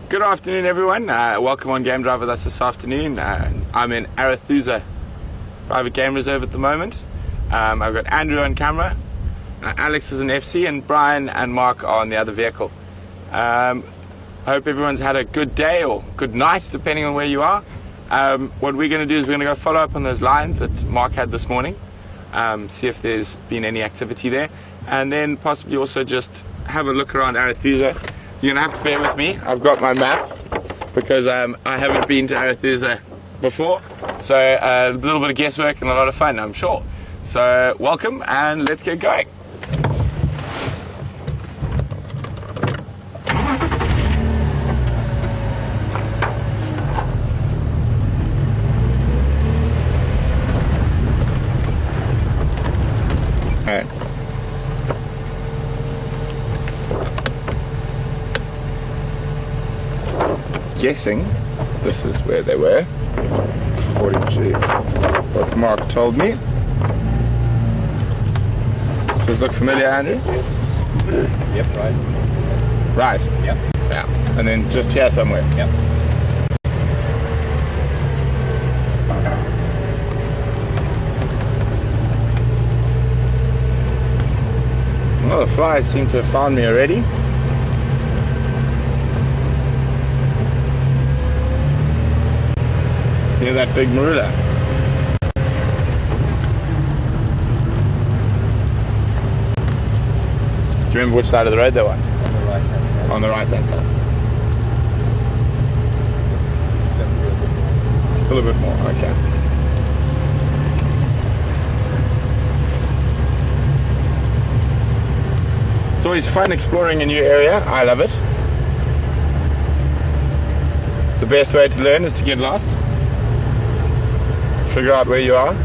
Good afternoon, everyone. Welcome on Game Drive with us this afternoon. I'm in Arathusa private game reserve at the moment. I've got Andrew on camera, Alex is an FC, and Brian and Mark are on the other vehicle. I hope everyone's had a good day or good night, depending on where you are. What we're going to do is we're going to go follow up on those lines that Mark had this morning, see if there's been any activity there, and then possibly also just have a look around Arathusa. You're going to have to bear with me. I've got my map because I haven't been to Arathusa before. So a little bit of guesswork and a lot of fun, I'm sure. So welcome and let's get going. All right. Guessing this is where they were, according to what Mark told me. Does this look familiar, Andrew? Yes. Yep, right. Right? Yep. Yeah. And then just here somewhere? Yep. Well, the flies seem to have found me already. Here's that big marula. Do you remember which side of the road they were? On the right hand side. On the right hand side. Still a bit more, okay. It's always fun exploring a new area. I love it. The best way to learn is to get lost. Figure out where you are.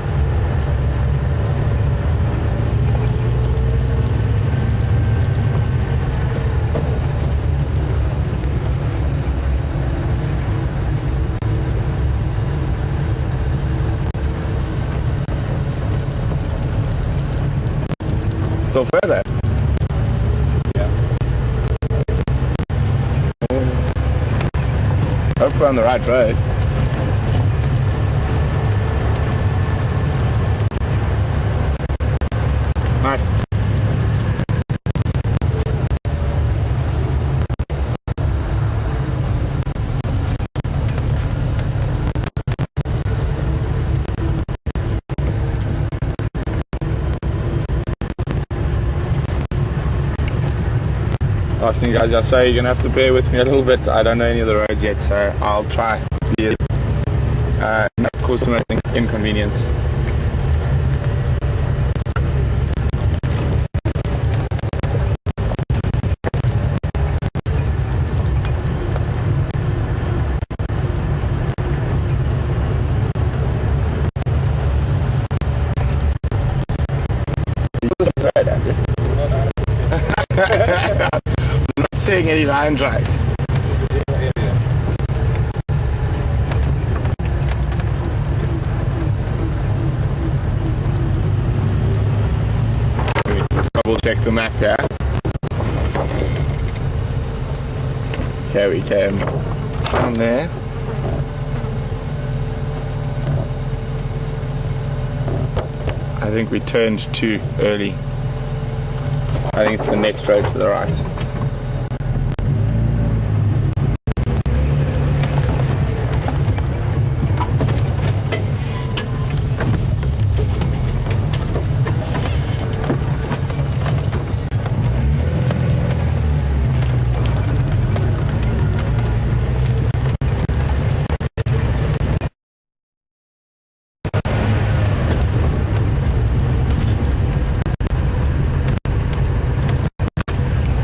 Still further. Yeah. Hope we're on the right road. Nice. Afternoon, guys. I'm sorry, you're gonna have to bear with me a little bit. I don't know any of the roads yet, so I'll try. Not cause too much inconvenience. I'm not seeing any line drives. Let's double check the map here. Okay, we came down there. I think we turned too early. I think it's the next road to the right.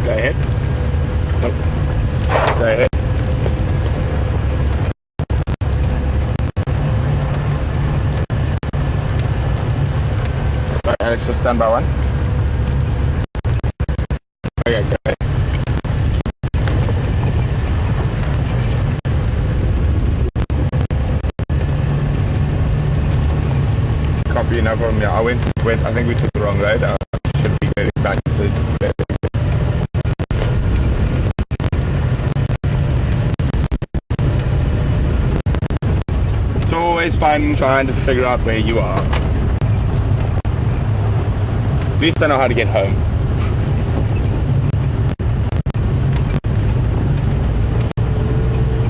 Go ahead. Nope. Go ahead. Sorry, Alex, just stand by one. Okay, go ahead. Copy, no problem. Yeah, I think we took the wrong road. I should be getting back to always fun trying to figure out where you are. At least I know how to get home.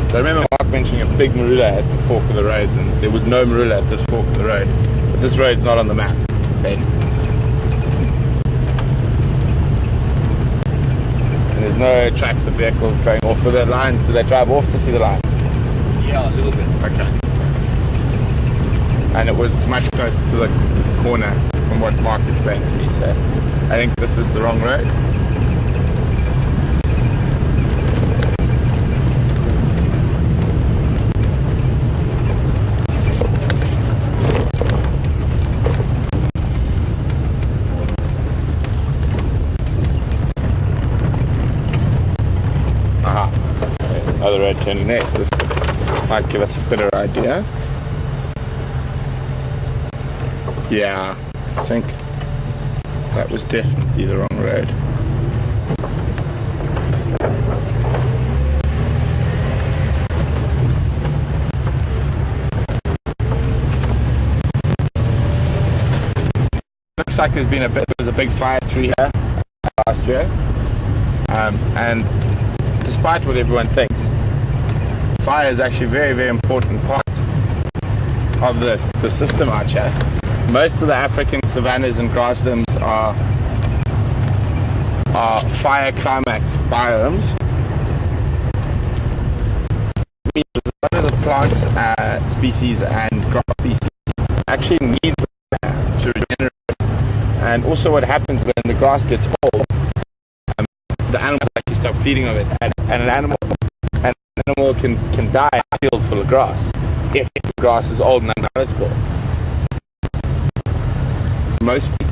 So I remember Mark mentioning a big marula at the fork of the roads, and there was no marula at this fork of the road. But this road's not on the map, Ben. And there's no tracks of vehicles going off of the line. Do they drive off to see the line? Yeah, a little bit. Okay. And it was much closer to the corner from what Mark explained to me, so I think this is the wrong road. Other road turning next. This might give us a better idea. Yeah, I think that was definitely the wrong road. Looks like there was a big fire through here last year, and despite what everyone thinks, fire is actually a very, very important part of the system out here. Most of the African savannas and grasslands are fire climax biomes. A lot of the plant species and grass species actually need the fire to regenerate. And also what happens when the grass gets old, the animals actually stop feeding on it, and an animal can die in a field full of grass if the grass is old and unmanageable. Most people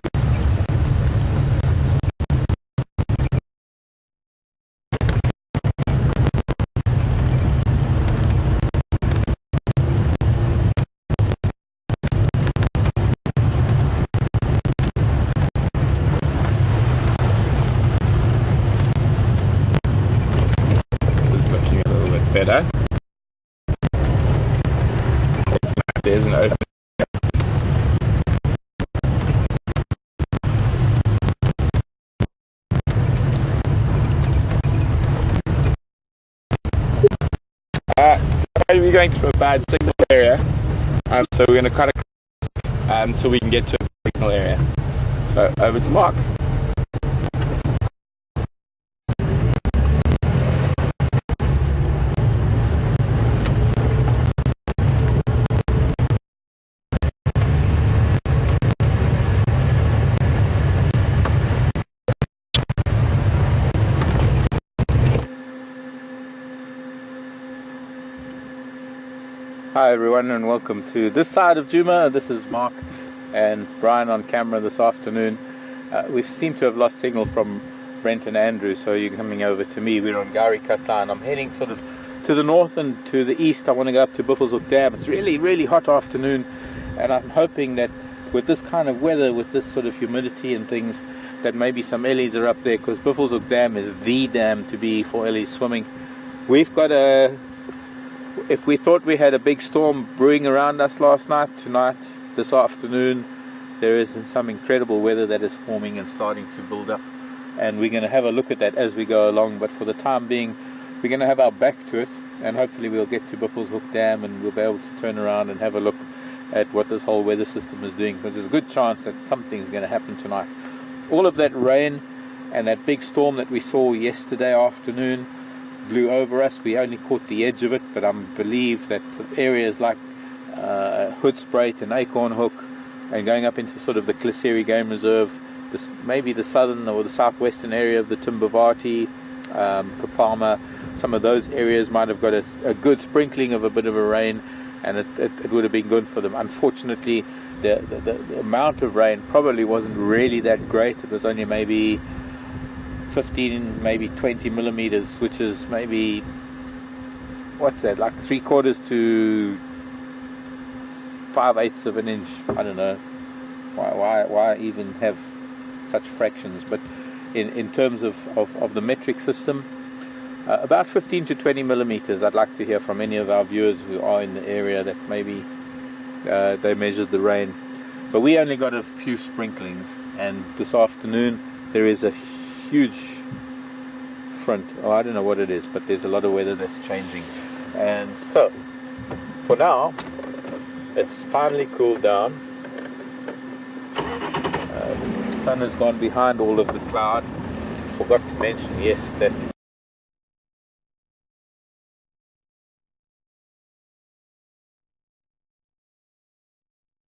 better. There's an open. We're going through a bad signal area, so we're going to cut across until we can get to a signal area. So over to Mark. Hi everyone, and welcome to this side of Djuma. This is Mark and Brian on camera this afternoon. We seem to have lost signal from Brent and Andrew, so you're coming over to me. We're on Gari Katla, and I'm heading sort of to the north and to the east. I want to go up to Buffelshoek Dam. It's really, really hot afternoon, and I'm hoping that with this kind of weather, with this sort of humidity and things, that maybe some ellies are up there, because Buffelshoek Dam is the dam to be for ellies swimming. We've got if we thought we had a big storm brewing around us last night, tonight, this afternoon, there is some incredible weather that is forming and starting to build up, and we're going to have a look at that as we go along. But for the time being, we're going to have our back to it, and hopefully we'll get to Buffelshoek Dam and we'll be able to turn around and have a look at what this whole weather system is doing, because there's a good chance that something's going to happen tonight. All of that rain and that big storm that we saw yesterday afternoon blew over us. We only caught the edge of it, but I believe that areas like Hoedspruit and Acornhoek, and going up into sort of the Klisseri Game Reserve, maybe the southern or the southwestern area of the Timbavati, Kapama, some of those areas might have got a good sprinkling of a bit of a rain, and it would have been good for them. Unfortunately, the amount of rain probably wasn't really that great. It was only maybe 15, maybe 20 millimeters, which is maybe, what's that, like 3/4 to 5/8 of an inch. I don't know why even have such fractions, but in terms of the metric system, about 15 to 20 millimeters. I'd like to hear from any of our viewers who are in the area that maybe they measured the rain, but we only got a few sprinklings. And this afternoon there is a huge front. Oh, I don't know what it is, but there's a lot of weather that's changing. And so for now it's finally cooled down. The sun has gone behind all of the cloud. Forgot to mention, yes, that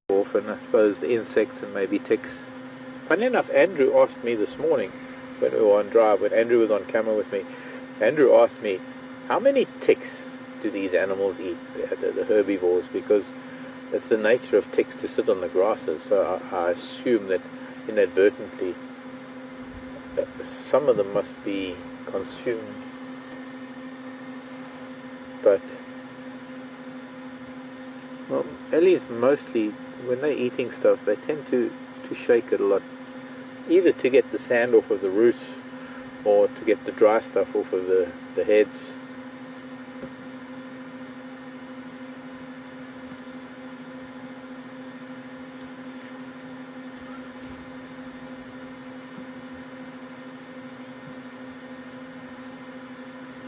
off, and I suppose the insects and maybe ticks. Funny enough, Andrew asked me this morning when we were on drive, when Andrew was on camera with me, Andrew asked me, how many ticks do these animals eat, the herbivores? Because it's the nature of ticks to sit on the grasses, so I assume that inadvertently some of them must be consumed. But well, ellies mostly, when they're eating stuff, they tend to shake it a lot, either to get the sand off of the roots or to get the dry stuff off of the heads.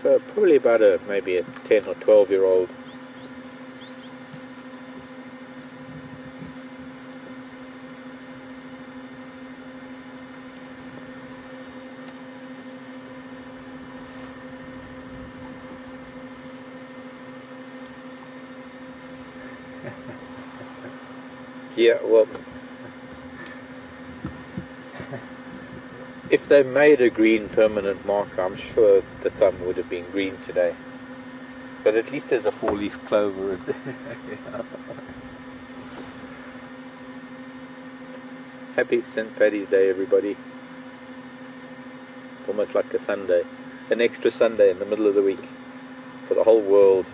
So probably about maybe a 10 or 12-year-old. Yeah, well, if they made a green permanent marker, I'm sure the thumb would have been green today. But at least there's a 4-leaf clover. Happy St. Paddy's Day, everybody. It's almost like a Sunday, an extra Sunday in the middle of the week for the whole world.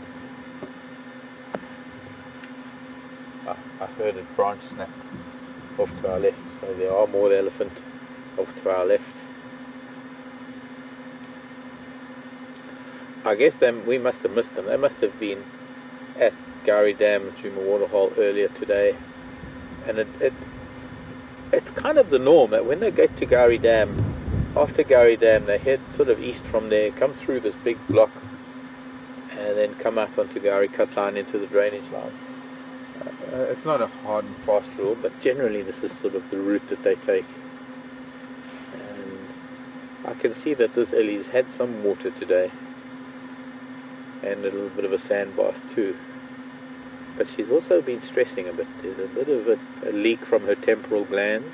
I heard a branch snap off to our left, so there are more elephant off to our left. I guess we must have missed them. They must have been at Gowrie Dam, Djuma Waterhole earlier today, and it's kind of the norm that when they get to Gowrie Dam, after Gowrie Dam, they head sort of east from there, come through this big block, and then come out onto Gowrie Cut Line into the drainage line. It's not a hard and fast rule, but generally this is sort of the route that they take. And I can see that this Ellie's had some water today, and a little bit of a sand bath too. But she's also been stressing a bit. There's a bit of a leak from her temporal glands.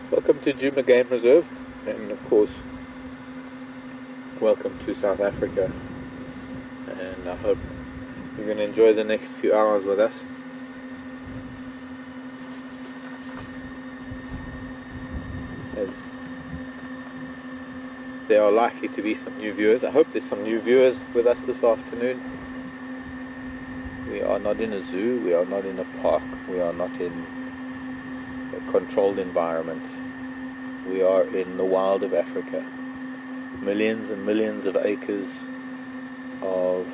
Welcome to Djuma Game Reserve, and of course welcome to South Africa, and I hope you're going to enjoy the next few hours with us. there are likely to be some new viewers. I hope there's some new viewers with us this afternoon. We are not in a zoo, we are not in a park, we are not in a controlled environment. We are in the wild of Africa. Millions and millions of acres of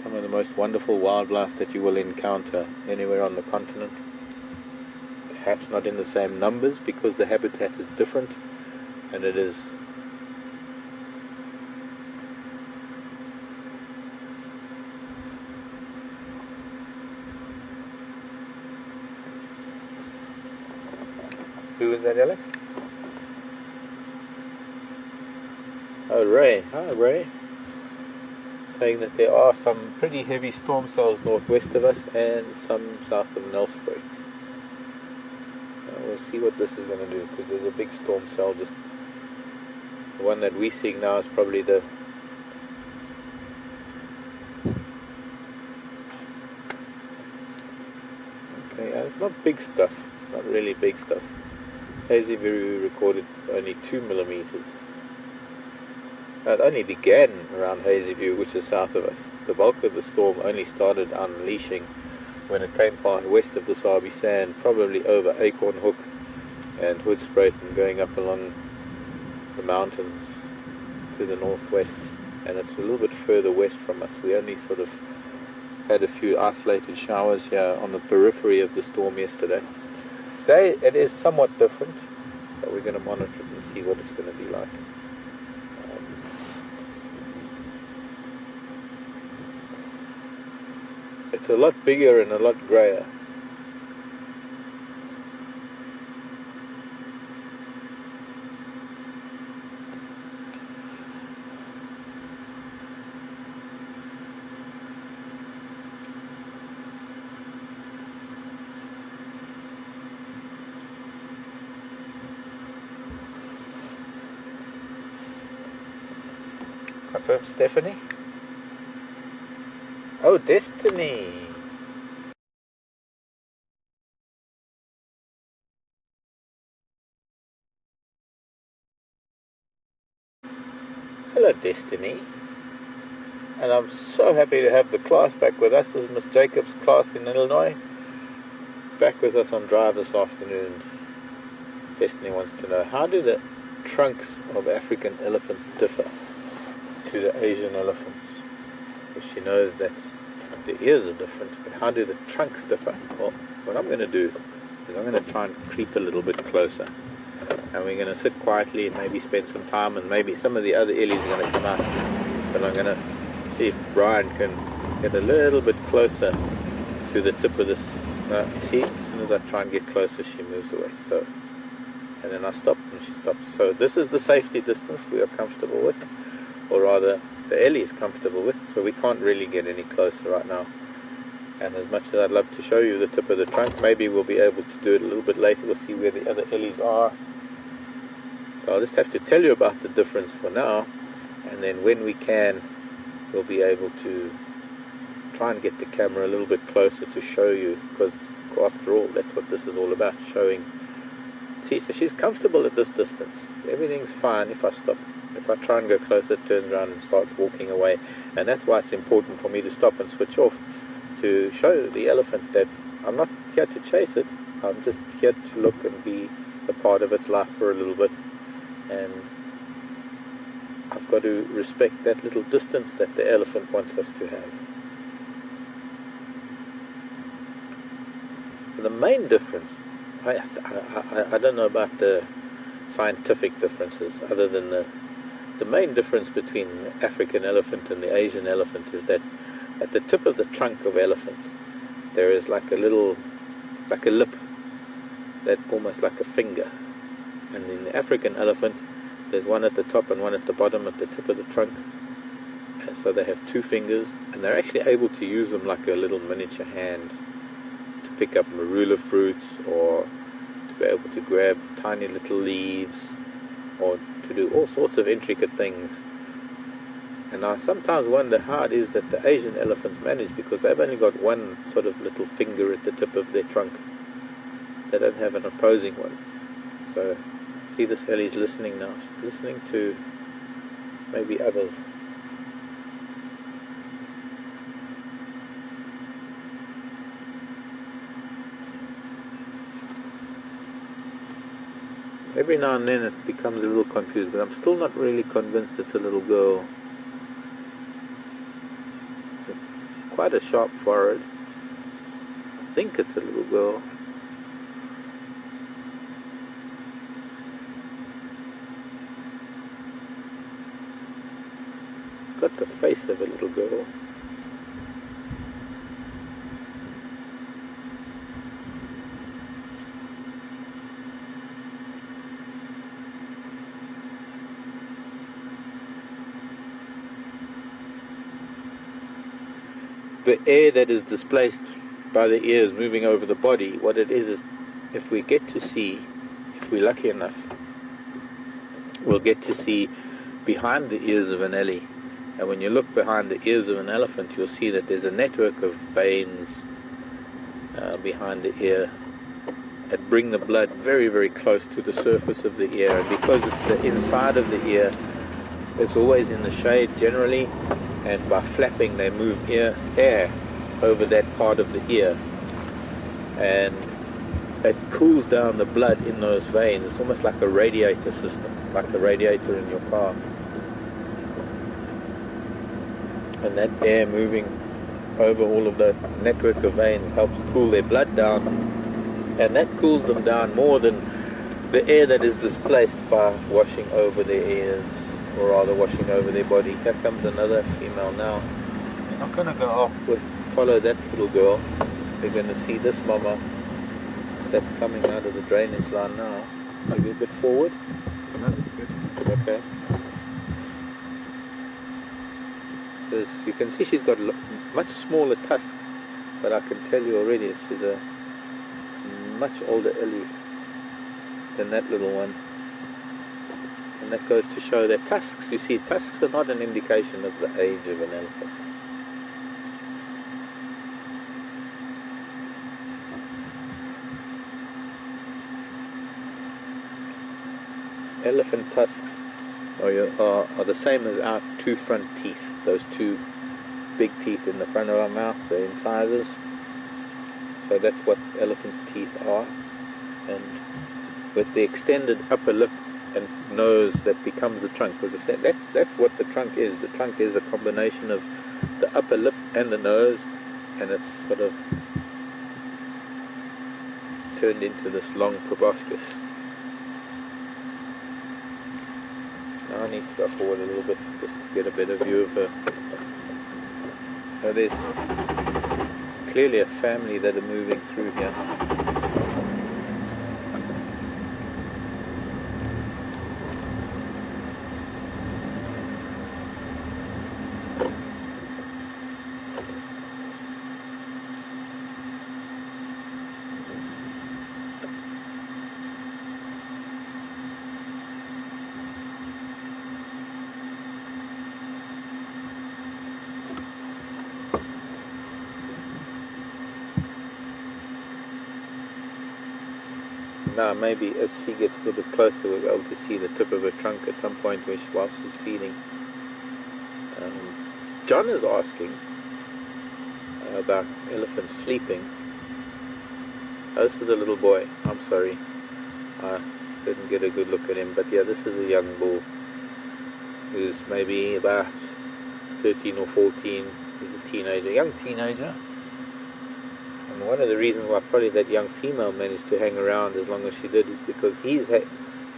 some of the most wonderful wildlife that you will encounter anywhere on the continent. Perhaps not in the same numbers because the habitat is different, and it is Who is that, Alex? Oh, Ray. Hi, Ray. Saying that there are some pretty heavy storm cells northwest of us and some south of Nelspruit. We'll see what this is going to do, because there's a big storm cell. Just the one that we're seeing now is probably the it's not big stuff, not really big stuff. Hazy Viru recorded only 2 millimeters. It only began around Hazy View, which is south of us. The bulk of the storm only started unleashing when it came past west of the Sabi Sand, probably over Acorn Hook and Hoedspruit, and going up along the mountains to the northwest. And it's a little bit further west from us. We only sort of had a few isolated showers here on the periphery of the storm yesterday. Today it is somewhat different, but we're going to monitor it and see what it's going to be like. It's a lot bigger and a lot grayer. Confirm Stephanie? Oh, Destiny! Hello, Destiny. And I'm so happy to have the class back with us. This is Miss Jacobs' class in Illinois. Back with us on Drive this afternoon. Destiny wants to know, how do the trunks of African elephants differ to the Asian elephants? Because she knows that the ears are different, but how do the trunks differ? Well, what I'm going to do is I'm going to try and creep a little bit closer, and we're going to sit quietly and maybe spend some time, and maybe some of the other ellies are going to come out, but I'm going to see if Brian can get a little bit closer to the tip of this. See, as soon as I try and get closer, she moves away. So, and then I stop and she stops. So this is the safety distance we are comfortable with, or rather the Ellie is comfortable with, so we can't really get any closer right now. And as much as I'd love to show you the tip of the trunk, maybe we'll be able to do it a little bit later. We'll see where the other Ellies are. So I'll just have to tell you about the difference for now, and then when we can, we'll be able to try and get the camera a little bit closer to show you, because after all, that's what this is all about, showing. See, so she's comfortable at this distance. Everything's fine if I stop. If I try and go closer, it turns around and starts walking away. And that's why it's important for me to stop and switch off, to show the elephant that I'm not here to chase it. I'm just here to look and be a part of its life for a little bit. And I've got to respect that little distance that the elephant wants us to have. The main difference, I don't know about the scientific differences, other than the main difference between the African elephant and the Asian elephant is that at the tip of the trunk of elephants there is like a little, like a lip, that almost like a finger. And in the African elephant there's one at the top and one at the bottom at the tip of the trunk. And so they have 2 fingers, and they're actually able to use them like a little miniature hand to pick up marula fruits, or to be able to grab tiny little leaves, or to do all sorts of intricate things. And I sometimes wonder how it is that the Asian elephants manage, because they've only got one sort of little finger at the tip of their trunk. They don't have an opposing one. So, see this Ellie's listening now. She's listening to maybe others. Every now and then it becomes a little confused, but I'm still not really convinced it's a little girl. It's quite a sharp forehead. I think it's a little girl. Got the face of a little girl. The air that is displaced by the ears moving over the body, what it is if we get to see, if we're lucky enough, we'll get to see behind the ears of an ellie. And when you look behind the ears of an elephant, you'll see that there's a network of veins behind the ear that bring the blood very, very close to the surface of the ear. And because it's the inside of the ear, it's always in the shade generally, and by flapping they move air over that part of the ear, and it cools down the blood in those veins. It's almost like a radiator system, like the radiator in your car. And that air moving over all of the network of veins helps cool their blood down, and that cools them down more than the air that is displaced by washing over their ears, or rather washing over their body. Here comes another female now. They're not going to go off, we'll follow that little girl. They're going to see this mama that's coming out of the drainage line now. Maybe a bit forward. No, that's good. Okay. So you can see she's got much smaller tusks, but I can tell you already she's a much older ellie than that little one. And that goes to show that tusks, you see, tusks are not an indication of the age of an elephant. Elephant tusks are the same as our two front teeth, those two big teeth in the front of our mouth, the incisors. So that's what elephants' teeth are. And with the extended upper lip and nose that becomes the trunk, because I said that's what the trunk is. The trunk is a combination of the upper lip and the nose, and it's sort of turned into this long proboscis. Now I need to go forward a little bit just to get a better view of her. So there's clearly a family that are moving through here. Now maybe as she gets a little bit closer we'll be able to see the tip of her trunk at some point while she's feeding. John is asking about elephants sleeping. Oh, this is a little boy. I'm sorry, I didn't get a good look at him, but yeah, this is a young bull who's maybe about 13 or 14. He's a teenager, young teenager. And one of the reasons why probably that young female managed to hang around as long as she did is because he's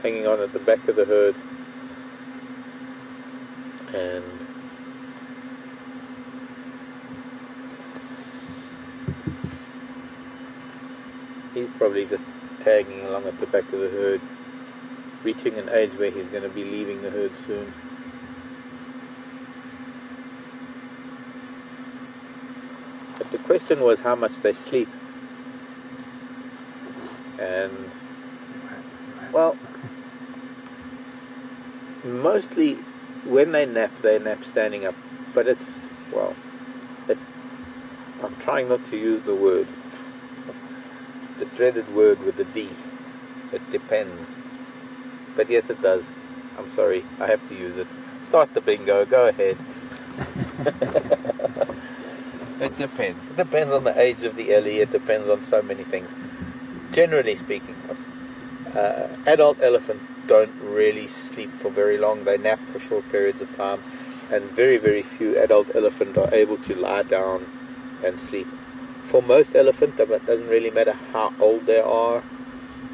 hanging on at the back of the herd, and he's probably just tagging along at the back of the herd, reaching an age where he's going to be leaving the herd soon. But the question was how much they sleep. And, well, mostly when they nap standing up. But it's, well, I'm trying not to use the word, the dreaded word with the D. It depends. But yes, it does. I'm sorry, I have to use it. Start the bingo, go ahead. It depends. It depends on the age of the ellie, it depends on so many things. Generally speaking, adult elephants don't really sleep for very long. They nap for short periods of time, and very, very few adult elephants are able to lie down and sleep. For most elephants, it doesn't really matter how old they are,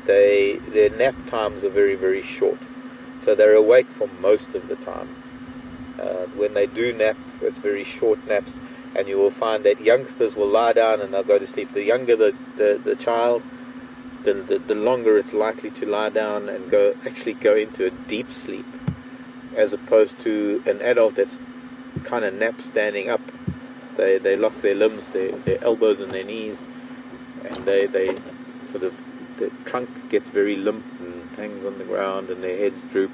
their nap times are very, very short. So they're awake for most of the time. When they do nap, it's very short naps, and you will find that youngsters will lie down and they'll go to sleep. The younger the child, the longer it's likely to lie down and actually go into a deep sleep, as opposed to an adult that's kind of nap standing up. They lock their limbs, their elbows and their knees, and they sort of, the trunk gets very limp and hangs on the ground and their heads droop.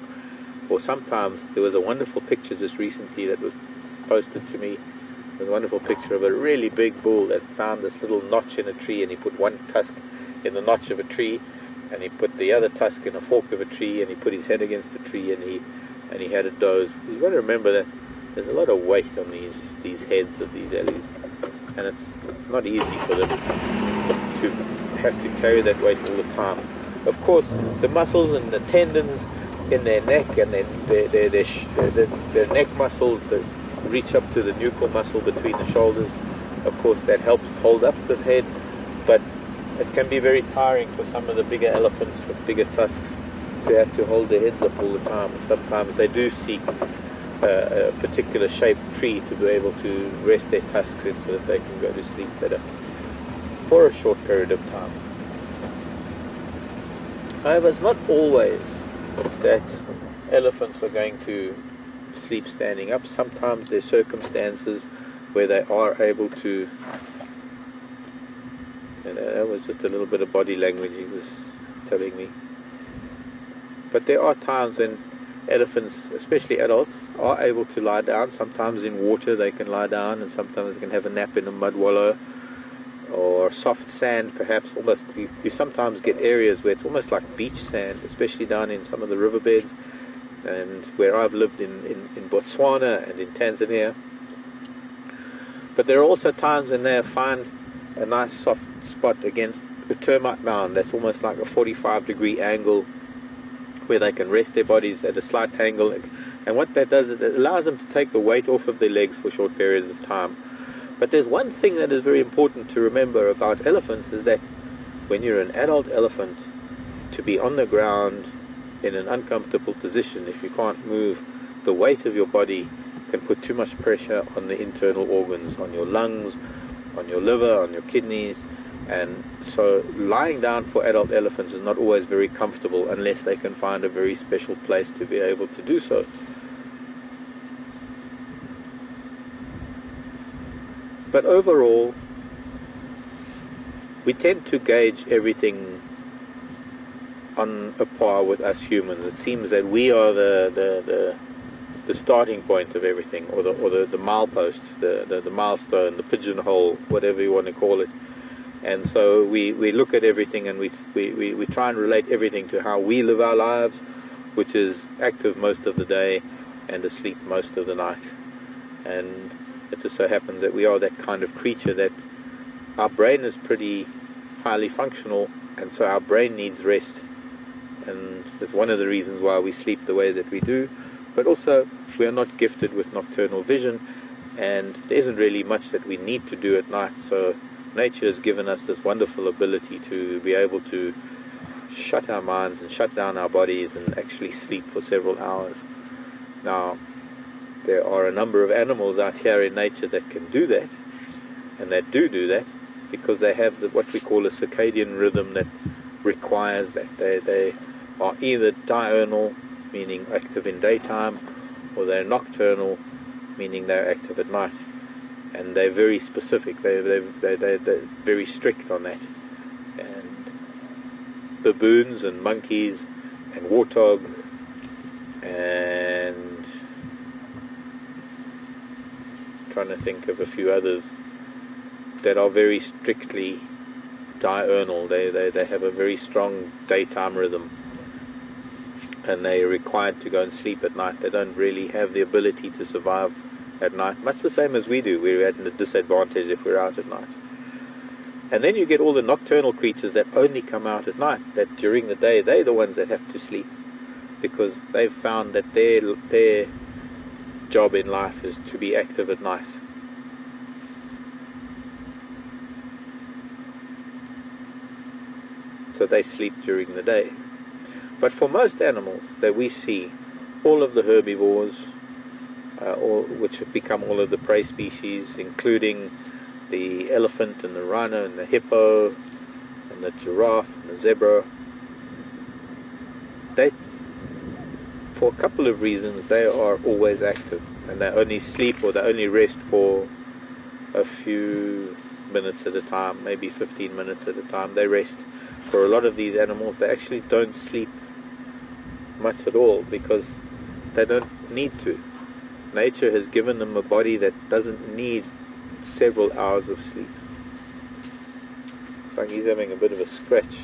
Or sometimes, there was a wonderful picture just recently that was posted to me. It was a wonderful picture of a really big bull that found this little notch in a tree, and he put one tusk in the notch of a tree, and he put the other tusk in a fork of a tree, and he put his head against the tree, and he had a doze. You've got to remember that there's a lot of weight on these heads of these ellies, and it's not easy for them to have to carry that weight all the time. Of course, the muscles and the tendons in their neck and their neck muscles that reach up to the nuchal muscle between the shoulders, of course that helps hold up the head, but it can be very tiring for some of the bigger elephants with bigger tusks to have to hold their heads up all the time. And sometimes they do seek a particular shaped tree to be able to rest their tusks in so that they can go to sleep better for a short period of time. However, it's not always that elephants are going to sleep standing up. Sometimes there's circumstances where they are able to, and that was just a little bit of body language he was telling me. But there are times when elephants, especially adults, are able to lie down. Sometimes in water they can lie down, and sometimes they can have a nap in a mud wallow or soft sand, perhaps. Almost, you sometimes get areas where it's almost like beach sand, especially down in some of the riverbeds, and where I've lived in Botswana and in Tanzania. But there are also times when they find a nice soft spot against a termite mound that's almost like a 45-degree angle, where they can rest their bodies at a slight angle. And what that does is it allows them to take the weight off of their legs for short periods of time. But there's one thing that is very important to remember about elephants, is that when you're an adult elephant, to be on the ground in an uncomfortable position, if you can't move, the weight of your body can put too much pressure on the internal organs, on your lungs, on your liver, on your kidneys. And so lying down for adult elephants is not always very comfortable unless they can find a very special place to be able to do so. But overall, we tend to gauge everything on a par with us humans. It seems that we are the starting point of everything, or the milepost, the milestone, the pigeonhole, whatever you want to call it. And so we look at everything, and we try and relate everything to how we live our lives, which is active most of the day and asleep most of the night. And it just so happens that we are that kind of creature that our brain is pretty highly functional, and so our brain needs rest. And that's one of the reasons why we sleep the way that we do. But also, we are not gifted with nocturnal vision, and there isn't really much that we need to do at night. So nature has given us this wonderful ability to be able to shut our minds and shut down our bodies and actually sleep for several hours. Now, there are a number of animals out here in nature that can do that, and that do that, because they have what we call a circadian rhythm that requires that. They are either diurnal, meaning active in daytime, or they're nocturnal, meaning they're active at night. And they're very specific, they're very strict on that. And baboons and monkeys and warthog and trying to think of a few others that are very strictly diurnal. They have a very strong daytime rhythm. and they're required to go and sleep at night. They don't really have the ability to survive at night, much the same as we do. We're at a disadvantage if we're out at night. And then you get all the nocturnal creatures that only come out at night, that during the day they're the ones that have to sleep, because they've found that their job in life is to be active at night. So they sleep during the day. But for most animals that we see, all of the herbivores, which have become all of the prey species, including the elephant and the rhino and the hippo and the giraffe and the zebra, they, for a couple of reasons, they are always active, and they only sleep or they only rest for a few minutes at a time, maybe 15 minutes at a time. They rest. For a lot of these animals, they actually don't sleep much at all because they don't need to. Nature has given them a body that doesn't need several hours of sleep. It's like he's having a bit of a scratch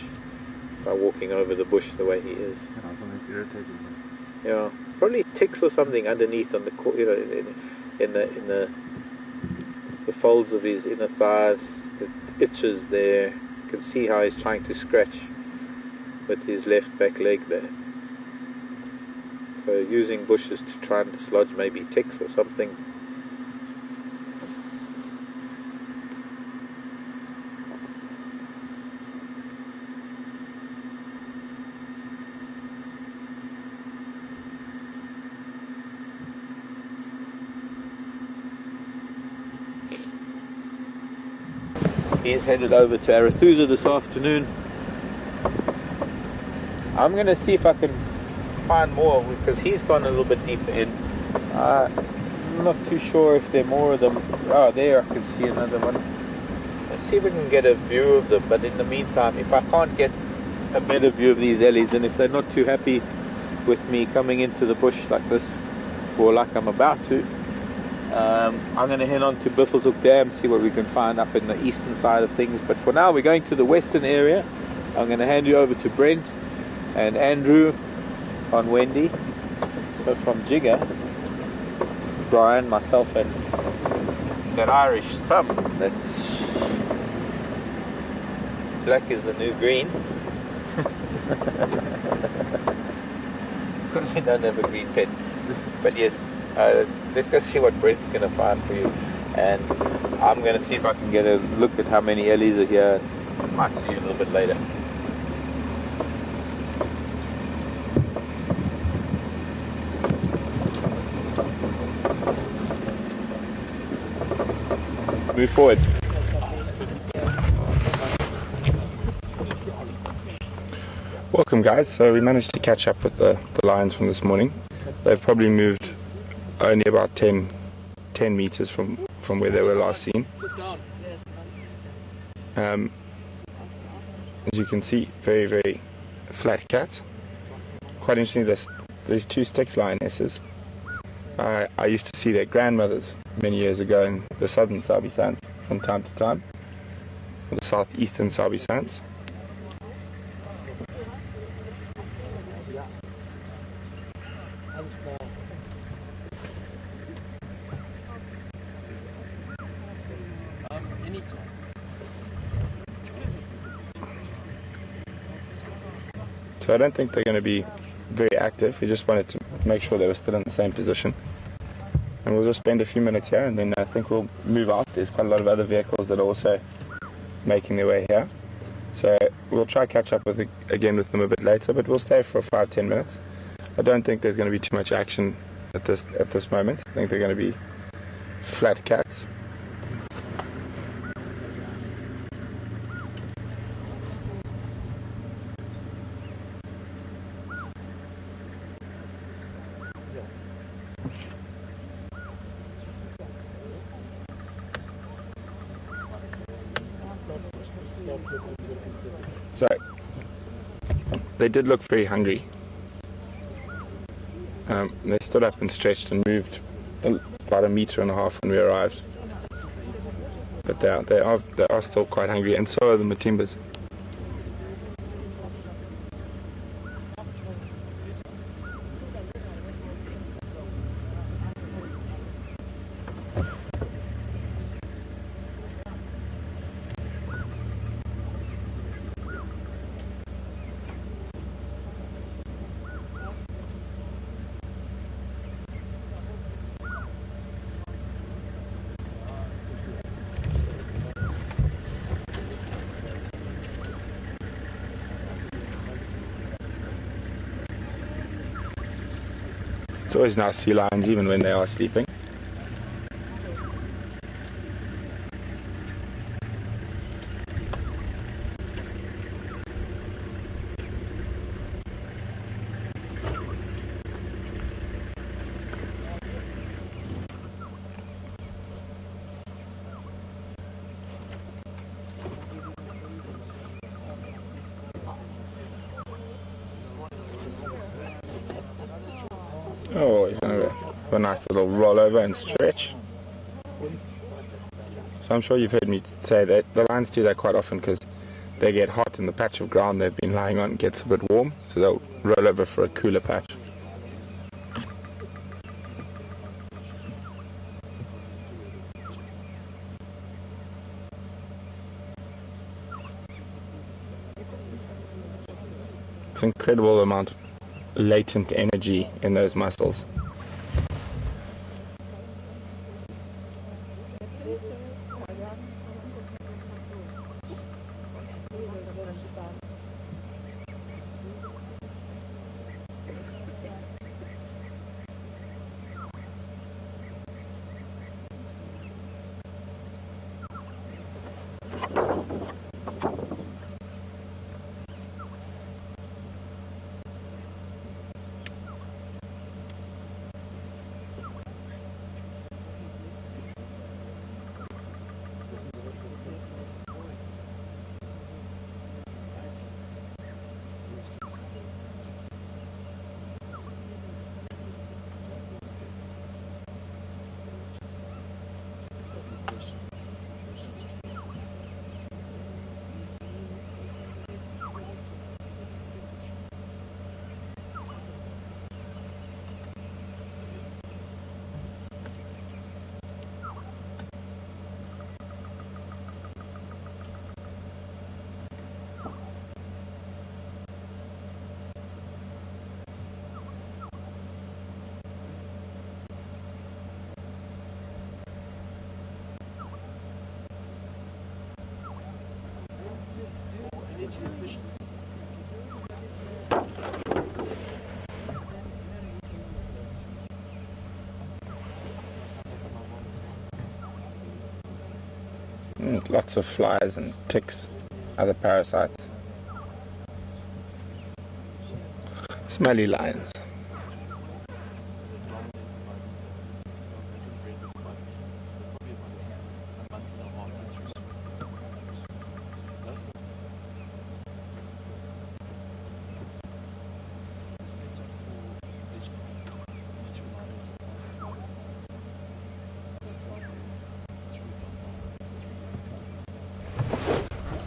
by walking over the bush the way he is. Yeah, probably ticks or something underneath on the, in the folds of his inner thighs. The itches there. You can see how he's trying to scratch with his left back leg there. So using bushes to try and dislodge maybe ticks or something. He's headed over to Arathusa this afternoon. I'm going to see if I can find more, because he's gone a little bit deeper in. I'm not too sure if there are more of them. Oh, there I can see another one. Let's see if we can get a view of them, but in the meantime, if I can't get a better view of these ellies, and if they're not too happy with me coming into the bush like this, or like I'm about to, I'm going to head on to Buffelshoek Dam, see what we can find up in the eastern side of things. But for now, we're going to the western area. I'm going to hand you over to Brent and Andrew on Wendy. So from Jigger, Brian, myself, and that Irish thumb. That's black is the new green. Because we don't have a green pen. But yes, let's go see what Brent's going to find for you. And I'm going to see if I can get a look at how many ellies are here. Might see you a little bit later. Move forward. Welcome guys, so we managed to catch up with the lions from this morning. They've probably moved only about 10 meters from where they were last seen. As you can see, very, very flat cats. Quite interesting, there's two Styx lionesses. I used to see their grandmothers many years ago in the southern Sabi Sands from time to time, or the southeastern Sabi Sands. So I don't think they're going to be very active. We just wanted to make sure they were still in the same position. And we'll just spend a few minutes here, and then I think we'll move out. There's quite a lot of other vehicles that are also making their way here. So we'll try catch up again with them a bit later, but we'll stay for 5-10 minutes. I don't think there's going to be too much action at this moment. I think they're going to be flat cats. So they did look very hungry. They stood up and stretched and moved about 1.5 meters when we arrived. But they are still quite hungry, and so are the Matimbas. It's always nice to see lions even when they are sleeping. Oh, he's going to have a nice little roll over and stretch. So I'm sure you've heard me say that the lions do that quite often because they get hot and the patch of ground they've been lying on gets a bit warm, so they'll roll over for a cooler patch. It's an incredible amount of latent energy in those muscles. Lots of flies and ticks, other parasites. Smelly lions.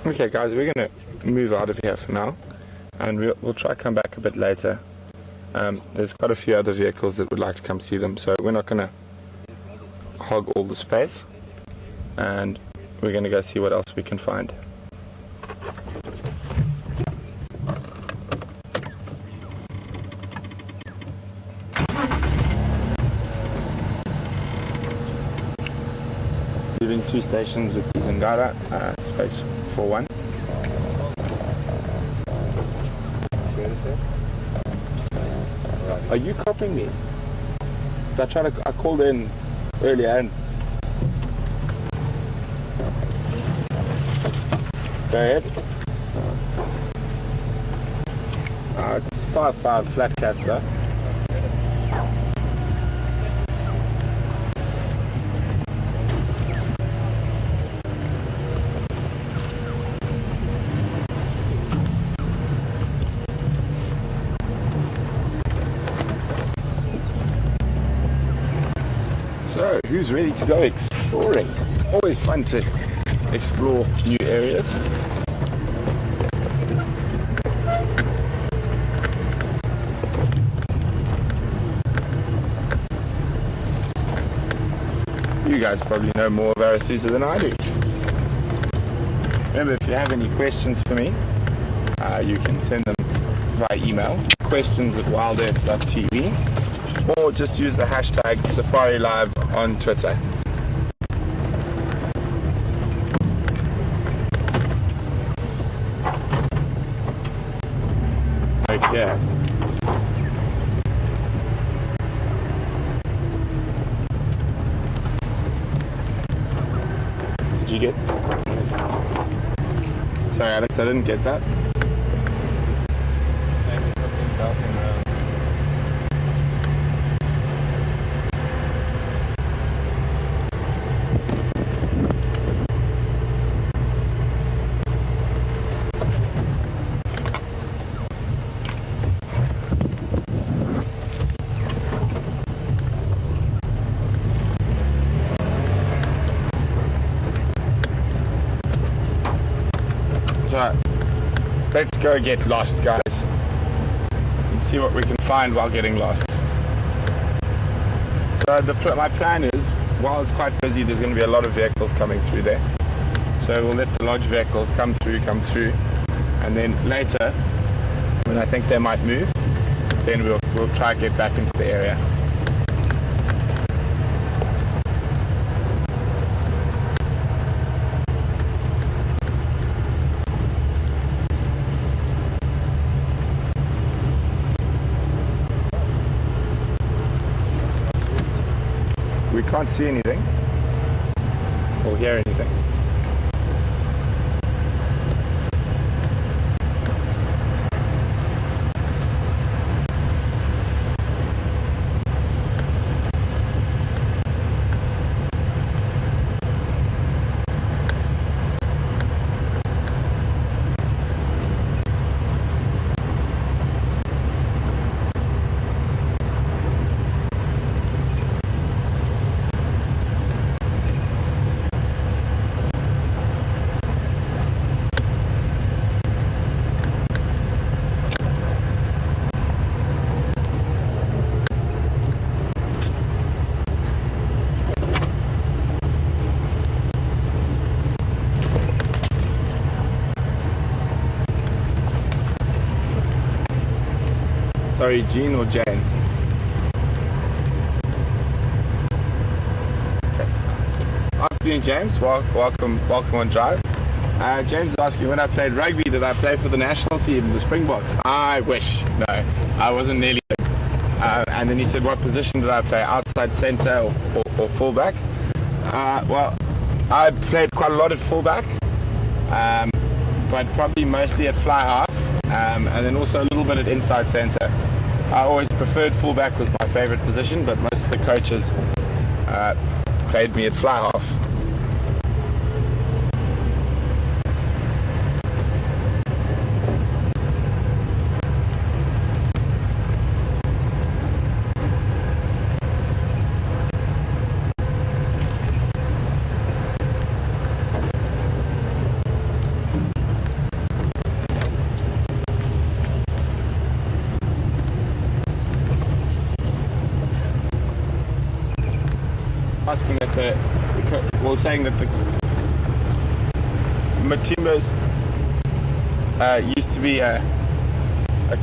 Okay guys, we're going to move out of here for now, and we'll try to come back a bit later. There's quite a few other vehicles that would like to come see them, so we're not going to hog all the space, and we're going to go see what else we can find. Leaving 2 stations with Zingara, space 41. Are you copying me? So I called in earlier and go ahead. It's 5-5 flat cats though. So, who's ready to go exploring? Always fun to explore new areas. You guys probably know more of Arathusa than I do. Remember, if you have any questions for me, you can send them via email, questions@WildEarthTV, or just use the hashtag SafariLive on Twitter. Okay. you get? Sorry, Alex, I didn't get that. Something bouncing around. So, let's go get lost, guys, and see what we can find while getting lost. So my plan is, while it's quite busy, there's going to be a lot of vehicles coming through there. So we'll let the large vehicles come through, and then later, when I think they might move, then we'll try to get back into the area. We can't see anything or hear anything. Sorry, Jean or Jane? Okay. Afternoon, James. Welcome on Drive. James is asking, when I played rugby, did I play for the national team, the Springboks? I wish. No, I wasn't nearly. And then he said, what position did I play? Outside centre or fullback? Well, I played quite a lot at fullback, but probably mostly at fly half, and then also a little bit at inside centre. I always preferred fullback, was my favourite position, but most of the coaches played me at fly half. Asking that saying that the Matimbas used to be a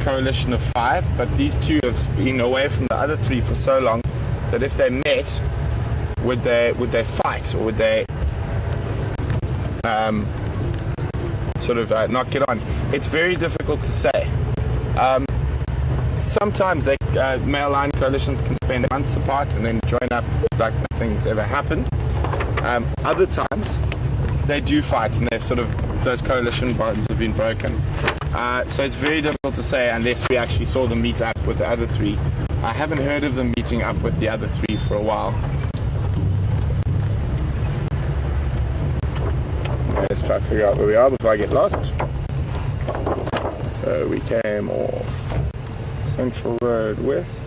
coalition of 5, but these two have been away from the other 3 for so long that if they met, would they fight, or would they sort of not get on? It's very difficult to say. Sometimes male line coalitions can spend months apart and then join up like nothing's ever happened. Other times they do fight, and those coalition bonds have been broken. So it's very difficult to say unless we actually saw them meet up with the other 3. I haven't heard of them meeting up with the other 3 for a while. Let's try to figure out where we are before I get lost. So we came off Central Road West,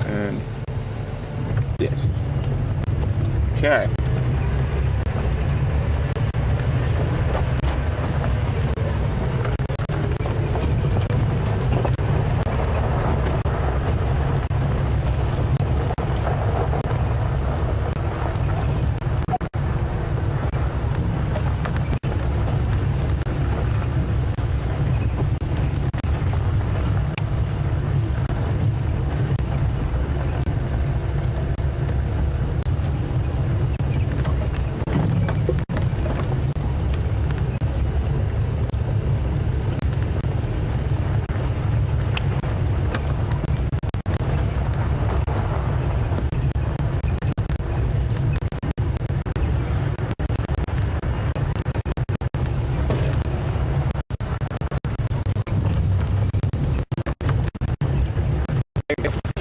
and yes, okay.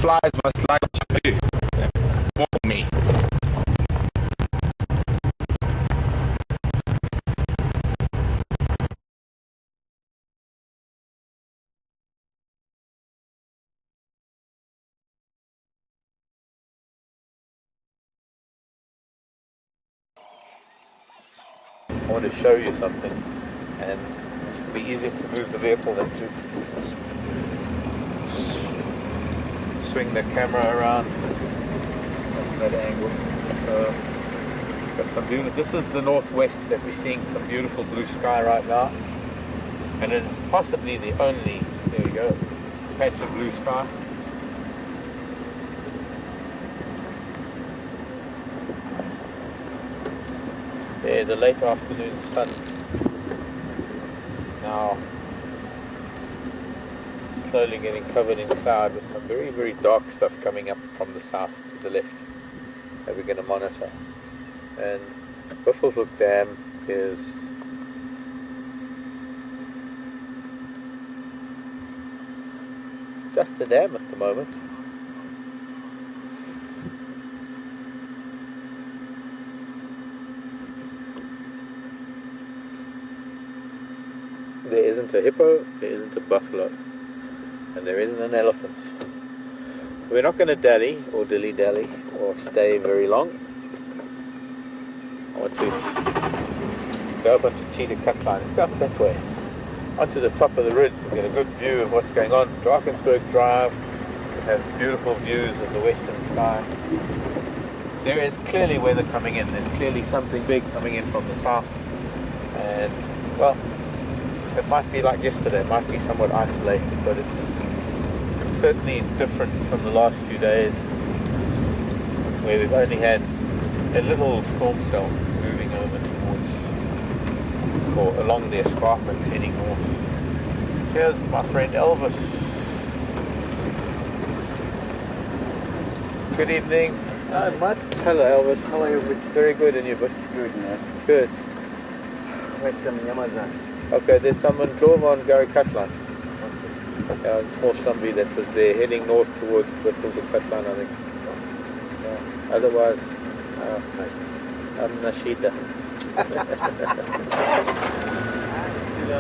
flies must like what you do. Walk me. I want to show you something, and it'll be easier to move the vehicle than to swing the camera around at that angle. So, got some beautiful. This is the northwest that we're seeing some beautiful blue sky right now, and it's possibly the only. There we go, patch of blue sky. There, the late afternoon sun. Now, slowly getting covered in cloud with some very, very dark stuff coming up from the south to the left that we're going to monitor. And Buffelshoek Dam is just a dam at the moment. There isn't a hippo, there isn't a buffalo, and there isn't an elephant. We're not going to dally or dilly-dally or stay very long. I want to go up onto Cheetah Cut Line. Let's go up that way, onto the top of the ridge. We get a good view of what's going on. Drakensberg Drive, we have beautiful views of the western sky. There is clearly weather coming in. There's clearly something big coming in from the south, and well, it might be like yesterday, it might be somewhat isolated, but it's certainly different from the last few days where we've only had a little storm cell moving over towards, or along the escarpment heading north. Here's my friend Elvis. Good evening. Hi, Matt. Hello Elvis. How are you? It's very good, and you, but Good, man. good. What's some Yamazan? Okay, there's someone drove on Gary Cutline. Small Shumbi that was there heading north towards Arathusa Cutline, I think. Yeah. Otherwise, I'm Nashida.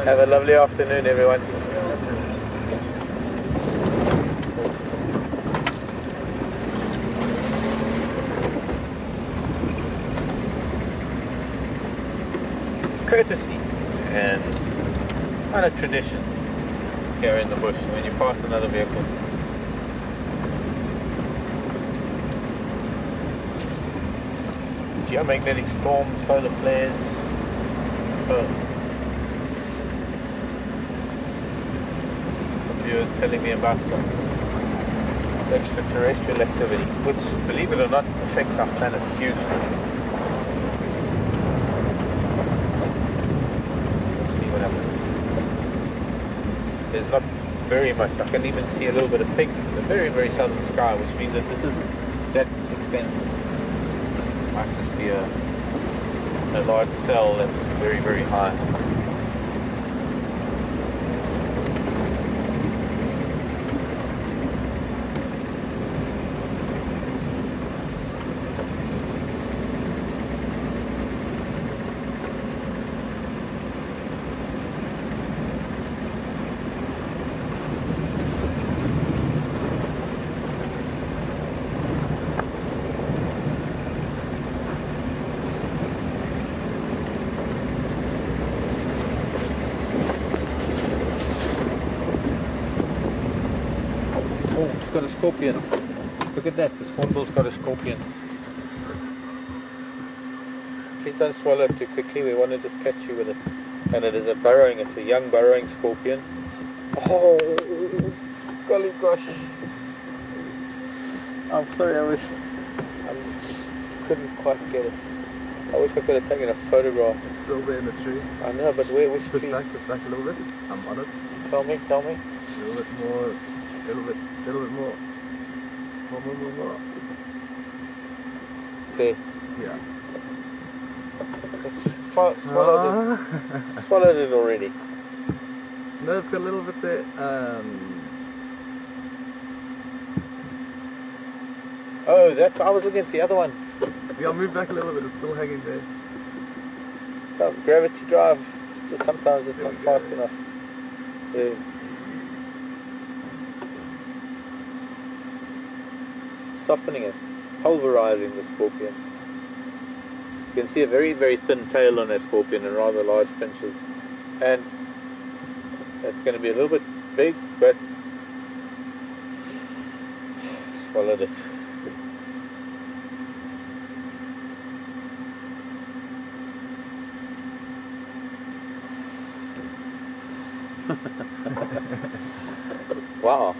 Have a lovely afternoon, everyone. Courtesy and kind of tradition here in the bush when you pass another vehicle. Geomagnetic storms, solar flares. Some viewers telling me about some extraterrestrial activity, which, believe it or not, affects our planet hugely. There's not very much. I can even see a little bit of pink in the very, very southern sky, which means that this isn't that extensive. It might just be a large cell that's very, very high. Oh, it's got a scorpion. Look at that, this hornbill's got a scorpion. Please don't swallow it too quickly, we want to just catch you with it. And it is it's a young burrowing scorpion. Oh, golly gosh. I'm sorry, I couldn't quite get it. I wish I could have taken a photograph. It's still there in the tree. I know, but which Push tree? back a little bit. I'm on it. Tell me. A little bit more. A little bit more. More. There. Yeah. Swallowed it already. No, it's got a little bit there. Oh, that's, I was looking at the other one. Yeah, I'll move back a little bit, it's still hanging there. Oh, gravity drive, still, sometimes it's There not we go. fast enough. Yeah. Softening it, pulverizing the scorpion. You can see a very, very thin tail on that scorpion and rather large pinches. And it's going to be a little bit big, but swallowed it. Wow.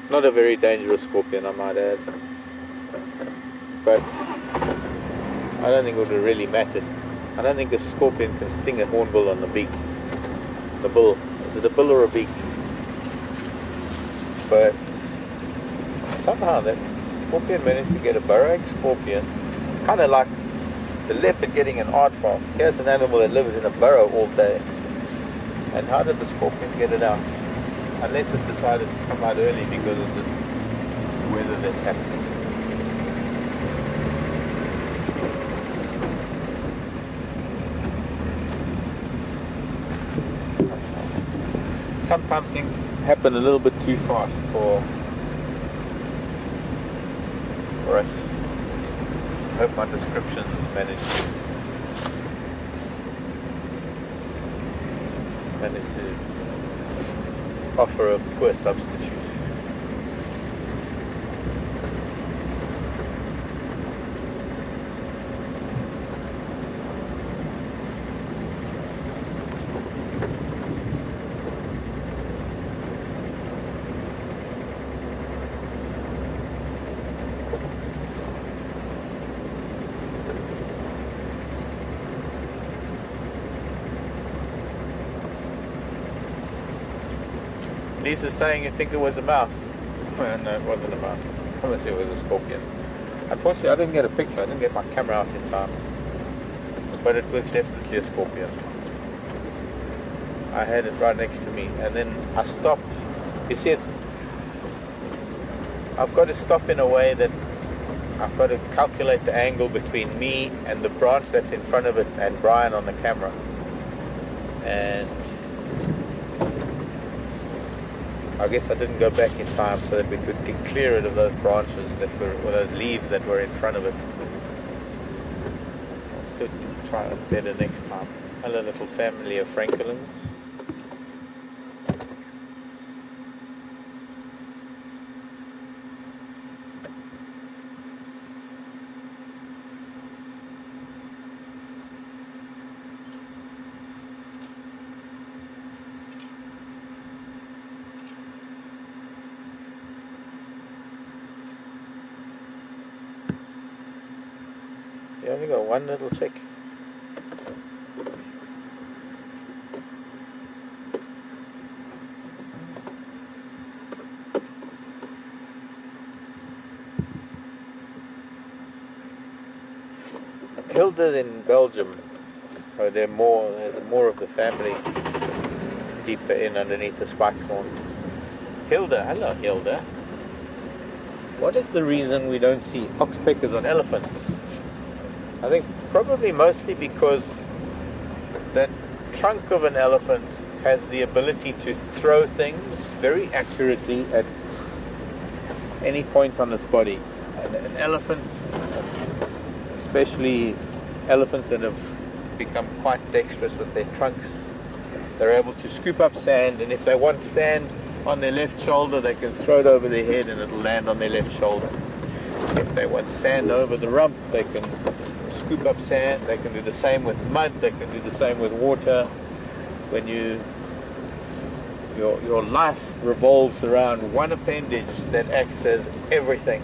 Not a very dangerous scorpion, I might add. But I don't think it would have really mattered. I don't think a scorpion can sting a hornbill on the beak. The bull. Is it a bull or a beak? But somehow that scorpion managed to get a burrowing scorpion. It's kind of like the leopard getting an art form. Here's an animal that lives in a burrow all day. And how did the scorpion get it out? Unless it decided to come out early because of this weather that's happening. Sometimes things happen a little bit too fast for us. I hope my descriptions managed to offer a poor substitute. Lisa's saying you think it was a mouse. Well, no, it wasn't a mouse. I promise you it was a scorpion. Unfortunately, I didn't get a picture. I didn't get my camera out in time. But it was definitely a scorpion. I had it right next to me, and then I stopped. You see, I've got to stop in a way that I've got to calculate the angle between me and the branch that's in front of it and Brian on the camera. And I guess I didn't go back in time so that we could get clear of those branches that were, or those leaves that were in front of it. I'll certainly try it better next time. Hello, little family of francolins. You only got one little chick. Hilda's in Belgium. Oh, there's more of the family deeper in underneath the spike thorn. Hilda, hello Hilda. What is the reason we don't see oxpeckers on elephants? I think probably mostly because that trunk of an elephant has the ability to throw things very accurately at any point on its body. And an elephant, especially elephants that have become quite dexterous with their trunks, they're able to scoop up sand, and if they want sand on their left shoulder, they can throw it over their head and it'll land on their left shoulder. If they want sand over the rump, they can scoop up sand. They can do the same with mud. They can do the same with water. When your life revolves around one appendage that acts as everything: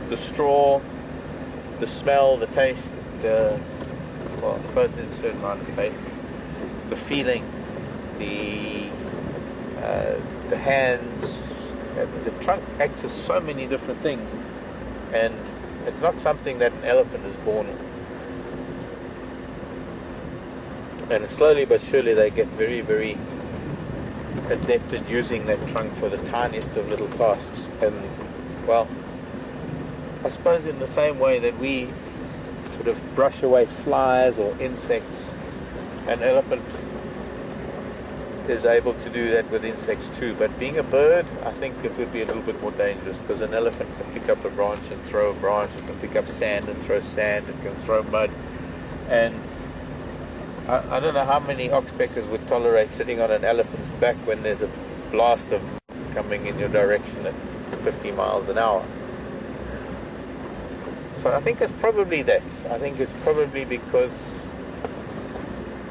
the straw, the smell, the taste, well, I suppose there's a certain amount of taste, the feeling, the hands. The trunk acts as so many different things, and it's not something that an elephant is born with. And slowly but surely they get very, very adept at using that trunk for the tiniest of little tasks. And, well, I suppose in the same way that we sort of brush away flies or insects, an elephant is able to do that with insects too. But being a bird, I think it would be a little bit more dangerous, because an elephant can pick up a branch and throw a branch, it can pick up sand and throw sand, it can throw mud. And I don't know how many oxpeckers would tolerate sitting on an elephant's back when there's a blast of mud coming in your direction at 50 miles an hour. So I think it's probably that. I think it's probably because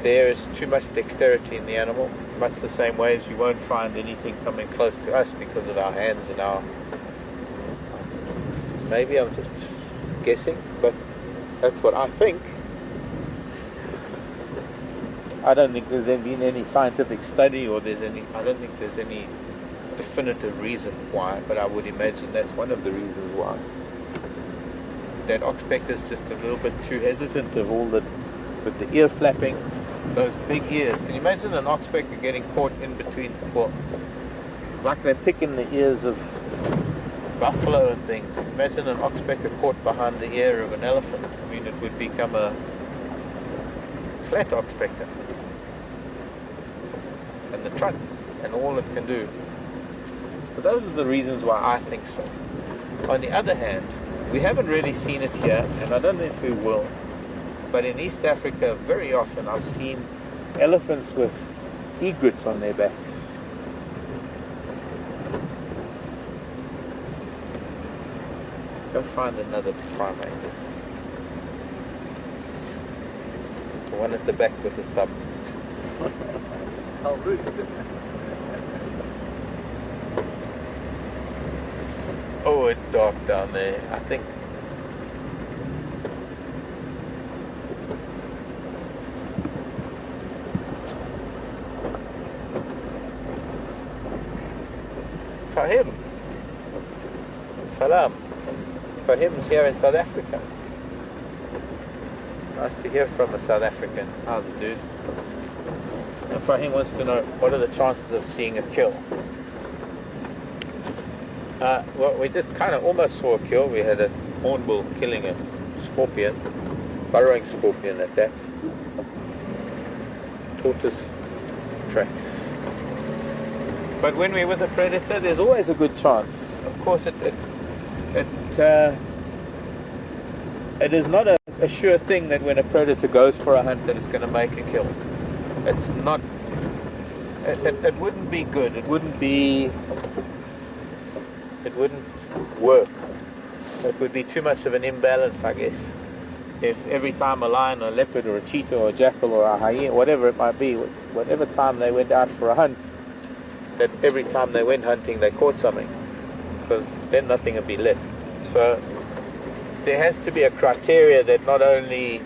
there is too much dexterity in the animal, much the same way as you won't find anything coming close to us because of our hands and our... Maybe I'm just guessing, but that's what I think. I don't think there's been any scientific study, or I don't think there's any definitive reason why, but I would imagine that's one of the reasons why. That oxpecker's just a little bit too hesitant of all that, with the ear flapping, those big ears. Can you imagine an oxpecker getting caught in between, well, like they pick in the ears of buffalo and things. Imagine an oxpecker caught behind the ear of an elephant. I mean, it would become a flat oxpecker. And the trunk, and all it can do. So those are the reasons why I think so. On the other hand, we haven't really seen it here, and I don't know if we will, but in East Africa, very often I've seen elephants with egrets on their backs. Go find another primate. The one at the back with the thumb. How rude. Oh, it's dark down there. I think Fahim. Salam. Fahim's here in South Africa. Nice to hear from a South African. How's it, dude? And Fahim wants to know, what are the chances of seeing a kill? Well, we just kind of almost saw a kill. We had a hornbill killing a scorpion, burrowing scorpion at that. Tortoise tracks. But when we're with a predator, there's always a good chance. Of course, it is not a sure thing that when a predator goes for a hunt that it's going to make a kill. It's not. It wouldn't be good. It wouldn't be. It wouldn't work. It would be too much of an imbalance, I guess. If every time a lion or a leopard or a cheetah or a jackal or a hyena, whatever it might be, whatever time they went out for a hunt, that every time they went hunting they caught something, because then nothing would be left. So there has to be a criteria that not only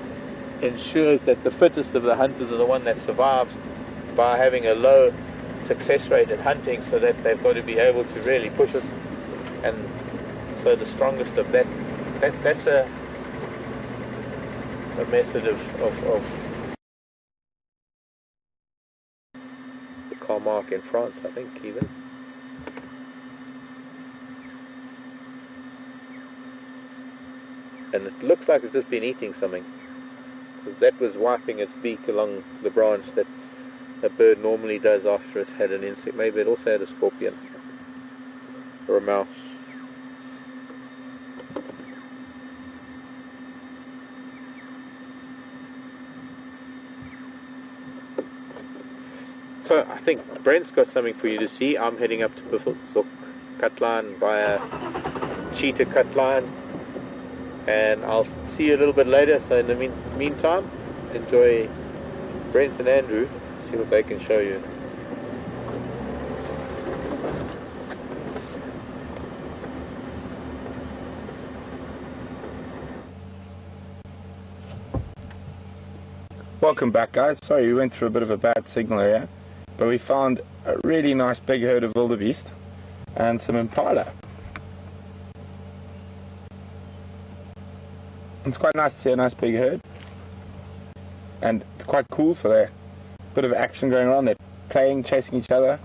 ensures that the fittest of the hunters are the one that survives by having a low success rate at hunting, so that they've got to be able to really push it. And so the strongest of that's a method of the Camargue in France, I think, even. And it looks like it's just been eating something, because that was wiping its beak along the branch that a bird normally does after it's had an insect. Maybe it also had a scorpion or a mouse. So I think Brent's got something for you to see. I'm heading up to Buffalo Cutline via Cheetah Cutline, and I'll see you a little bit later. So in the meantime, enjoy Brent and Andrew, see what they can show you. Welcome back, guys. Sorry we went through a bit of a bad signal area, but we found a really nice big herd of wildebeest and some impala. It's quite nice to see a nice big herd, and it's quite cool. So there's a bit of action going on. They're playing, chasing each other,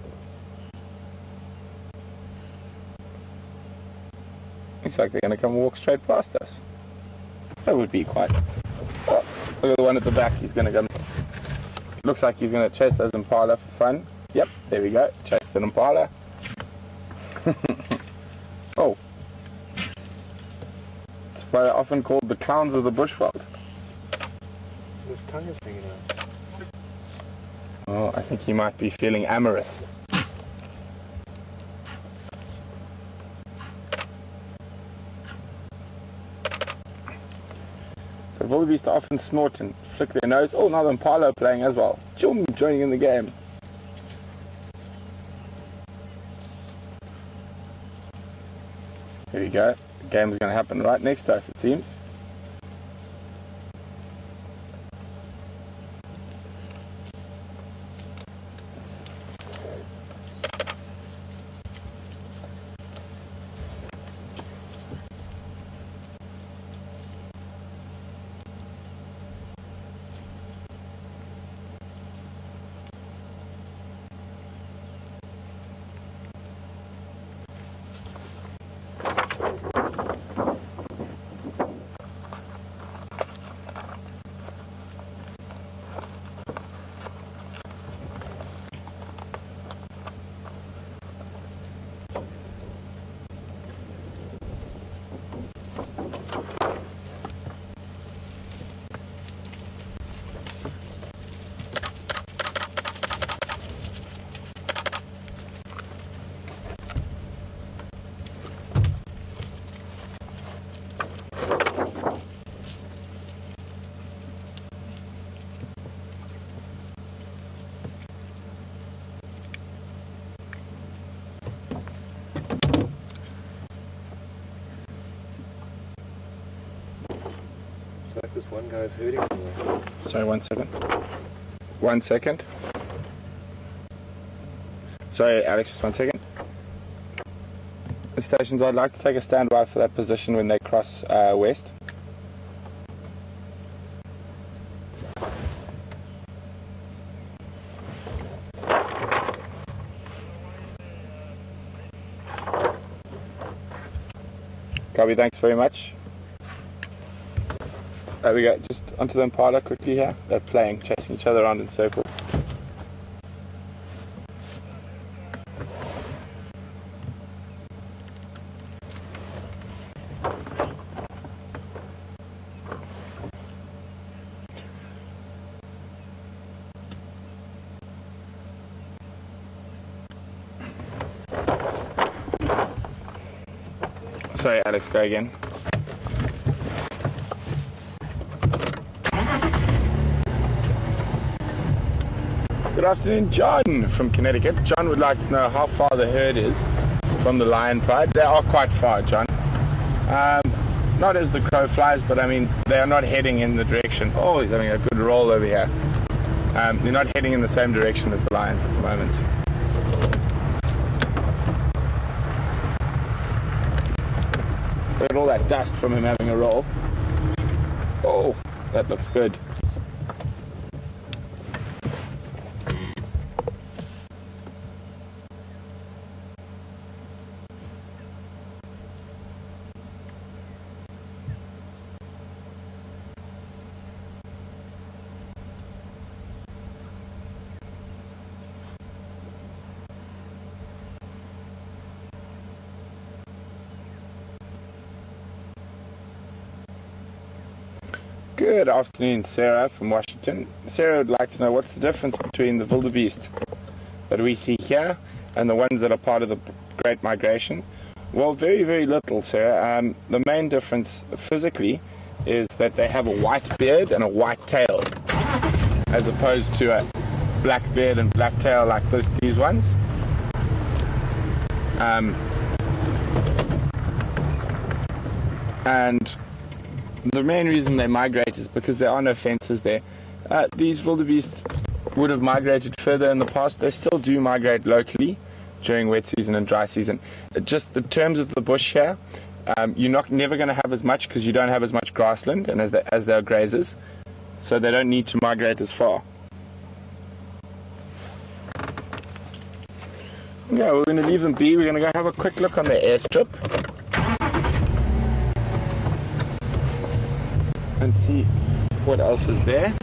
Looks like they're going to come walk straight past us. That would be quite... Oh, look at the one at the back. He's going to go... Looks like he's going to chase those impala for fun. Yep, there we go. Chase the impala. Oh. It's why they're often called the clowns of the bushveld. His tongue is hanging out. Oh, I think he might be feeling amorous. So wildebeest often snort and flick their nose. Oh, now the impala are playing as well. Djuma joining in the game. Here we go. The game's going to happen right next to us, it seems. Like this one guy's hurting me. Sorry, 1 second. 1 second. Sorry, Alex, just 1 second. The stations, I'd like to take a standby for that position when they cross west. Copy, thanks very much. There we go, just onto the impala quickly here. They're playing, chasing each other around in circles. Sorry, Alex, go again. Good afternoon, John from Connecticut. John would like to know how far the herd is from the Lion Pride. They are quite far, John. Not as the crow flies, but I mean, they are not heading in the direction. Oh, he's having a good roll over here. They're not heading in the same direction as the lions at the moment. Look at all that dust from him having a roll. Oh, that looks good. Good afternoon, Sarah from Washington. Sarah would like to know what's the difference between the wildebeest that we see here and the ones that are part of the Great Migration. Well, very, very little, Sarah. The main difference physically is that they have a white beard and a white tail, as opposed to a black beard and black tail like these ones. And the main reason they migrate is because there are no fences there. These wildebeest would have migrated further in the past. They still do migrate locally during wet season and dry season. Just in terms of the bush here, you're never going to have as much because you don't have as much grassland and as they're grazers, so they don't need to migrate as far. Yeah, we're going to leave them be. We're going to go have a quick look on the airstrip. and see what else is there.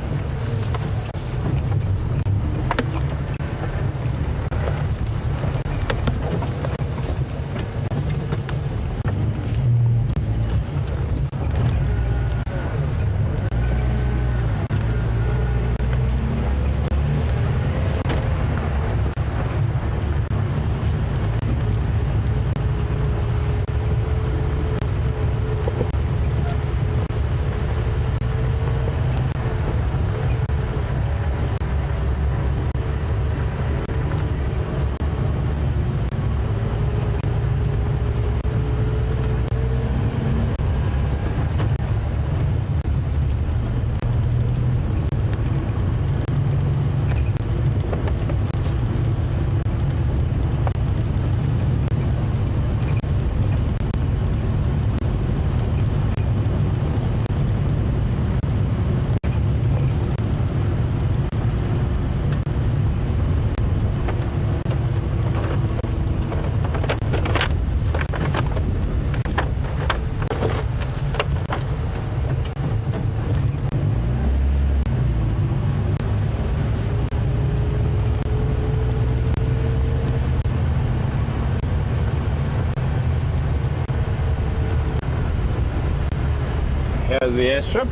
Here's the airstrip.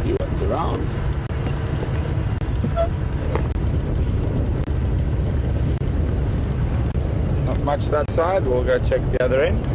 See what's around. Not much that side. We'll go check the other end.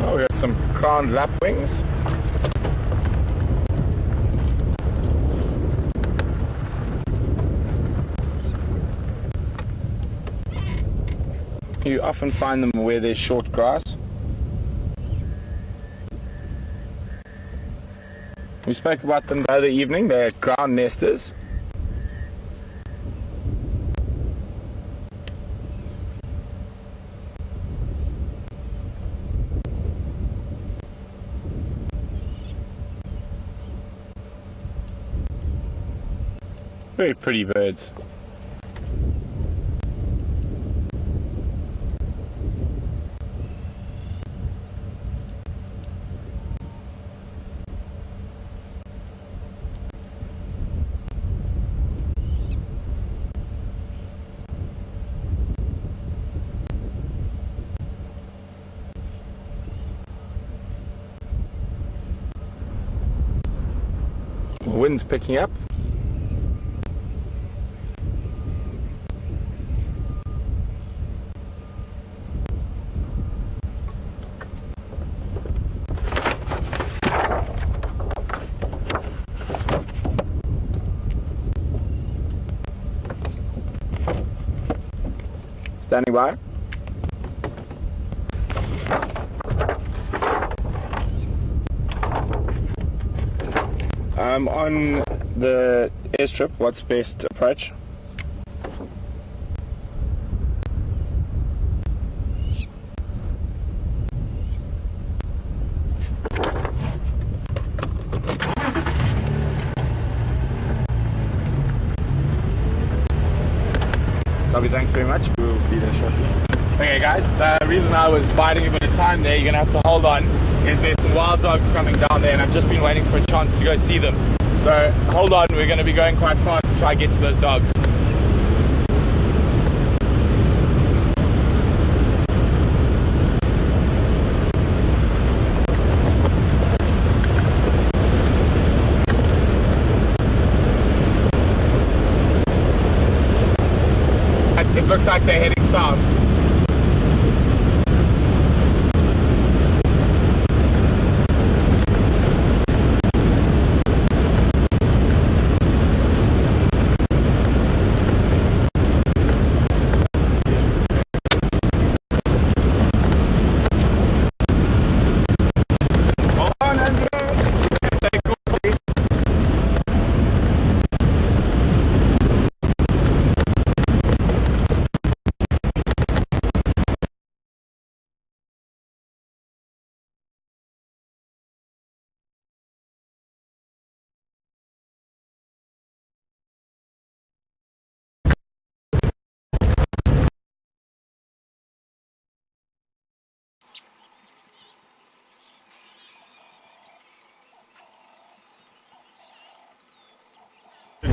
We got some crowned lapwings. You often find them where there's short grass. We spoke about them the other evening. They're ground nesters. Very pretty birds. The wind's picking up. Standing by. On the airstrip, what's best approach? Copy, thanks very much. We'll be there shortly. Okay guys, the reason I was biding a bit of time there, you're going to have to hold on, is there's some wild dogs coming down there and I've just been waiting for a chance to go see them. So hold on, we're going to be going quite fast to try and get to those dogs. It looks like they're heading south.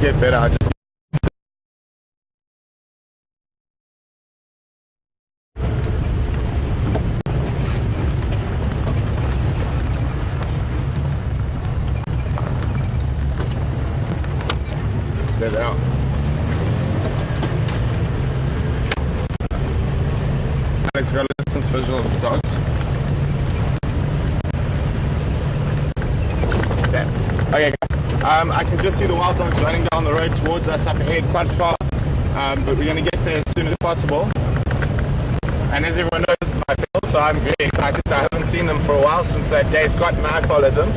Get better. I just there they are. Alex got a distance visual of the dogs. Okay guys, I can just see the wild dogs running down the road towards us up ahead quite far, but we're going to get there as soon as possible. And as everyone knows, this is my field, so I'm very excited. I haven't seen them for a while, since that day Scott and I followed them.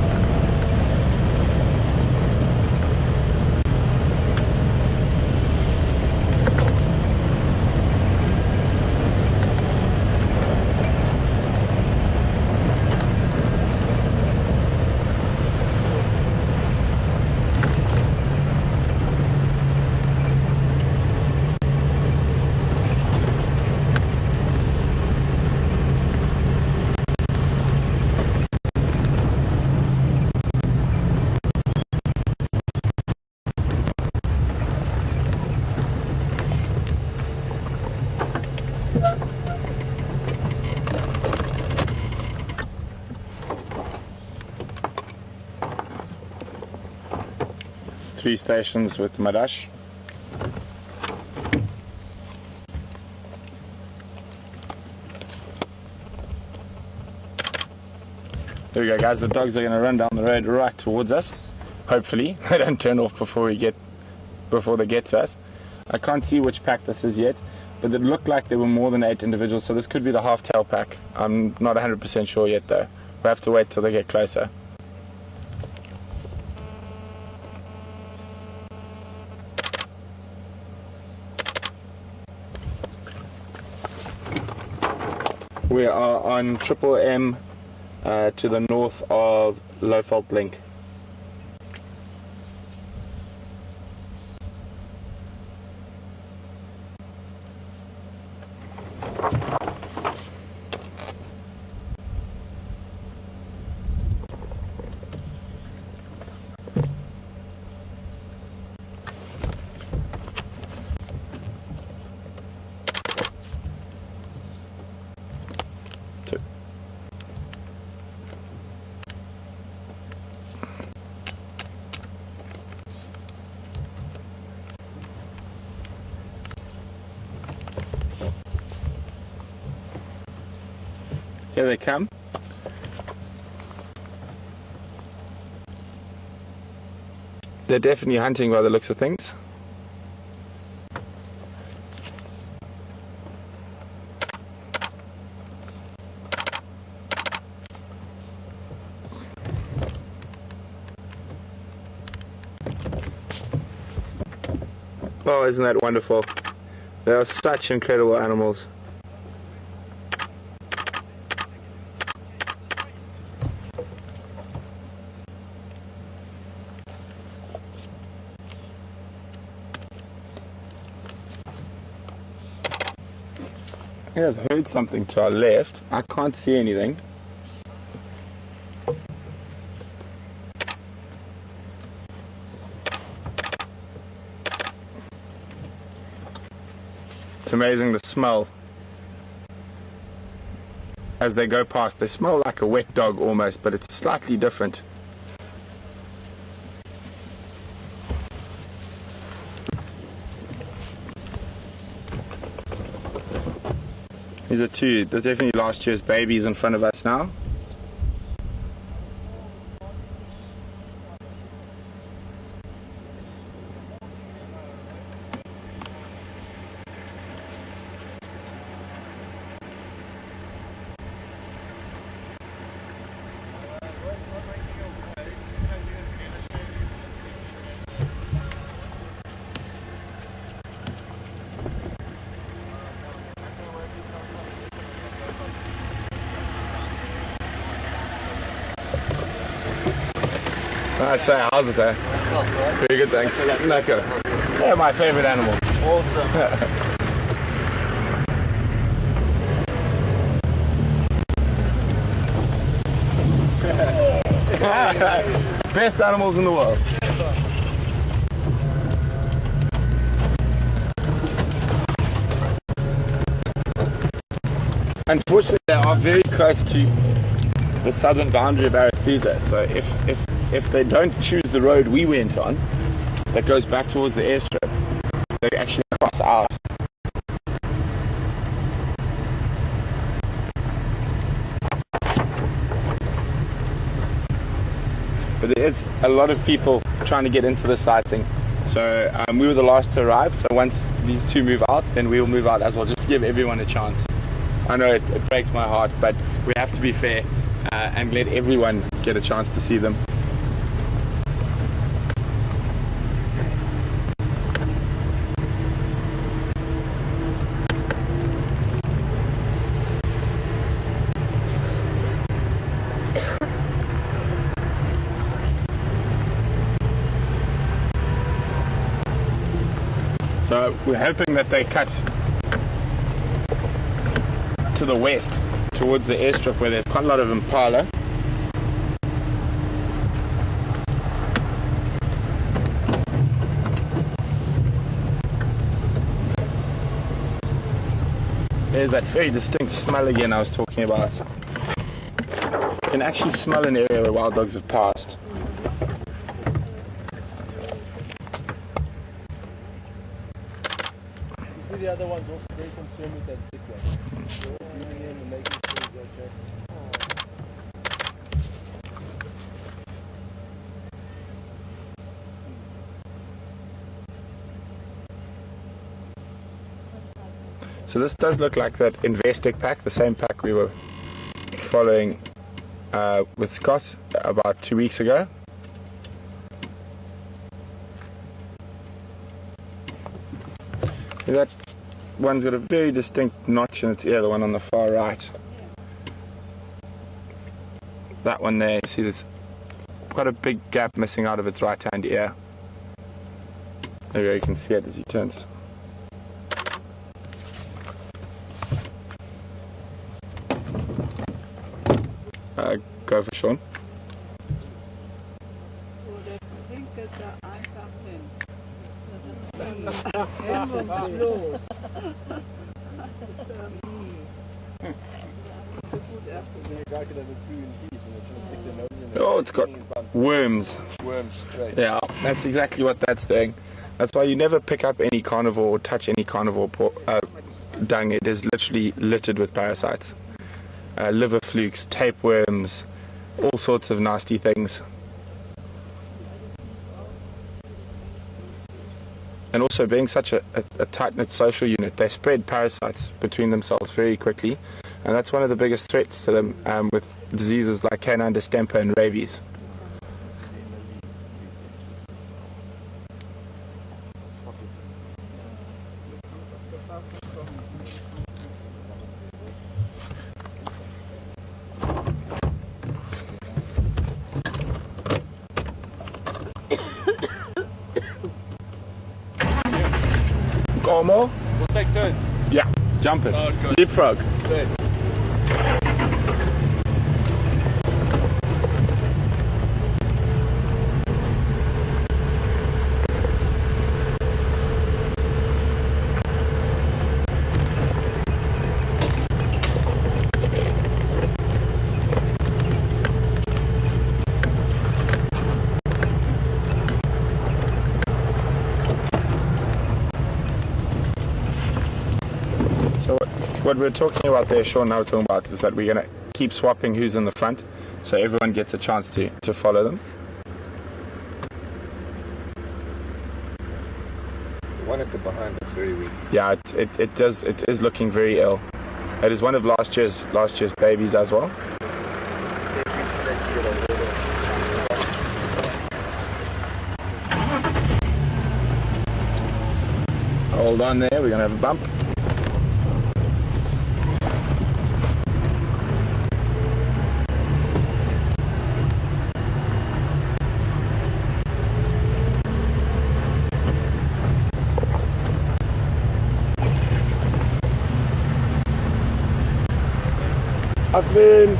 Three stations with Madash. There we go guys, the dogs are going to run down the road right towards us. Hopefully they don't turn off before they get to us. I can't see which pack this is yet, but it looked like there were more than 8 individuals, so this could be the half-tail pack. I'm not 100% sure yet though. We'll have to wait till they get closer. We are on Triple M to the north of Lowveld Blink. Here they come. They're definitely hunting by the looks of things. Oh, isn't that wonderful? They are such incredible animals. I've heard something to our left. I can't see anything. It's amazing the smell. As they go past, they smell like a wet dog almost, but it's slightly different. These are two, there's definitely last year's babies in front of us now. I say, how's it, eh? Very good, thanks. Lekker. They're my favorite animal. Awesome. Best animals in the world. Unfortunately, they are very close to the southern boundary of Arathusa, so if they don't choose the road we went on, that goes back towards the airstrip, they actually cross out. But there is a lot of people trying to get into the sighting, so we were the last to arrive, so once these two move out, then we will move out as well, just to give everyone a chance. I know it breaks my heart, but we have to be fair and let everyone get a chance to see them. So we're hoping that they cut to the west towards the airstrip where there's quite a lot of impala. There's that very distinct smell again I was talking about. You can actually smell an area where wild dogs have passed. The other one's also very concerned with that sick one. So viewing him and making sure he's okay. So this does look like that Investec pack, the same pack we were following with Scott about 2 weeks ago. That one's got a very distinct notch in its ear, the one on the far right. That one there, you see there's quite a big gap missing out of its right hand ear. Maybe you can see it as he turns. Go for Sean. Oh, it's got worms. Worms straight. Yeah, that's exactly what that's doing. That's why you never pick up any carnivore or touch any carnivore dung. It is literally littered with parasites. Liver flukes, tapeworms, all sorts of nasty things. And also being such a tight-knit social unit, they spread parasites between themselves very quickly, and that's one of the biggest threats to them with diseases like canine distemper and rabies. More? We'll take turns. Yeah, jump it. Oh, good. Leapfrog. Good. What we're talking about there, Sean, now we're talking about is that we're going to keep swapping who's in the front, so everyone gets a chance to follow them. The one at the behind looks very weak. Yeah, it is looking very ill. It is one of last year's babies as well. Hold on there, we're going to have a bump. Afternoon.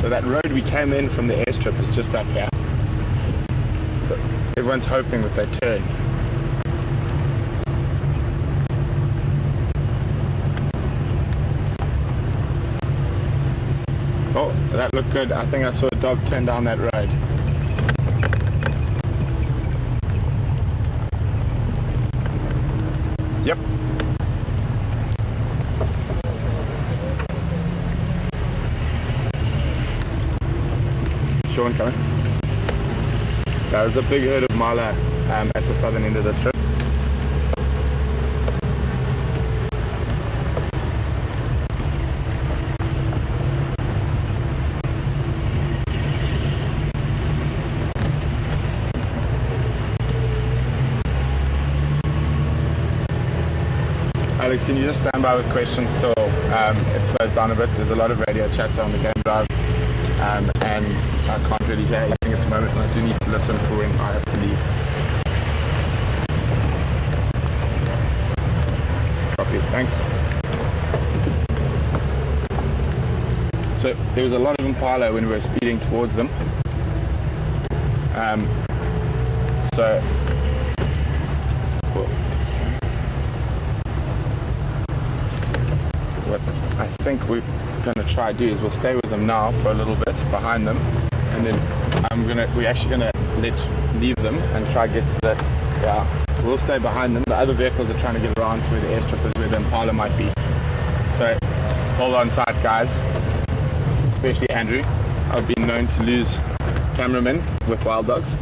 So that road we came in from the airstrip is just up here. So everyone's hoping that they turn. Oh, that looked good. I think I saw a dog turn down that road. Yep. Sean coming. There's a big herd of marla at the southern end of the strip. Alex, can you just stand by with questions till it slows down a bit? There's a lot of radio chatter on the game drive, and I can't really hear anything at the moment, and I do need to listen for when I have to leave. Copy, thanks. So there was a lot of impala when we were speeding towards them. What I think we're going to try to do is we'll stay with them now for a little bit behind them, and then we're actually going to leave them and try to get to that. Yeah, we'll stay behind them. The other vehicles are trying to get around to where the airstrip is, where the impala might be. So hold on tight, guys, especially Andrew. I've been known to lose cameramen with wild dogs.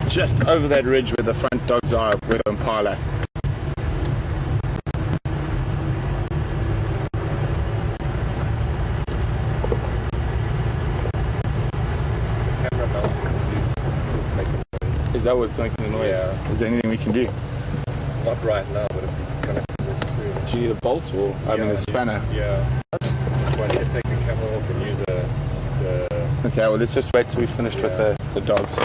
Just over that ridge where the front dogs are with impala. Is that what's making the noise? Yeah. Is there anything we can do? Not right now, but if you connect this soon. Do you need a bolt or a spanner? Yeah. Well, you can take the camera off and use the... Okay, well let's just wait till we're finished with the dogs.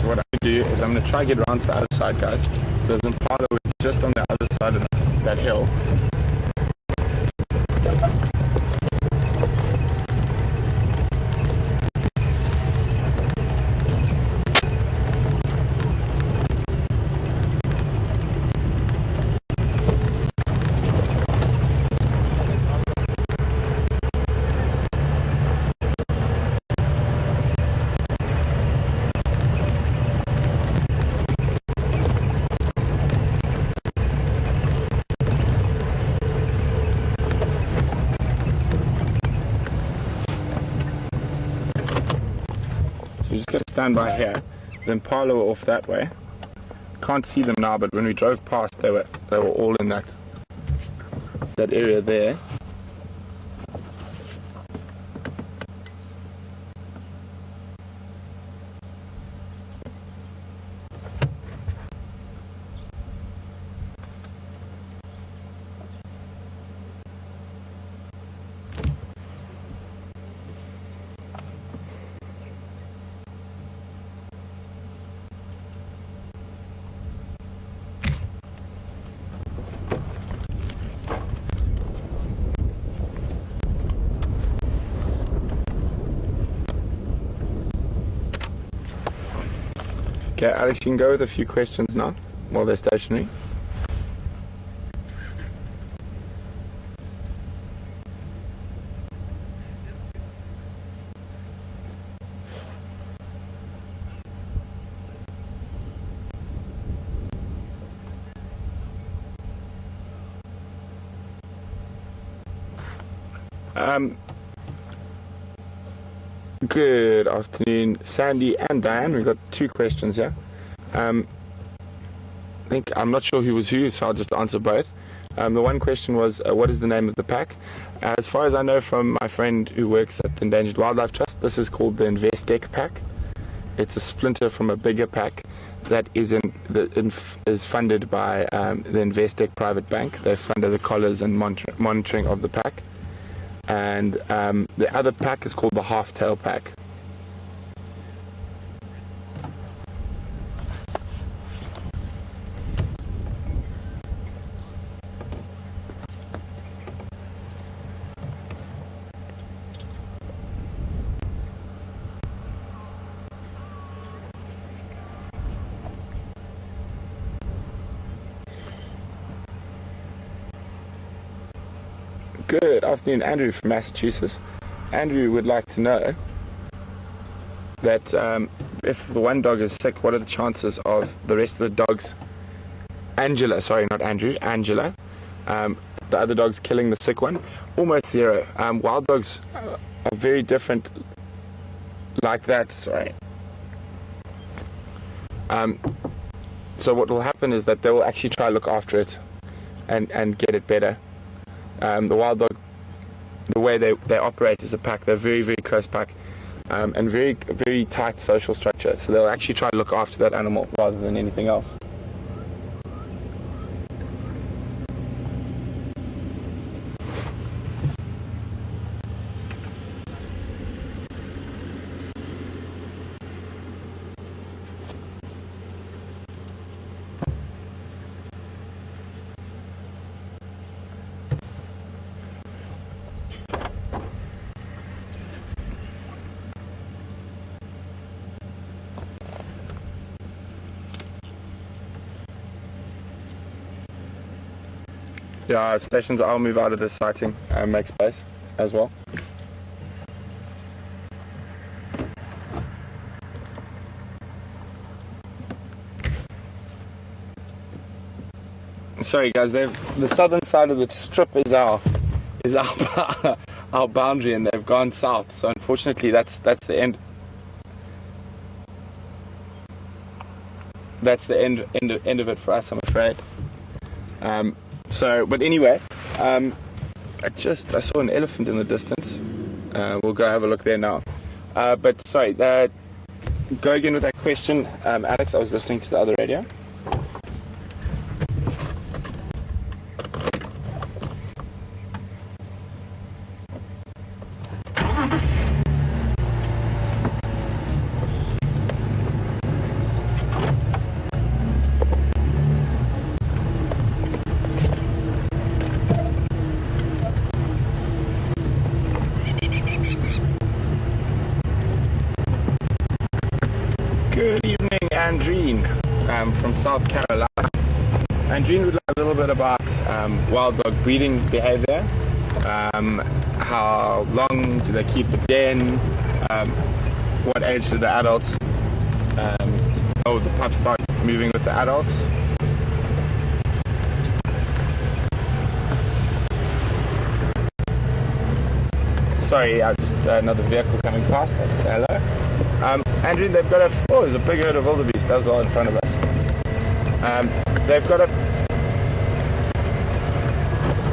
What I'm going to do is I'm going to try to get around to the other side, guys. There's impala just on the other side of that hill. You're just going to stand by here. The impala were off that way. Can't see them now, but when we drove past, they were all in that area there. Okay, Alex, you can go with a few questions now while they're stationary. Good afternoon, Sandy and Diane. We've got two questions here. I'm not sure who was who, so I'll just answer both. The one question was, what is the name of the pack? As far as I know from my friend who works at the Endangered Wildlife Trust, this is called the Investec pack. It's a splinter from a bigger pack that is funded by the Investec private bank. They funded the collars and monitoring of the pack. And the other pack is called the half-tail pack. Good afternoon, Andrew from Massachusetts. Andrew would like to know that if the one dog is sick, what are the chances of the rest of the dogs, Angela, the other dogs killing the sick one? Almost zero. Wild dogs are very different like that, so what will happen is that they will actually try to look after it and get it better. The wild dog, the way they operate as a pack, they're very, very close pack, and very, very tight social structure. So they'll actually try to look after that animal rather than anything else. Yeah, stations, I'll move out of this sighting and make space as well. Sorry guys, the southern side of the strip is our our boundary, and they've gone south. So unfortunately, that's the end. That's the end of it for us, I'm afraid. But anyway, I saw an elephant in the distance. We'll go have a look there now. But sorry, go again with that question, Alex. I was listening to the other radio. Good evening, Andreen, from South Carolina. Andreen would like a little bit about wild dog breeding behavior. How long do they keep the den? What age do the adults? The pups start moving with the adults. Sorry, just another vehicle coming past. That's hello. Andrew, they've got there's a big herd of wildebeest as well in front of us. They've got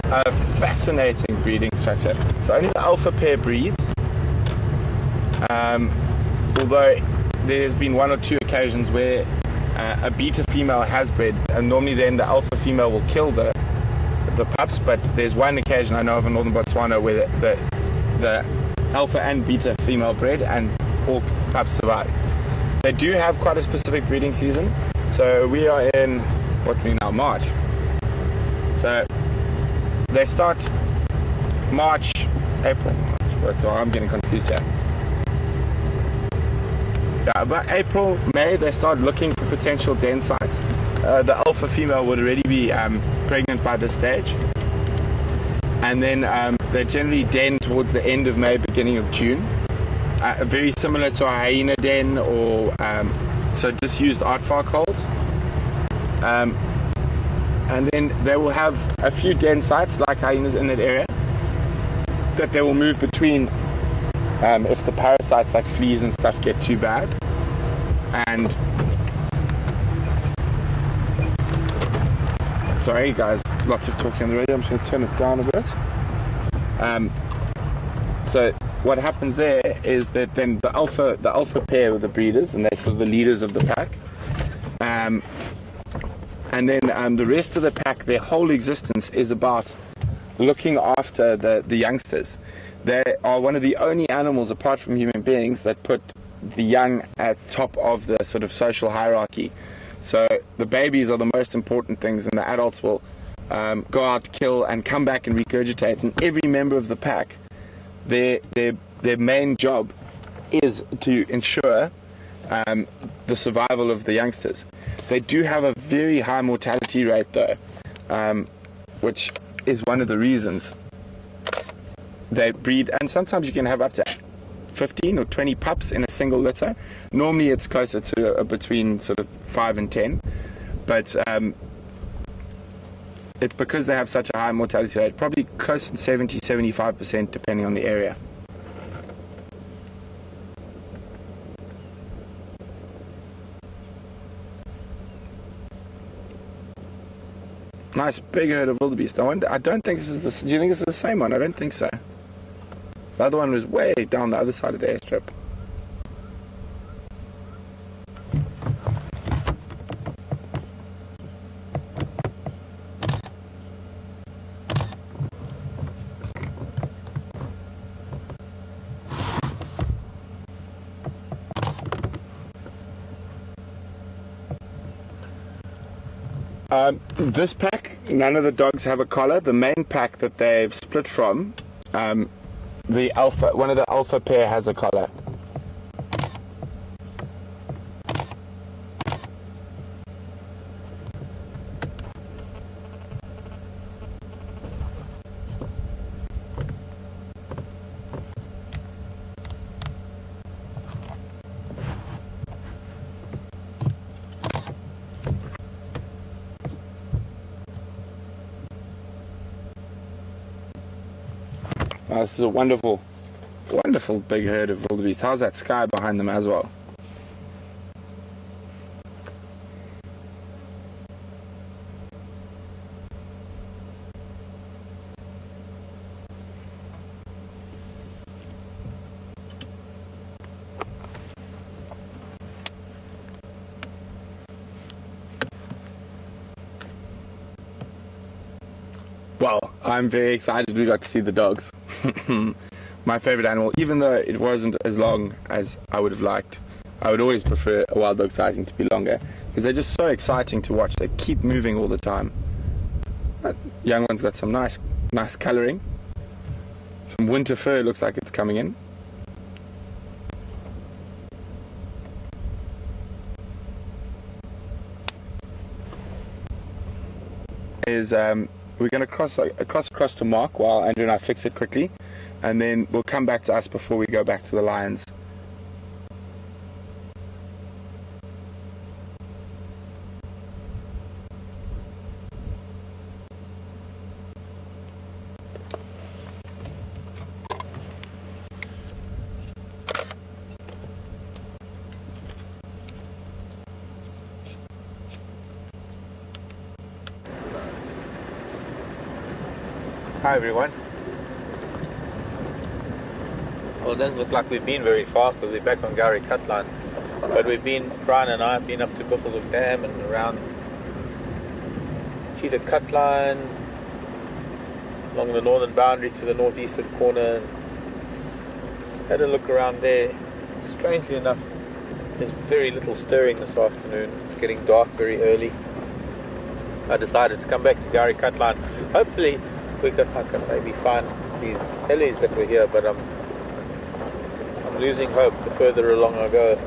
a fascinating breeding structure. So only the alpha pair breeds, although there's been one or two occasions where a beta female has bred, and normally then the alpha female will kill the pups, but there's one occasion I know of in northern Botswana where the alpha and beta female bred and all pups survive. They do have quite a specific breeding season. So we are in March. So they start March, April. I'm getting confused here. Yeah, about April, May, they start looking for potential den sites. The alpha female would already be pregnant by this stage. And then they generally den towards the end of May, beginning of June. Very similar to a hyena den or disused aardvark holes. And then they will have a few den sites like hyenas in that area that they will move between if the parasites like fleas and stuff get too bad. And sorry guys, lots of talking on the radio. I'm just going to turn it down a bit. So what happens there is that then the alpha pair of the breeders, and they're sort of the leaders of the pack, And then the rest of the pack, their whole existence is about looking after the youngsters. They are one of the only animals, apart from human beings, that put the young at top of the sort of social hierarchy. So the babies are the most important things, and the adults will go out, kill, and come back and regurgitate. And every member of the pack, their main job is to ensure the survival of the youngsters. They do have a very high mortality rate, though, which is one of the reasons they breed. And sometimes you can have up to 15 or 20 pups in a single litter. Normally it's closer to between sort of 5 and 10, but it's because they have such a high mortality rate, probably close to 70-75% depending on the area. Nice big herd of wildebeest. I don't think this is the. Do you think this is the same one? I don't think so. The other one was way down the other side of the airstrip. This pack, none of the dogs have a collar. The main pack that they've split from, one of the alpha pair has a collar. This is a wonderful, wonderful big herd of wildebeest. How's that sky behind them as well? Well, I'm very excited we got to see the dogs. My favorite animal, even though it wasn't as long as I would have liked. I would always prefer a wild dog sighting to be longer, because they're just so exciting to watch. They keep moving all the time. That young one's got some nice colouring. Some winter fur looks like it's coming in. We're going to cross across to Mark while Andrew and I fix it quickly, and then we'll come back to us before we go back to the lions. Hi everyone. Well, it doesn't look like we've been very far because we're back on Gowrie Cutline. But Brian and I have been up to Buffelshoek Dam and around Cheetah Cutline, along the northern boundary to the northeastern corner. And had a look around there. Strangely enough, there's very little stirring this afternoon. It's getting dark very early. I decided to come back to Gowrie Cutline. Hopefully I can maybe find these hellies that were here, but I'm losing hope the further along I go.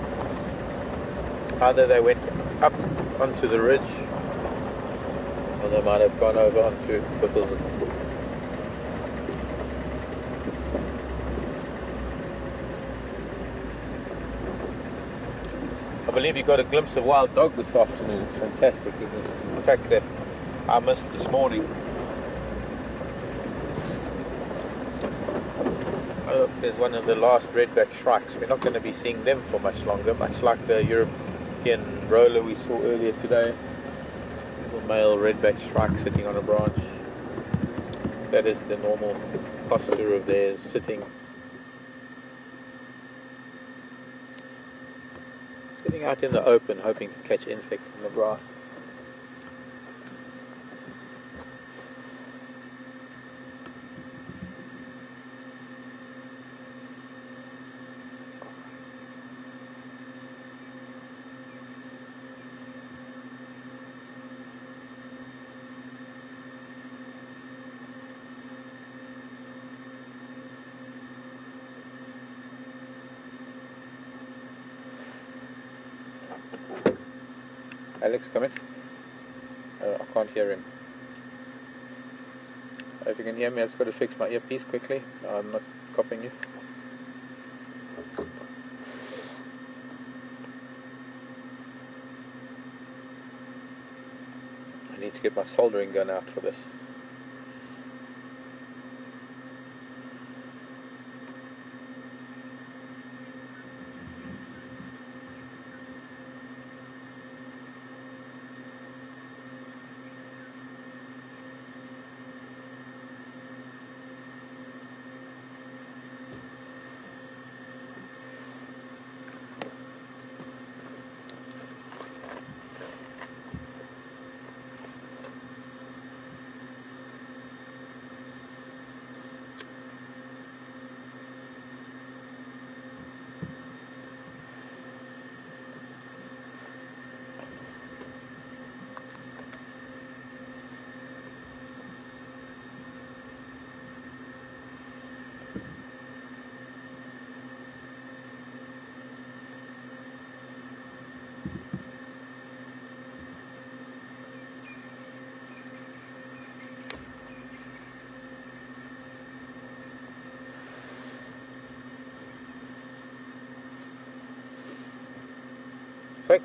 Either they went up onto the ridge, or they might have gone over onto Buffelshoek. I believe you got a glimpse of wild dog this afternoon. It's fantastic. It was the fact that I missed this morning. There's one of the last redback shrikes. We're not going to be seeing them for much longer, much like the European roller we saw earlier today. Little male redback shrike sitting on a branch. That is the normal posture of theirs, sitting Sitting out in the open, hoping to catch insects in the grass. Alex, come in. Oh, I can't hear him. If you can hear me, I've just got to fix my earpiece quickly. I'm not copying you. I need to get my soldering gun out for this.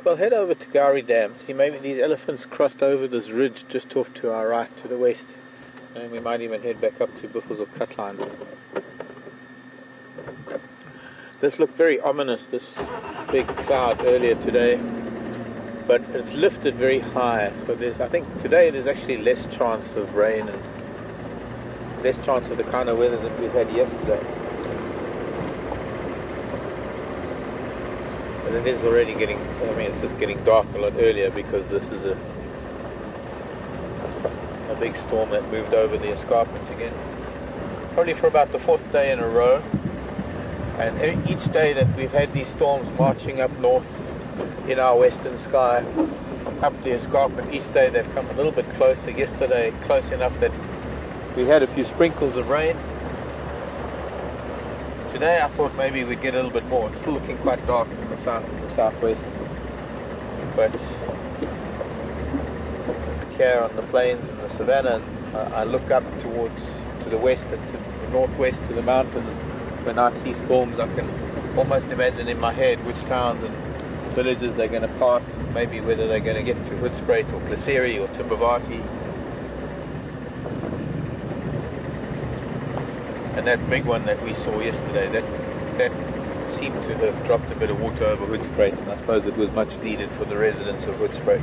We'll head over to Gowrie Dam. See, maybe these elephants crossed over this ridge just off to our right, to the west. And we might even head back up to Buffels or Cutline. This looked very ominous, this big cloud earlier today. But it's lifted very high. So I think today there's actually less chance of rain and less chance of the kind of weather that we had yesterday. But it is already getting, it's just getting dark a lot earlier because this is a big storm that moved over the escarpment again. Probably for about the 4th day in a row. And each day that we've had these storms marching up north in our western sky, up the escarpment, each day they've come a little bit closer. Yesterday, close enough that we had a few sprinkles of rain. Today I thought maybe we'd get a little bit more. It's still looking quite dark in the southwest. But here on the plains and the savannah, I look up to the west and to the northwest, to the mountains. When I see storms, I can almost imagine in my head which towns and villages they're going to pass, and maybe whether they're going to get to Hoedspruit or Glaceri or Timbavati. And that big one that we saw yesterday, that seemed to have dropped a bit of water over Hoedspruit, and I suppose it was much needed for the residents of Hoedspruit.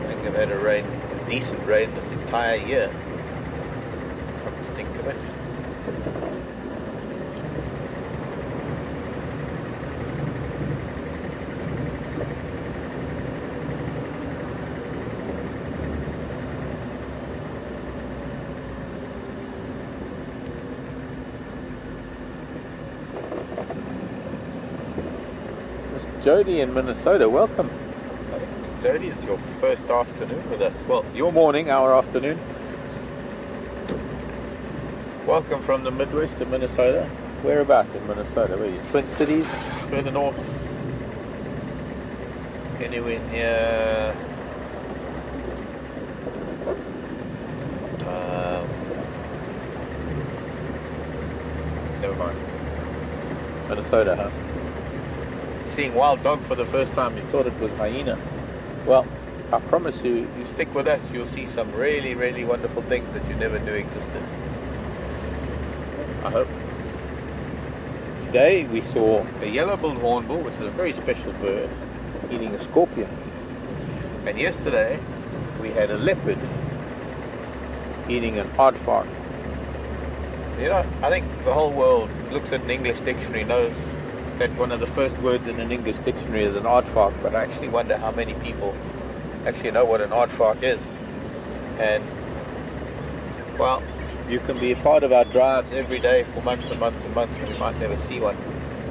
I think they've had a decent rain this entire year, come to think of it. Jody in Minnesota, welcome. Miss Jody, it's your first afternoon with us. Well, your morning, our afternoon. Welcome from the Midwest of Minnesota. Whereabouts in Minnesota? Where are you? Twin Cities? Further north? Anywhere near... never mind. Minnesota, huh? Seeing wild dog for the first time, you thought it was hyena. Well, I promise you, you stick with us, you'll see some really, really wonderful things that you never knew existed. I hope. Today we saw a yellow-billed hornbill, which is a very special bird, eating a scorpion. And yesterday we had a leopard eating an aardvark. You know, I think the whole world looks at an English dictionary, knows that one of the first words in an English dictionary is an aardvark, but I actually wonder how many people actually know what an aardvark is. And, well, you can be a part of our drives every day for months and months and months, and you might never see one.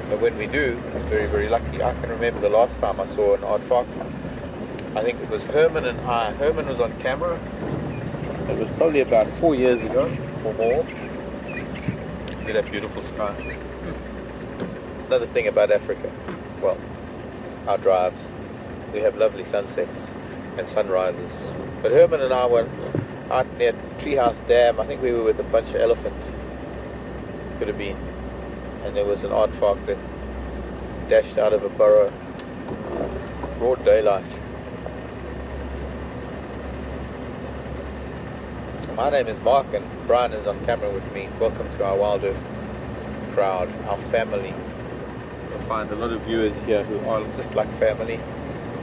So when we do, it's very, very lucky. I can remember the last time I saw an aardvark. I think it was Herman and I. Herman was on camera. It was probably about 4 years ago or more. Look at that beautiful sky. Another thing about Africa, well, our drives, we have lovely sunsets and sunrises. But Herman and I were out near Treehouse Dam. I think we were with a bunch of elephants. Could have been. And there was an aardvark that dashed out of a burrow. Broad daylight. My name is Mark and Brian is on camera with me. Welcome to our Wild Earth crowd, our family. You'll find a lot of viewers here who are just like family.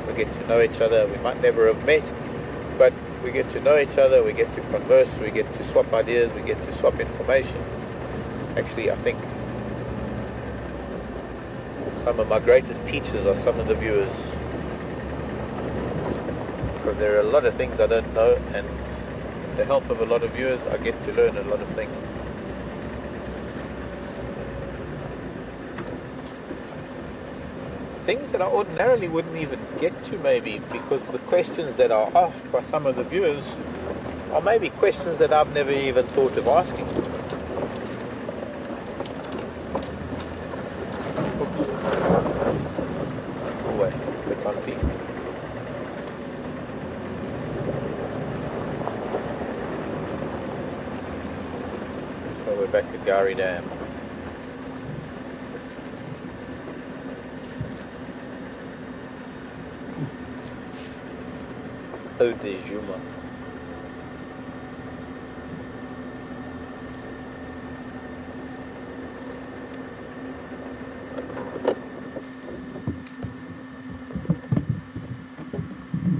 We get to know each other. We might never have met, but we get to know each other, we get to converse, we get to swap ideas, we get to swap information. Actually, I think some of my greatest teachers are some of the viewers, because there are a lot of things I don't know, and with the help of a lot of viewers I get to learn a lot of things. Things that I ordinarily wouldn't even get to, maybe, because the questions that are asked by some of the viewers are maybe questions that I've never even thought of asking. Away, the country. So we're back at Gari Dam. Djuma.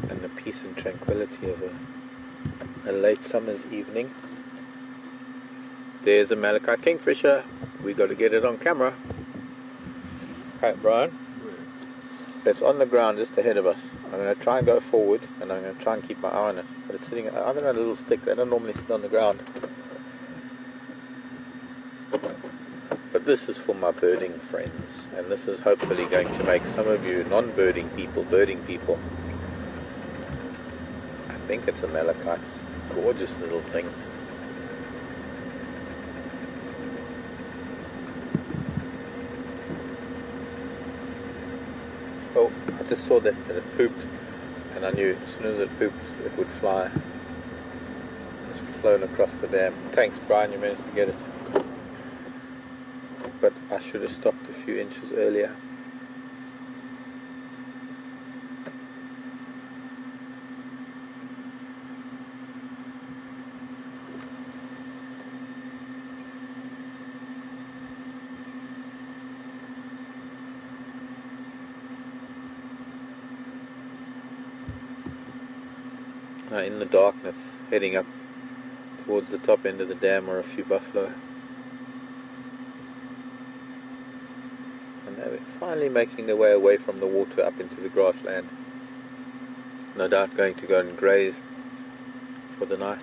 And the peace and tranquility of a late summer's evening. There's a Malachite kingfisher. We got to get it on camera. Right, Brian? It's on the ground just ahead of us. I'm going to try and go forward, and I'm going to try and keep my eye on it. But it's sitting either on a little stick. They don't normally sit on the ground. But this is for my birding friends, and this is hopefully going to make some of you non-birding people, birding people. I think it's a malachite. Gorgeous little thing. Oh, I just saw that it pooped, and I knew as soon as it pooped it would fly. It's flown across the dam. Thanks, Brian, you managed to get it. But I should have stopped a few inches earlier. In the darkness, heading up towards the top end of the dam are a few buffalo. And they're finally making their way away from the water up into the grassland. No doubt going to go and graze for the night.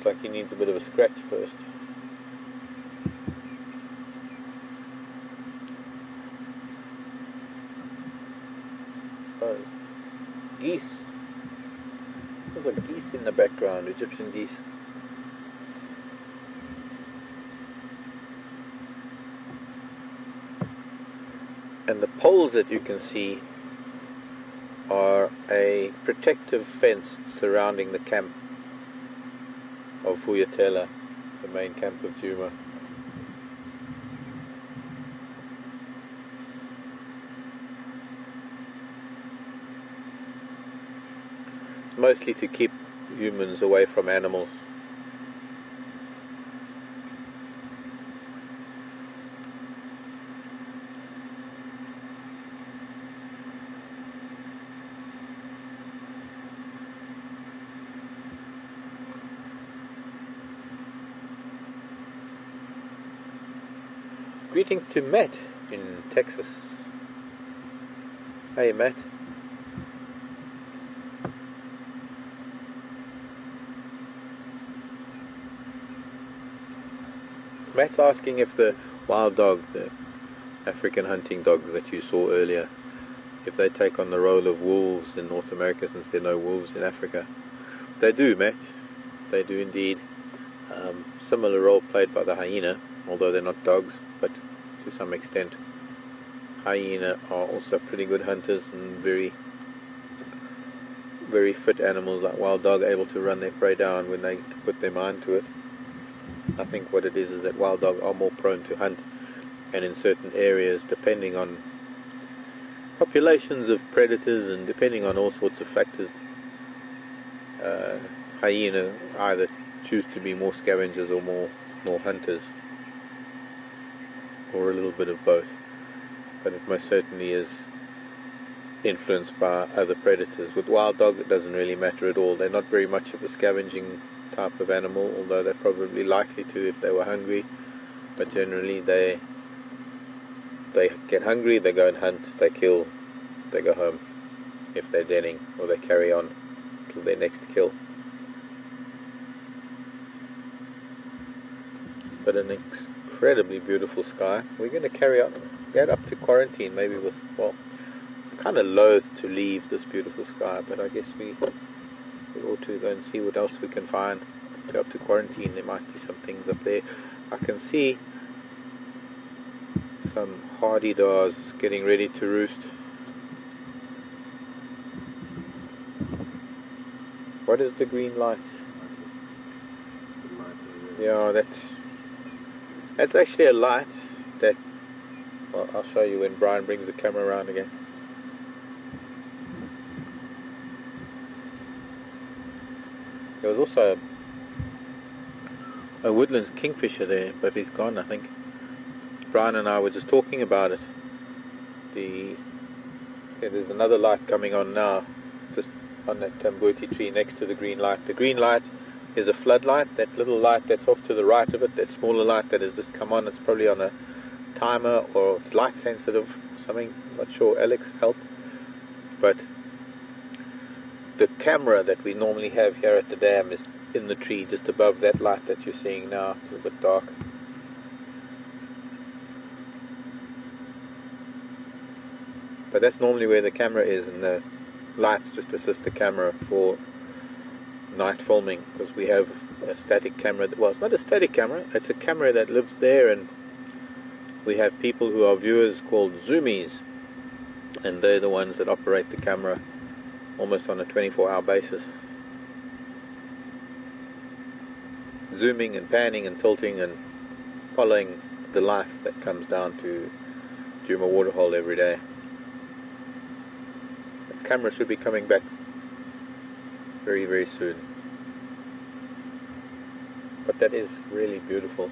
Like he needs a bit of a scratch first. Oh, geese. There's a geese in the background, Egyptian geese. And the poles that you can see are a protective fence surrounding the camp of Vuyatela, the main camp of Djuma. Mostly to keep humans away from animals. Greetings to Matt in Texas. Hey Matt. Matt's asking if the wild dog, the African hunting dogs that you saw earlier, if they take on the role of wolves in North America since there are no wolves in Africa. They do, Matt. They do indeed. Similar role played by the hyena, although they're not dogs, but to some extent. Hyena are also pretty good hunters and very, very fit animals like wild dog, able to run their prey down when they put their mind to it. I think what it is that wild dog are more prone to hunt, and in certain areas, depending on populations of predators and depending on all sorts of factors, hyena either choose to be more scavengers or more hunters, or a little bit of both. But it most certainly is influenced by other predators. With wild dog it doesn't really matter at all. They're not very much of a scavenging type of animal, although they're probably likely to if they were hungry, but generally they get hungry, they go and hunt, they kill, they go home if they're denning, or they carry on till their next kill. But an incredibly beautiful sky. We're going to carry on, get up to quarantine maybe with, well, I'm kind of loath to leave this beautiful sky, but I guess we ought to go and see what else we can find. Go up to quarantine, there might be some things up there. I can see some hardy-daws getting ready to roost. What is the green light? Yeah, that's actually a light that, well, I'll show you when Brian brings the camera around again. There was also a woodlands kingfisher there, but he's gone, I think. Brian and I were just talking about it. There's another light coming on now, just on that tambuti tree next to the green light. The green light is a floodlight. That little light that's off to the right of it, that smaller light that has just come on, it's probably on a timer or it's light sensitive or something. I'm not sure. Alex, help. But the camera that we normally have here at the dam is in the tree just above that light that you're seeing now. It's a bit dark. But that's normally where the camera is, and the lights just assist the camera for night filming, because we have a static camera. Well, it's not a static camera, it's a camera that lives there, and we have people who are viewers called zoomies, and they're the ones that operate the camera almost on a 24-hour basis, zooming and panning and tilting and following the life that comes down to Djuma waterhole every day. The camera should be coming back very, very soon. But that is really beautiful.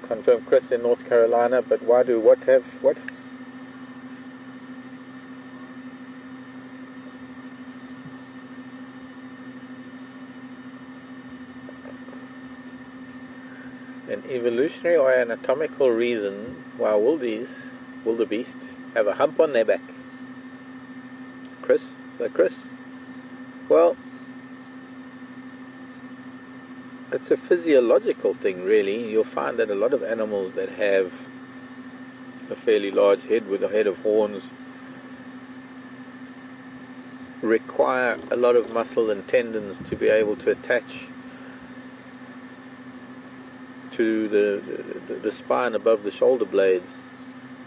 Confirm Chris in North Carolina, but why do what have what? An evolutionary or anatomical reason why wildebeest have a hump on their back. Chris? Chris? Well, it's a physiological thing, really. You'll find that a lot of animals that have a fairly large head with a head of horns require a lot of muscle and tendons to be able to attach to the spine above the shoulder blades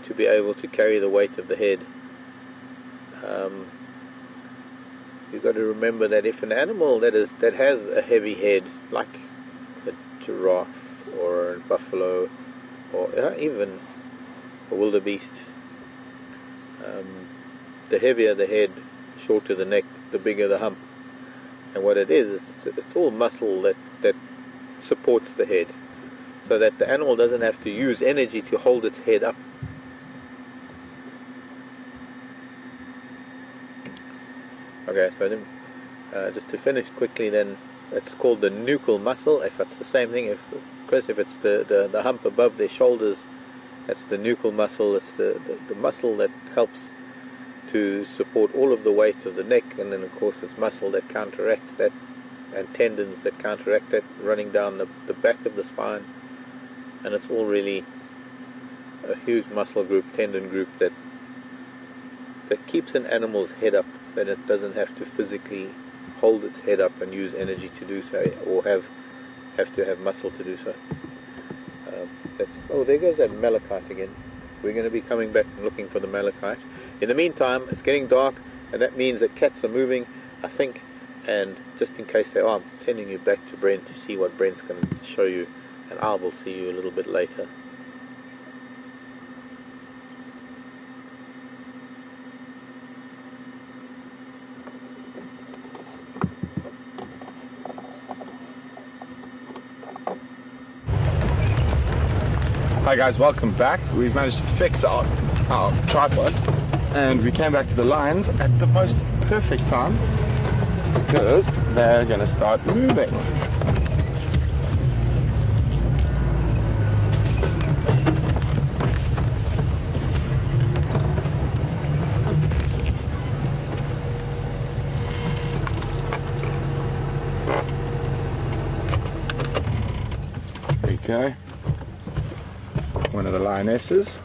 to be able to carry the weight of the head. You've got to remember that if an animal that has a heavy head, like a giraffe or a buffalo or even a wildebeest. The heavier the head, shorter the neck, the bigger the hump. And what it is it's all muscle that supports the head, so that the animal doesn't have to use energy to hold its head up. Okay, so then, just to finish quickly then, it's called the nuchal muscle. If it's the same thing, if it's the hump above their shoulders, that's the nuchal muscle. It's the muscle that helps to support all of the weight of the neck, and then of course it's muscle that counteracts that, and tendons that counteract that, running down the back of the spine. And it's all really a huge muscle group, tendon group that keeps an animal's head up, that it doesn't have to physically hold its head up and use energy to do so, or have to have muscle to do so. Oh, there goes that malachite again. We're going to be coming back and looking for the malachite. In the meantime, it's getting dark, and that means that cats are moving, I think, and just in case they are, I'm sending you back to Brent to see what Brent's going to show you, and I will see you a little bit later. Hi guys, welcome back. We've managed to fix our tripod, and we came back to the lions at the most perfect time because they're going to start moving. There you go. One of the lionesses.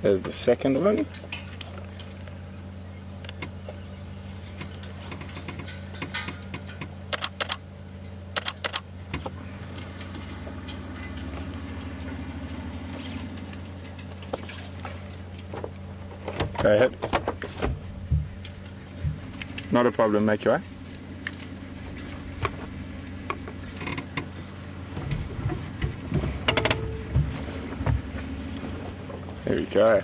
There's the second one. Go ahead. Not a problem, make your way. There we go.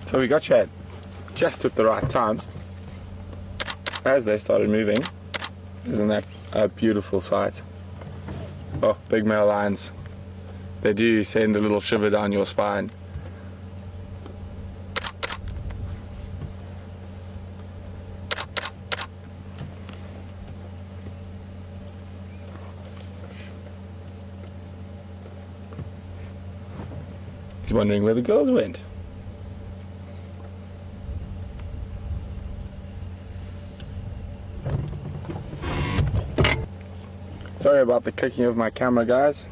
So we got you just at the right time as they started moving. Isn't that a beautiful sight? Oh, big male lions. They do send a little shiver down your spine. He's wondering where the girls went. Sorry about the clicking of my camera, guys.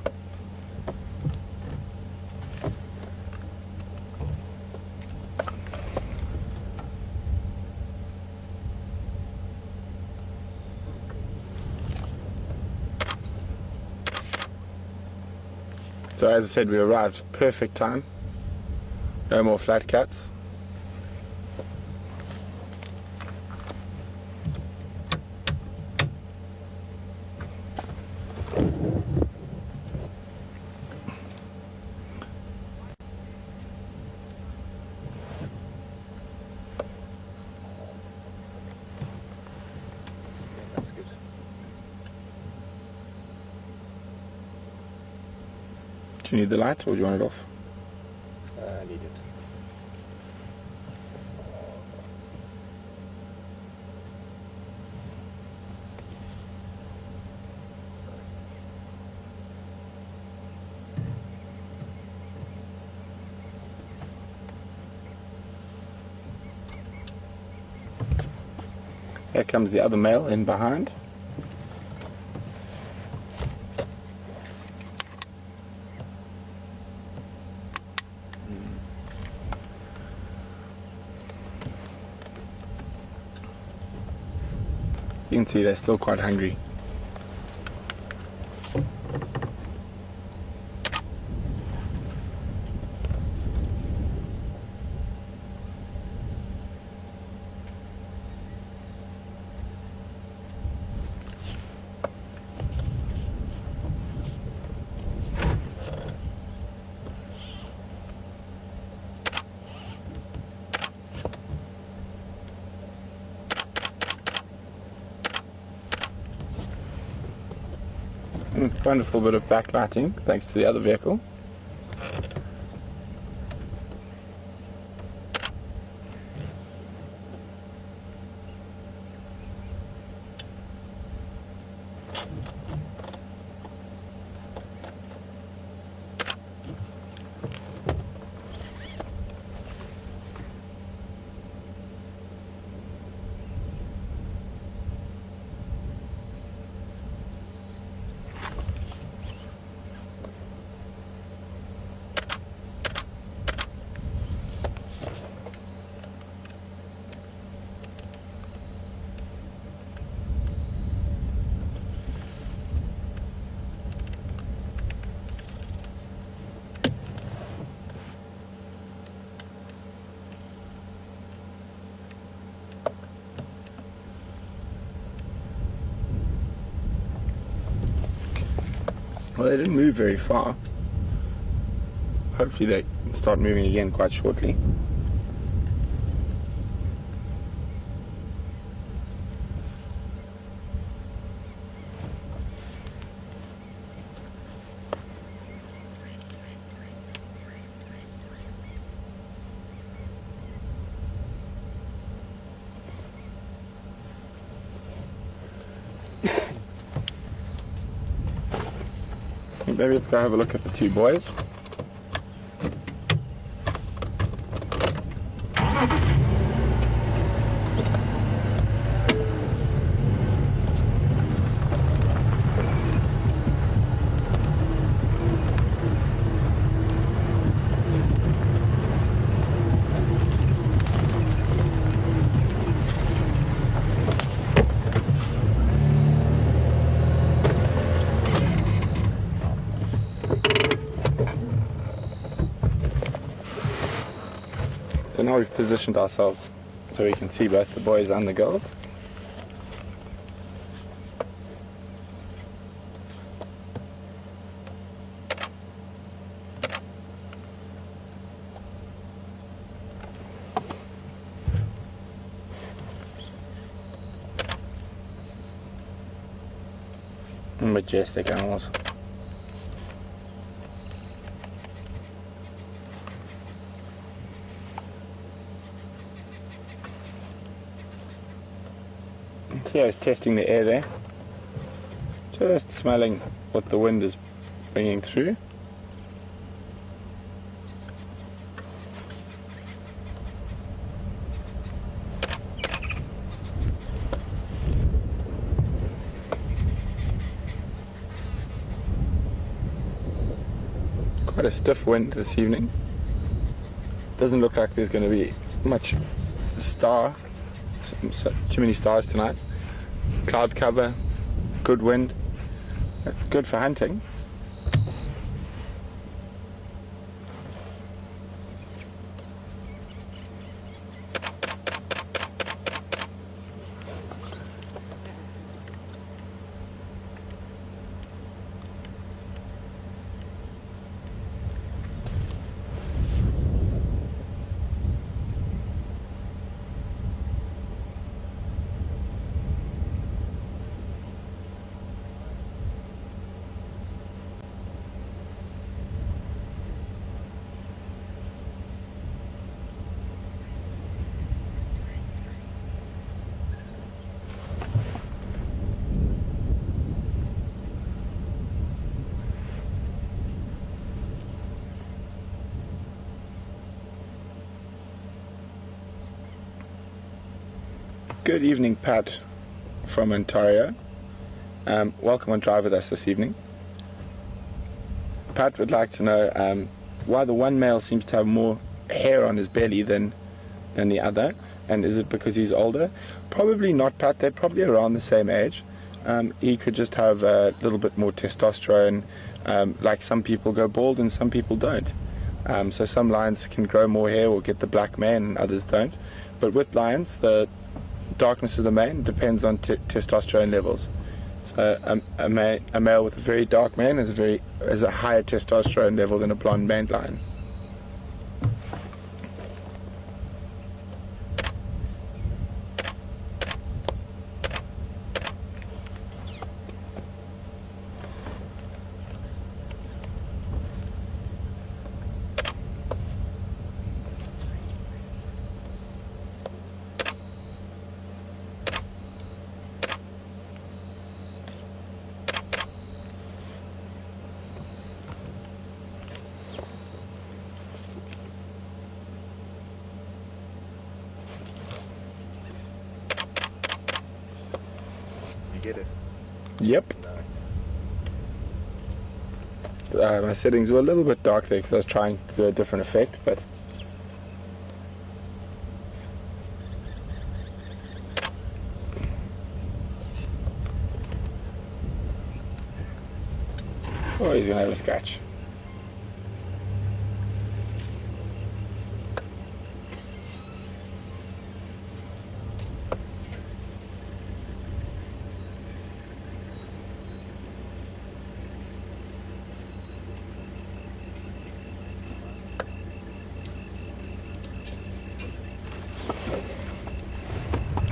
So as I said, we arrived perfect time. No more flat cats. Do you need the light or do you want it off? I need it. Here comes the other male in behind. You can see they're still quite hungry. Wonderful bit of backlighting thanks to the other vehicle. Well, they didn't move very far. Hopefully they start moving again quite shortly. Maybe let's go have a look at the two boys. So now we've positioned ourselves so we can see both the boys and the girls. Majestic animals. Theo is testing the air there, just smelling what the wind is bringing through. Quite a stiff wind this evening. Doesn't look like there's going to be much too many stars tonight. Cloud cover, good wind, good for hunting. Good evening, Pat. from Ontario. Welcome on Drive with us this evening. Pat would like to know why the one male seems to have more hair on his belly than the other, and is it because he's older? Probably not, Pat. They're probably around the same age. He could just have a little bit more testosterone. Like some people go bald and some people don't. So some lions can grow more hair or get the black mane and others don't. But with lions, the darkness of the mane depends on testosterone levels. So a male with a very dark mane has a higher testosterone level than a blonde maned lion. Get it? Yep. Nice. My settings were a little bit dark there because I was trying to do a different effect, but oh, he's gonna have a scratch.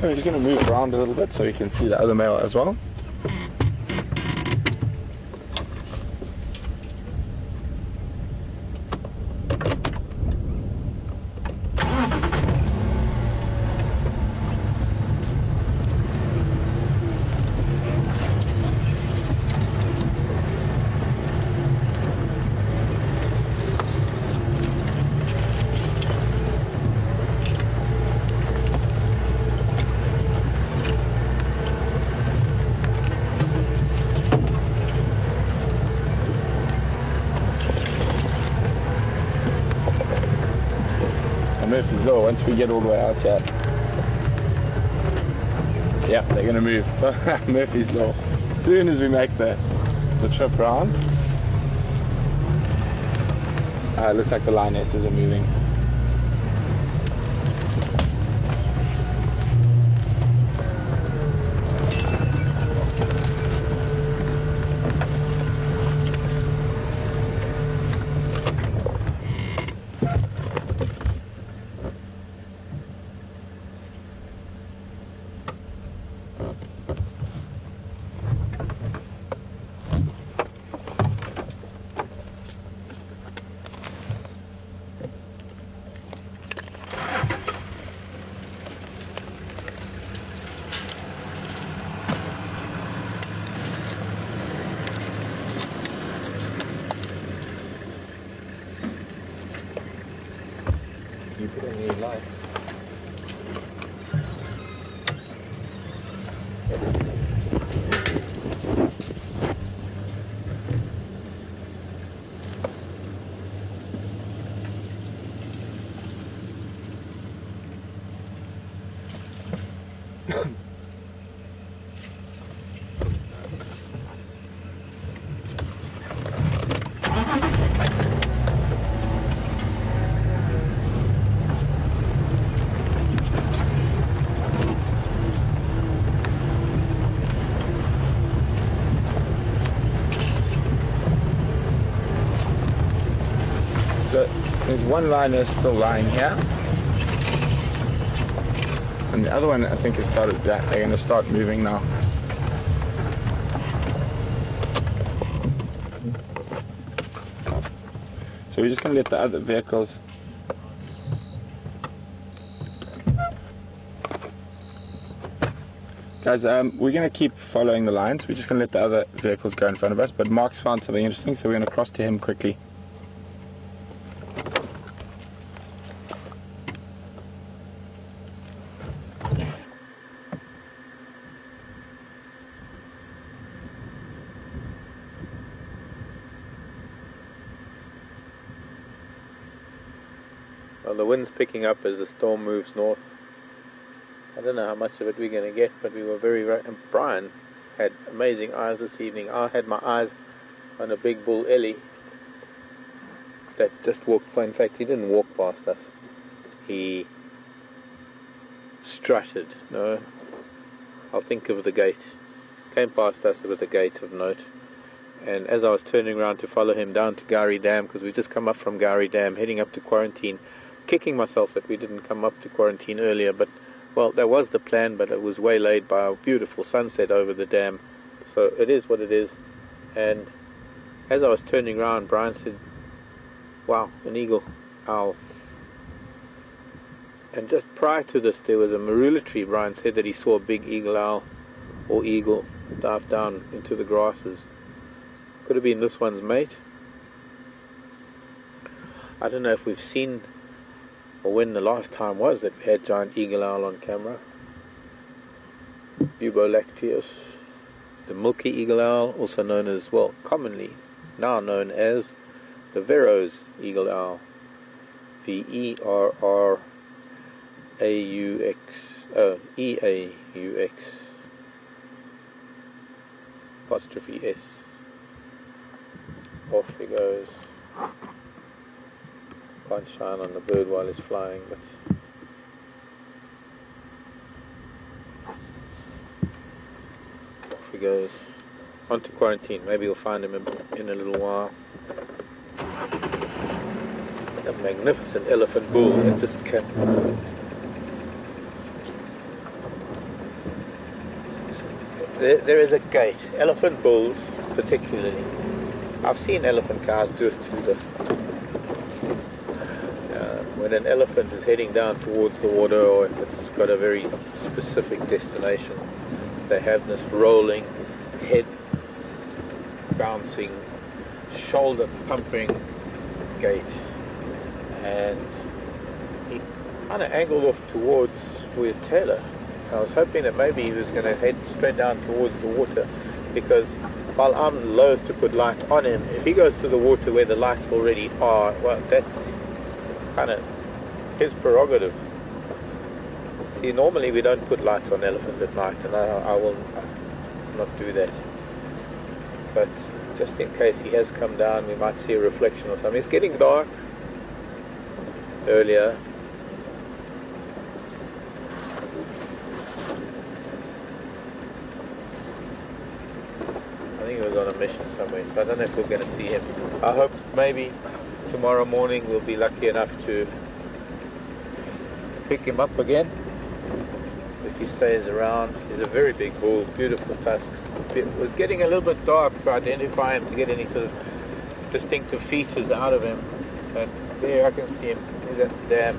We're just going to move around a little bit so you can see the other male as well. Murphy's Law, once we get all the way out here. Yep, they're going to move. Murphy's Law. As soon as we make the trip round. It looks like the lionesses are moving. You put on your lights. So there's one liner still lying here, and the other one I think has started that. They're going to start moving now. So we're just going to let the other vehicles guys, we're going to keep following the lines. We're just going to let the other vehicles go in front of us, but Mark's found something interesting, so we're going to cross to him quickly. Well, the wind's picking up as the storm moves north. I don't know how much of it we're going to get, but we were very right. And Brian had amazing eyes this evening. I had my eyes on a big bull Ellie that just walked by. In fact, he didn't walk past us. He strutted. No, I'll think of the gait. Came past us with a gait of note. And as I was turning around to follow him down to Gowrie Dam, because we just come up from Gowrie Dam, heading up to quarantine, kicking myself that we didn't come up to quarantine earlier, but well, that was the plan, but it was waylaid by a beautiful sunset over the dam. So it is what it is. And as I was turning around, Brian said, wow, an eagle owl. And just prior to this, there was a marula tree. Brian said that he saw a big eagle owl or eagle dive down into the grasses. Could have been this one's mate. I don't know if we've seen or when the last time was that we had giant eagle owl on camera. Bubolacteus, the milky eagle owl, also known as, well, commonly now known as the Verreaux's eagle owl. V-E-R-R-A-U-X, E-A-U-X apostrophe S. Off he goes. Can't shine on the bird while it's flying, but off he goes. On to quarantine. Maybe we'll find him in a little while. A magnificent elephant bull that just kept. There is a gait. Elephant bulls, particularly. I've seen elephant cars do it too. When an elephant is heading down towards the water, or if it's got a very specific destination, they have this rolling, head bouncing, shoulder pumping gait. And he kind of angled off towards where Taylor. I was hoping that maybe he was going to head straight down towards the water, because while I'm loath to put light on him, if he goes to the water where the lights already are, well, that's kind of his prerogative. See, normally we don't put lights on elephant at night, and I will not do that. But just in case he has come down, we might see a reflection or something. It's getting dark earlier. I think he was on a mission somewhere, so I don't know if we're going to see him. I hope maybe tomorrow morning we'll be lucky enough to pick him up again, if he stays around. He's a very big bull, beautiful tusks. It was getting a little bit dark to identify him, to get any sort of distinctive features out of him. And there I can see him. He's at the dam.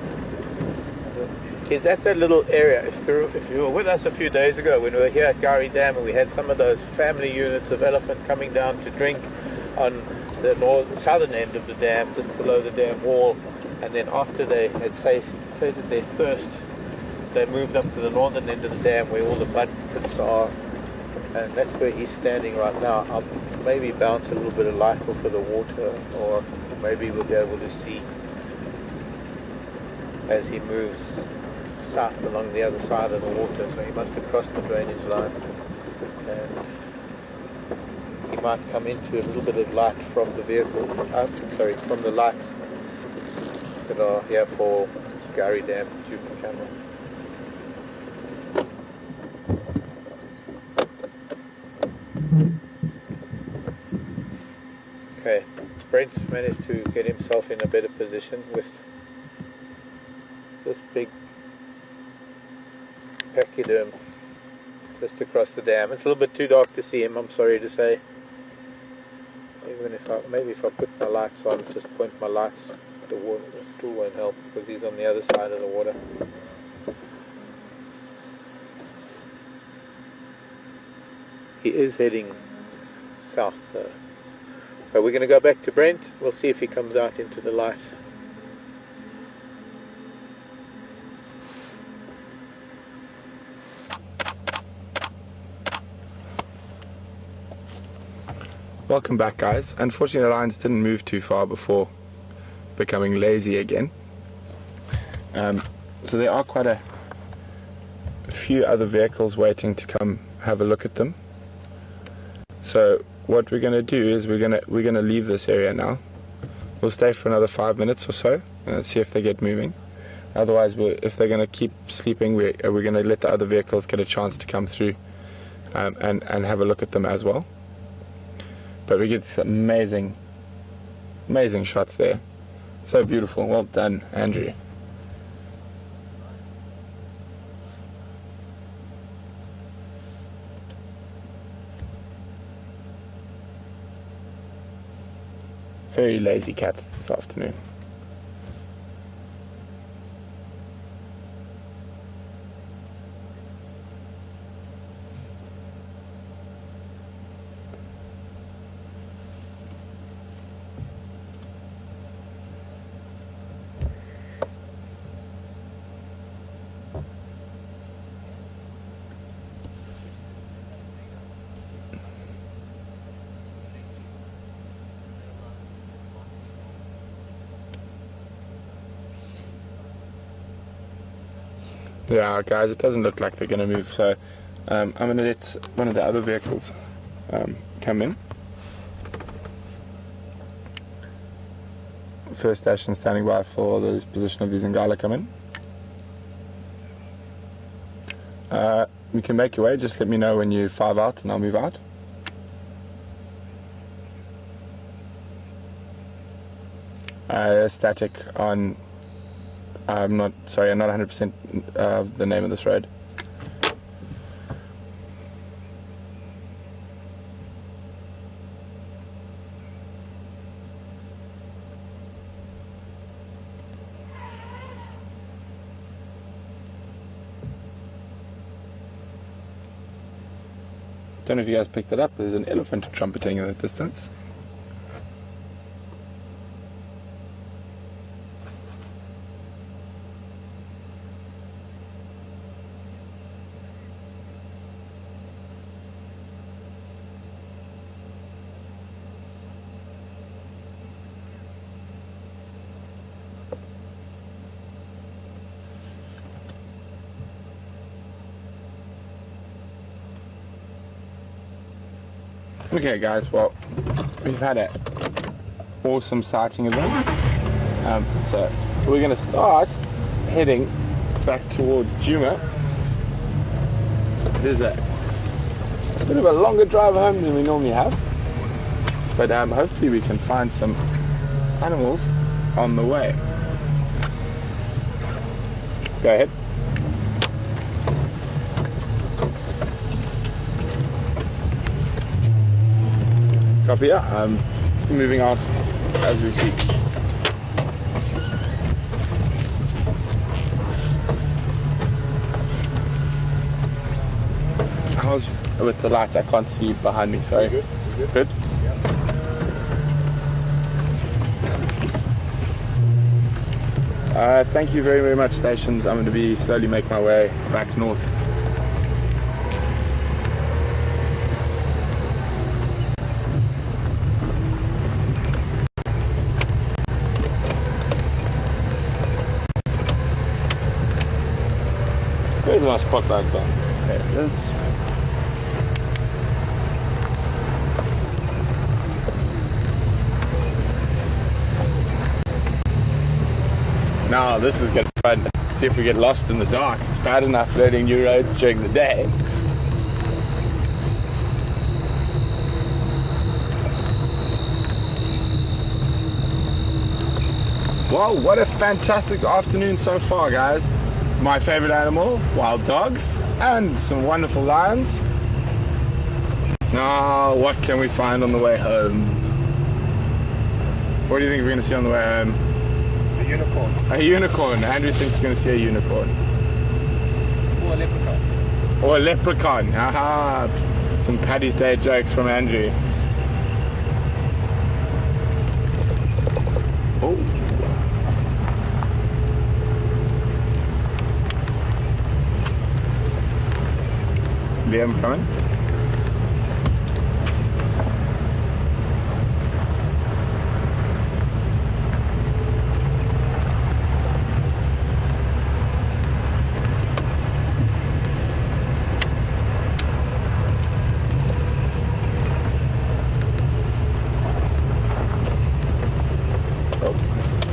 He's at that little area. If you were with us a few days ago when we were here at Gowrie Dam, and we had some of those family units of elephant coming down to drink on the southern end of the dam, just below the dam wall, and then after they had sated their thirst, they moved up to the northern end of the dam where all the mud pits are, and that's where he's standing right now. I'll maybe bounce a little bit of light off of the water, or maybe we'll be able to see as he moves south along the other side of the water. So he must have crossed the drainage line, and he might come into a little bit of light from the vehicle, from the lights that are here for Gowrie Dam Djuma camera. Okay, Brent managed to get himself in a better position with this big pachyderm just across the dam. It's a little bit too dark to see him, I'm sorry to say. Even if maybe if I put my lights on, just point my lights at the water, it still won't help because he's on the other side of the water. He is heading south though. But we're going to go back to Brent. We'll see if he comes out into the light. Welcome back, guys. Unfortunately the lines didn't move too far before becoming lazy again. So there are quite a few other vehicles waiting to come have a look at them. So what we're going to do is we're going to leave this area now. We'll stay for another 5 minutes or so and see if they get moving. Otherwise, if they're going to keep sleeping, we're going to let the other vehicles get a chance to come through and have a look at them as well. But we get some amazing shots there. So beautiful. Well done, Andrew. Very lazy cats this afternoon. Yeah, guys, it doesn't look like they're going to move, so I'm going to let one of the other vehicles come in. First station standing by for the position of these Ngala come in. You can make your way, just let me know when you 5 out and I'll move out. Static on... I'm not 100% of the name of this road. Don't know if you guys picked it up, there's an elephant trumpeting in the distance. Okay guys, well, we've had an awesome sighting of them. So we're going to start heading back towards Djuma. It is a bit of a longer drive home than we normally have, but hopefully we can find some animals on the way. Go ahead. Copy, yeah. I'm moving out as we speak. How's with the lights? I can't see behind me, sorry. Good? Good? Yeah. Thank you very, very much, stations. I'm going to be slowly make my way back north. Where's my spotlight gone? There it is. Now this is going to be fun. See if we get lost in the dark. It's bad enough learning new roads during the day. Well, what a fantastic afternoon so far, guys. My favorite animal, wild dogs, and some wonderful lions. Now, what can we find on the way home? What do you think we're going to see on the way home? A unicorn. A unicorn. Andrew thinks we're going to see a unicorn. Or a leprechaun. Or a leprechaun. Aha! Some Paddy's Day jokes from Andrew. Oh. Liam coming.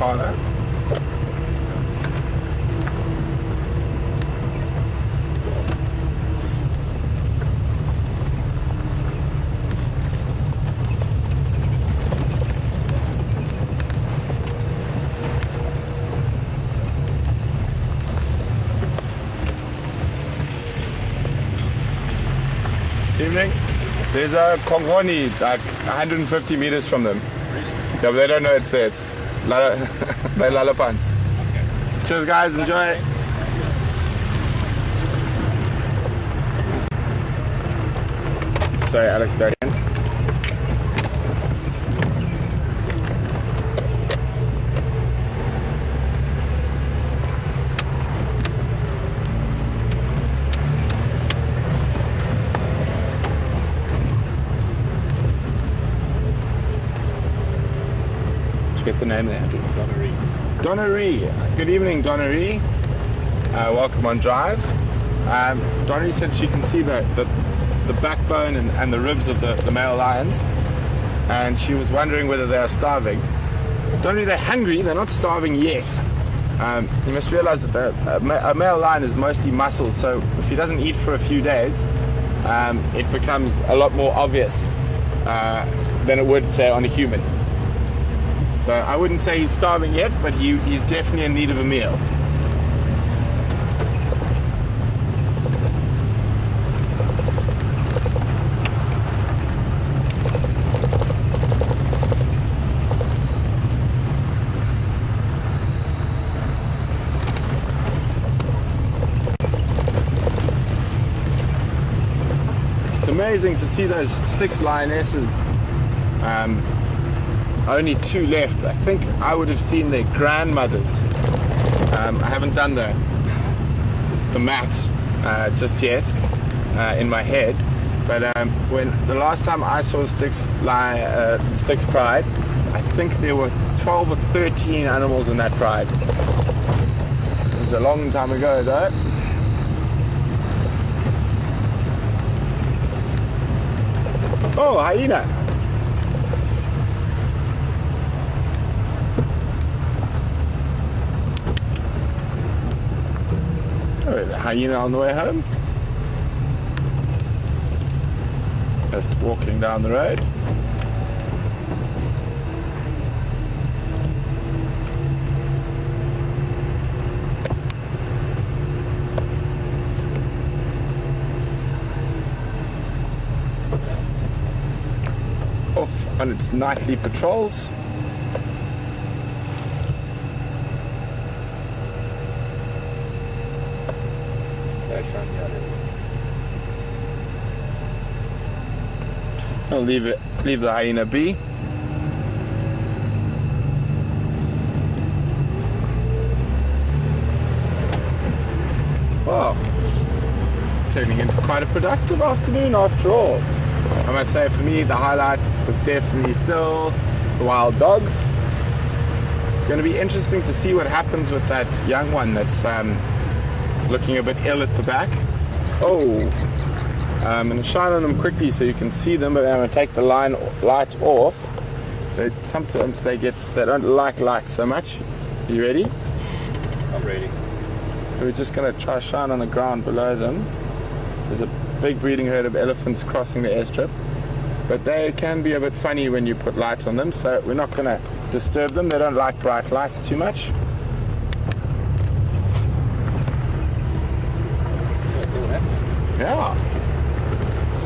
Impala. Evening. There's a Kongroni like 150 meters from them. Yeah, but they don't know it's there. It's they're Lalapans. Okay. Cheers, guys. Enjoy. Sorry, Alex, go again. Get the name there. Donnery. Good evening, Donnery. Welcome on drive. Donnery said she can see the backbone and the ribs of the male lions, and she was wondering whether they are starving. Donnery, they're hungry. They're not starving yet. You must realize that a male lion is mostly muscle, so if he doesn't eat for a few days, it becomes a lot more obvious than it would, say, on a human. So I wouldn't say he's starving yet, but he's definitely in need of a meal. It's amazing to see those Styx lionesses. Only 2 left. I think I would have seen their grandmothers. I haven't done the maths just yet in my head, but when the last time I saw Styx pride, I think there were 12 or 13 animals in that pride. It was a long time ago though. Oh, hyena! Hyena on the way home. Just walking down the road. Off on its nightly patrols. I'll leave the hyena be. Wow, it's turning into quite a productive afternoon after all. I must say, for me, the highlight was definitely still the wild dogs. It's going to be interesting to see what happens with that young one that's looking a bit ill at the back. Oh. I'm going to shine on them quickly so you can see them, but I'm going to take the light off. Sometimes they don't like light so much. Are you ready? I'm ready. So we're just going to try shine on the ground below them. There's a big breeding herd of elephants crossing the airstrip, but they can be a bit funny when you put light on them, so we're not going to disturb them. They don't like bright lights too much. Yeah.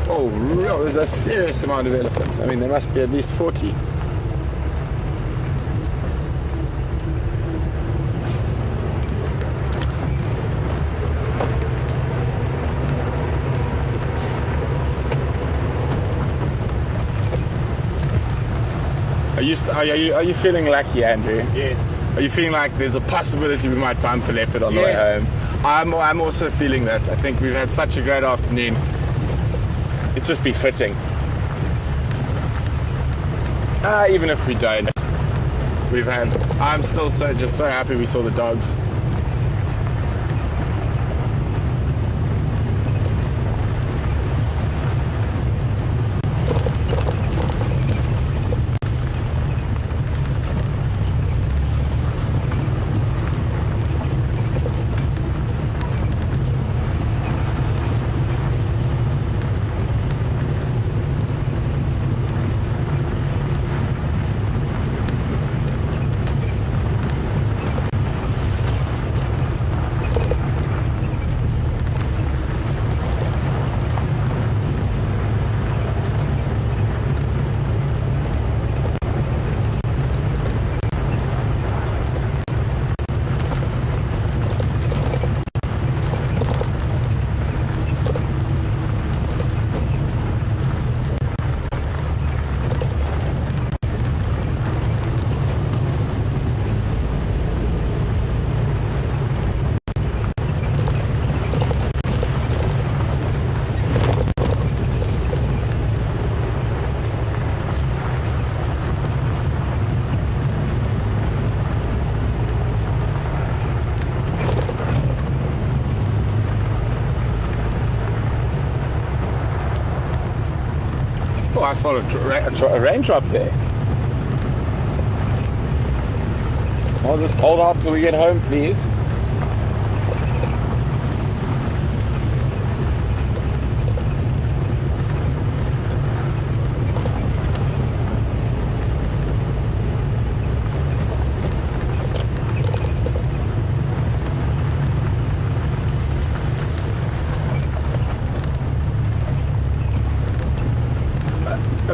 Oh, real, there's a serious amount of elephants. I mean, there must be at least 40. Are you feeling lucky, Andrew? Yes. Are you feeling like there's a possibility we might bump a leopard on the way home? I'm also feeling that. I think we've had such a great afternoon. It'd just be fitting. Even if we don't, I'm still just so happy we saw the dogs. thought a raindrop there. Well, just hold on till we get home, please.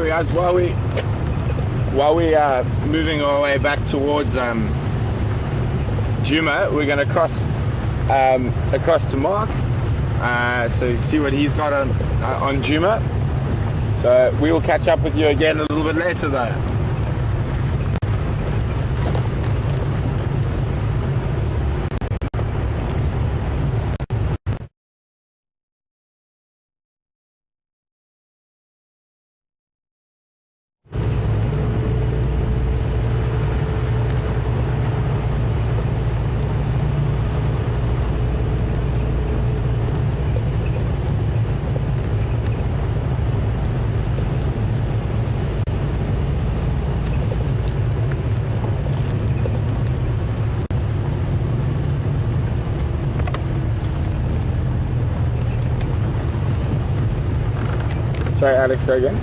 Guys, while we are moving our way back towards Djuma, we're going to cross across to Mark, so see what he's got on Djuma. So we will catch up with you again a little bit later though. Sorry, Alex, go again.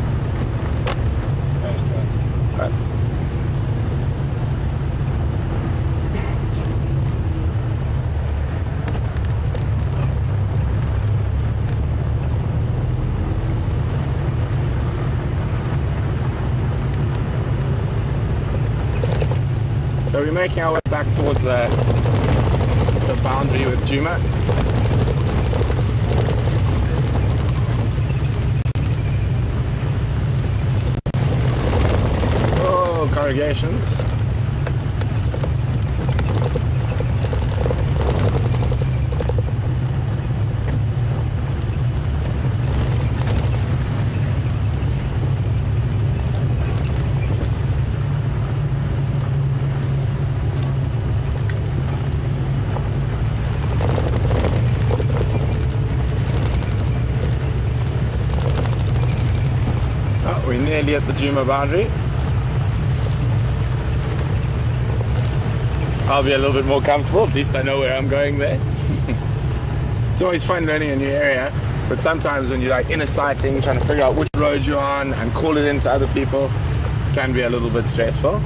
Right. So we're making our way back towards the boundary with Djuma. Corrugations. Oh, we're nearly at the Djuma boundary. I'll be a little bit more comfortable, at least I know where I'm going there. It's always fun learning a new area, but sometimes when you're like inner sighting, trying to figure out which road you're on and call it into other people, it can be a little bit stressful.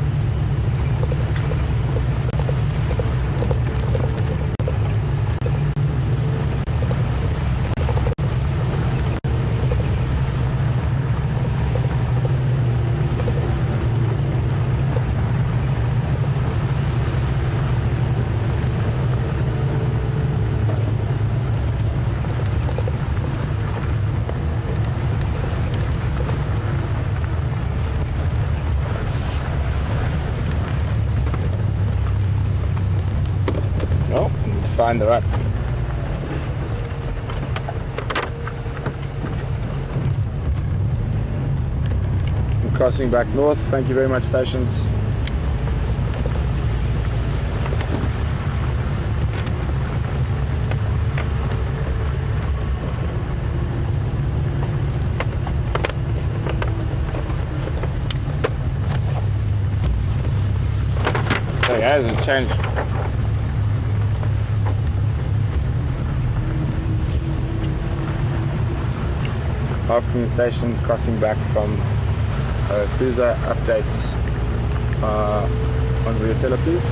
Find the right. I'm crossing back north. Thank you very much, stations. So it hasn't changed. Afternoon stations crossing back from Arathusa. Updates on the tiller, please.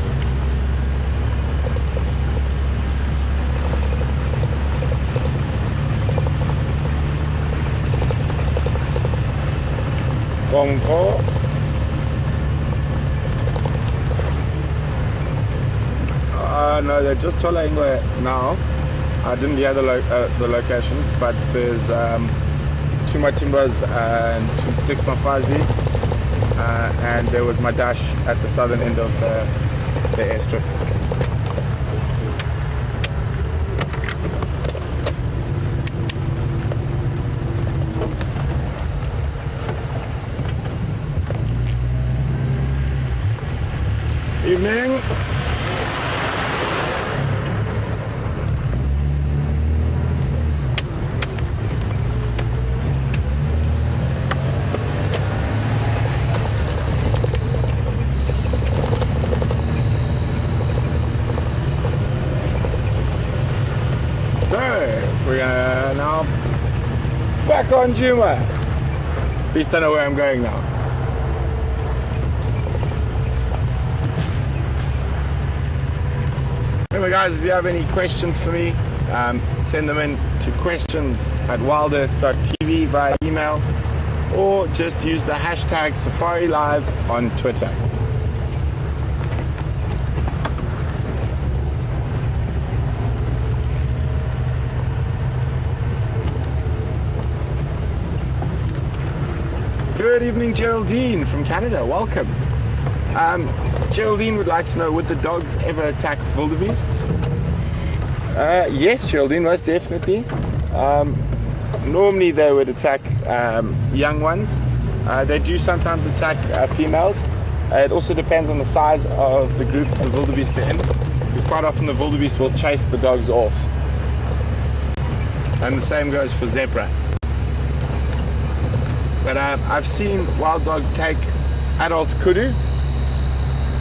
Gong 4. No, they're just tolling now. I didn't hear the location, but there's Djuma timbers and 2 sticks mafazi, and there was my dash at the southern end of the airstrip. Evening. Rock on, Djuma. Please don't know where I'm going now. Remember guys, if you have any questions for me, send them in to questions@WildEarthTV via email, or just use the hashtag SafariLive on Twitter. Good evening, Geraldine from Canada. Welcome. Geraldine would like to know, would the dogs ever attack wildebeests? Yes, Geraldine, most definitely. Normally they would attack young ones. They do sometimes attack females. It also depends on the size of the group of wildebeest they're in, because quite often the wildebeest will chase the dogs off. And the same goes for zebra. But I've seen wild dog take adult kudu,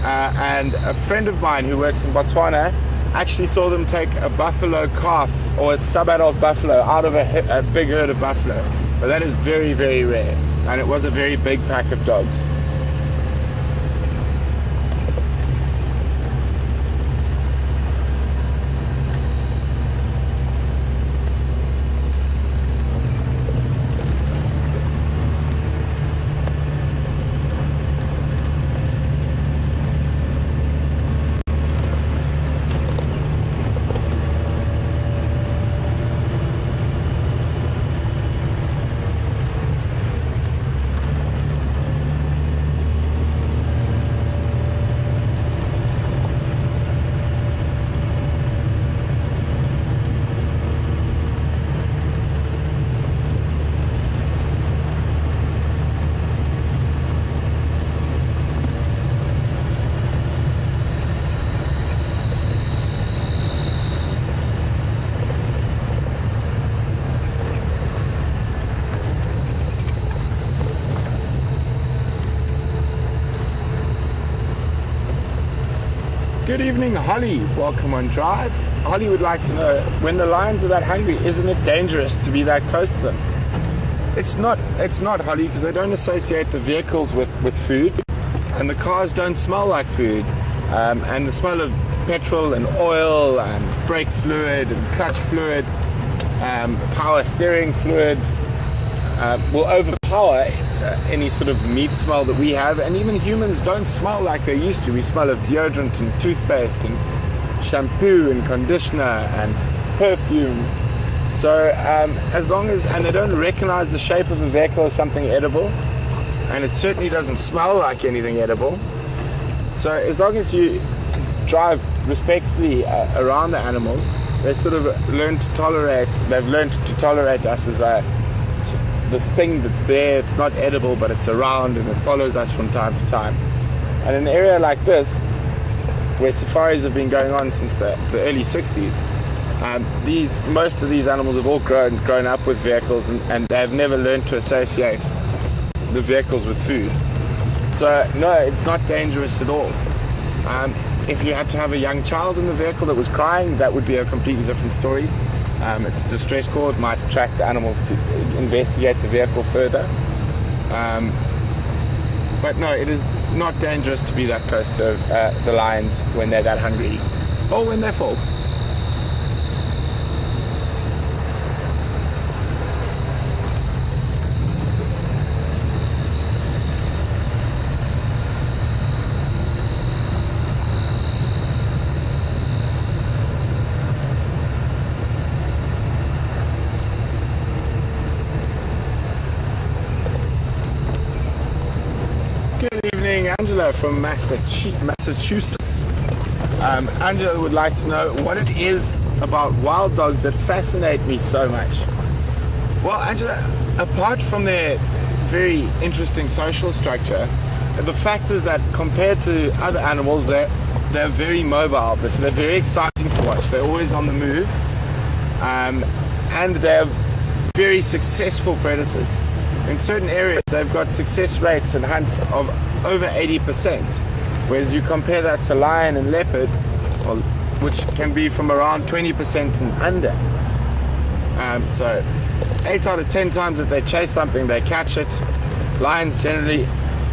and a friend of mine who works in Botswana actually saw them take a buffalo calf, or a sub-adult buffalo, out of a big herd of buffalo. But that is very, very rare, and it was a very big pack of dogs. Good evening, Holly. Welcome on Drive. Holly would like to know, when the lions are that hungry, isn't it dangerous to be that close to them? It's not, Holly, because they don't associate the vehicles with food, and the cars don't smell like food. And the smell of petrol and oil and brake fluid and clutch fluid, power steering fluid, will overpower any sort of meat smell that we have. And even humans don't smell like they used to. We smell of deodorant and toothpaste and shampoo and conditioner and perfume. So as long as, and they don't recognize the shape of a vehicle as something edible, and it certainly doesn't smell like anything edible. So as long as you drive respectfully around the animals, they sort of learn to tolerate, they've learned to tolerate us as just this thing that's there. It's not edible, but it's around and it follows us from time to time. And in an area like this, where safaris have been going on since the early 60s, most of these animals have all grown up with vehicles, and they've never learned to associate the vehicles with food. So no, it's not dangerous at all. If you had to have a young child in the vehicle that was crying, that would be a completely different story. It's a distress call. It might attract the animals to investigate the vehicle further. But no, it is not dangerous to be that close to the lions when they're that hungry, or when they're full. Good evening, Angela from Massachusetts. Angela would like to know what it is about wild dogs that fascinate me so much. Well, Angela, apart from their very interesting social structure, the fact is that compared to other animals, they're very mobile. So they're very exciting to watch. They're always on the move, and they're very successful predators. In certain areas, they've got success rates in hunts of over 80%, whereas you compare that to lion and leopard, which can be from around 20% and under. So 8 out of 10 times that they chase something, they catch it. Lions generally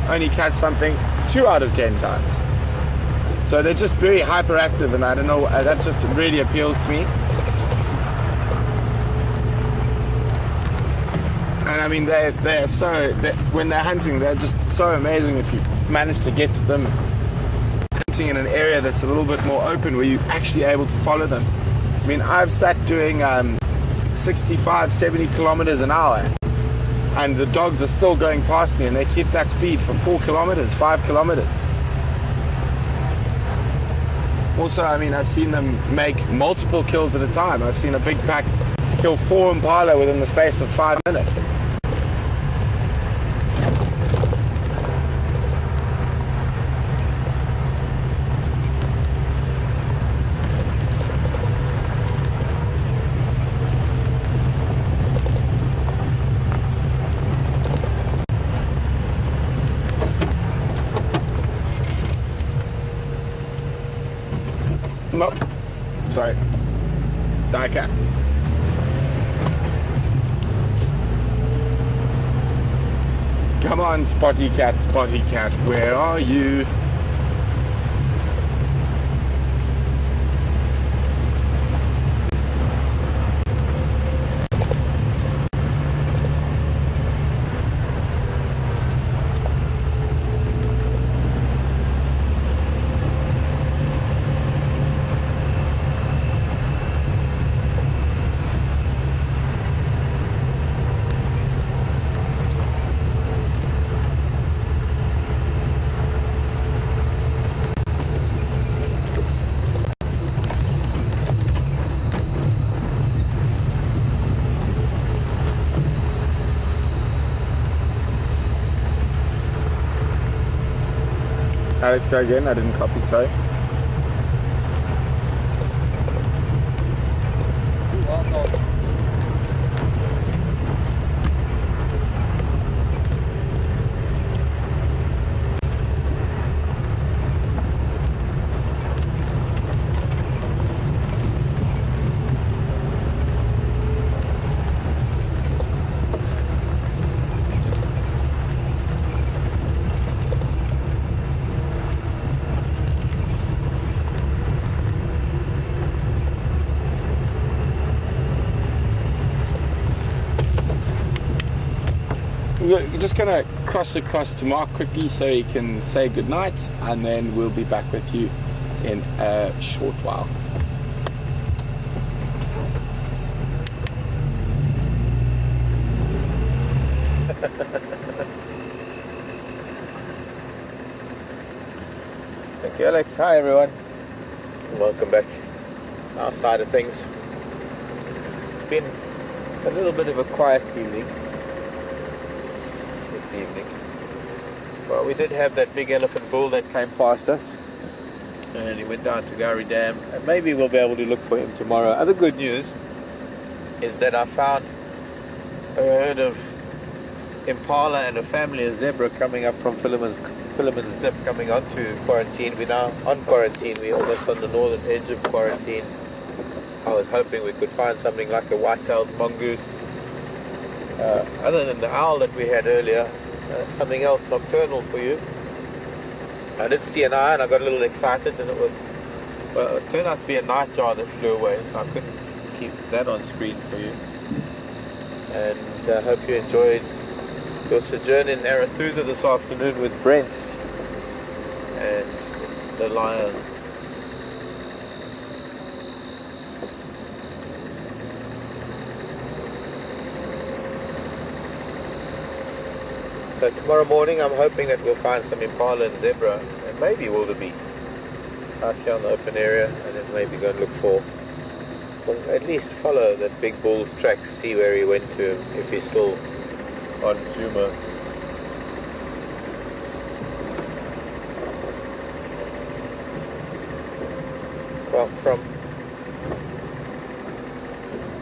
only catch something 2 out of 10 times. So they're just very hyperactive, and I don't know, that just really appeals to me. And I mean, they're so, when they're hunting, they're just so amazing if you manage to get to them hunting in an area that's a little bit more open, where you're actually able to follow them. I mean, I've sat doing 65, 70 kilometers an hour, and the dogs are still going past me, and they keep that speed for 4 kilometers, 5 kilometers. Also, I mean, I've seen them make multiple kills at a time. I've seen a big pack kill 4 impala within the space of 5 minutes. No, sorry, die cat. Come on, spotty cat, where are you? Alex, go again. I didn't copy, sorry. We're just going to cross across to Mark quickly so he can say goodnight, and then we'll be back with you in a short while. Thank you, Alex. Hi, everyone. Welcome back. Our side of things. It's been a little bit of a quiet evening. Well, we did have that big elephant bull that came past us, and he went down to Gowrie Dam, and maybe we'll be able to look for him tomorrow. Other good news is that I found a herd of impala and a family of zebra coming up from Philemon's Dip, coming onto quarantine. We're now on quarantine. We're almost on the northern edge of quarantine. I was hoping we could find something like a white-tailed mongoose. Other than the owl that we had earlier, something else nocturnal for you. I did see an eye, and I got a little excited, and it turned out to be a nightjar that flew away, so I couldn't keep that on screen for you. And I hope you enjoyed your sojourn in Arathusa this afternoon with Brent and the lion. So tomorrow morning I'm hoping that we'll find some impala and zebra, and maybe wildebeest out here on the open area, and then maybe go and look for, well, at least follow that big bull's tracks, see where he went to, if he's still on Djuma. Well, from,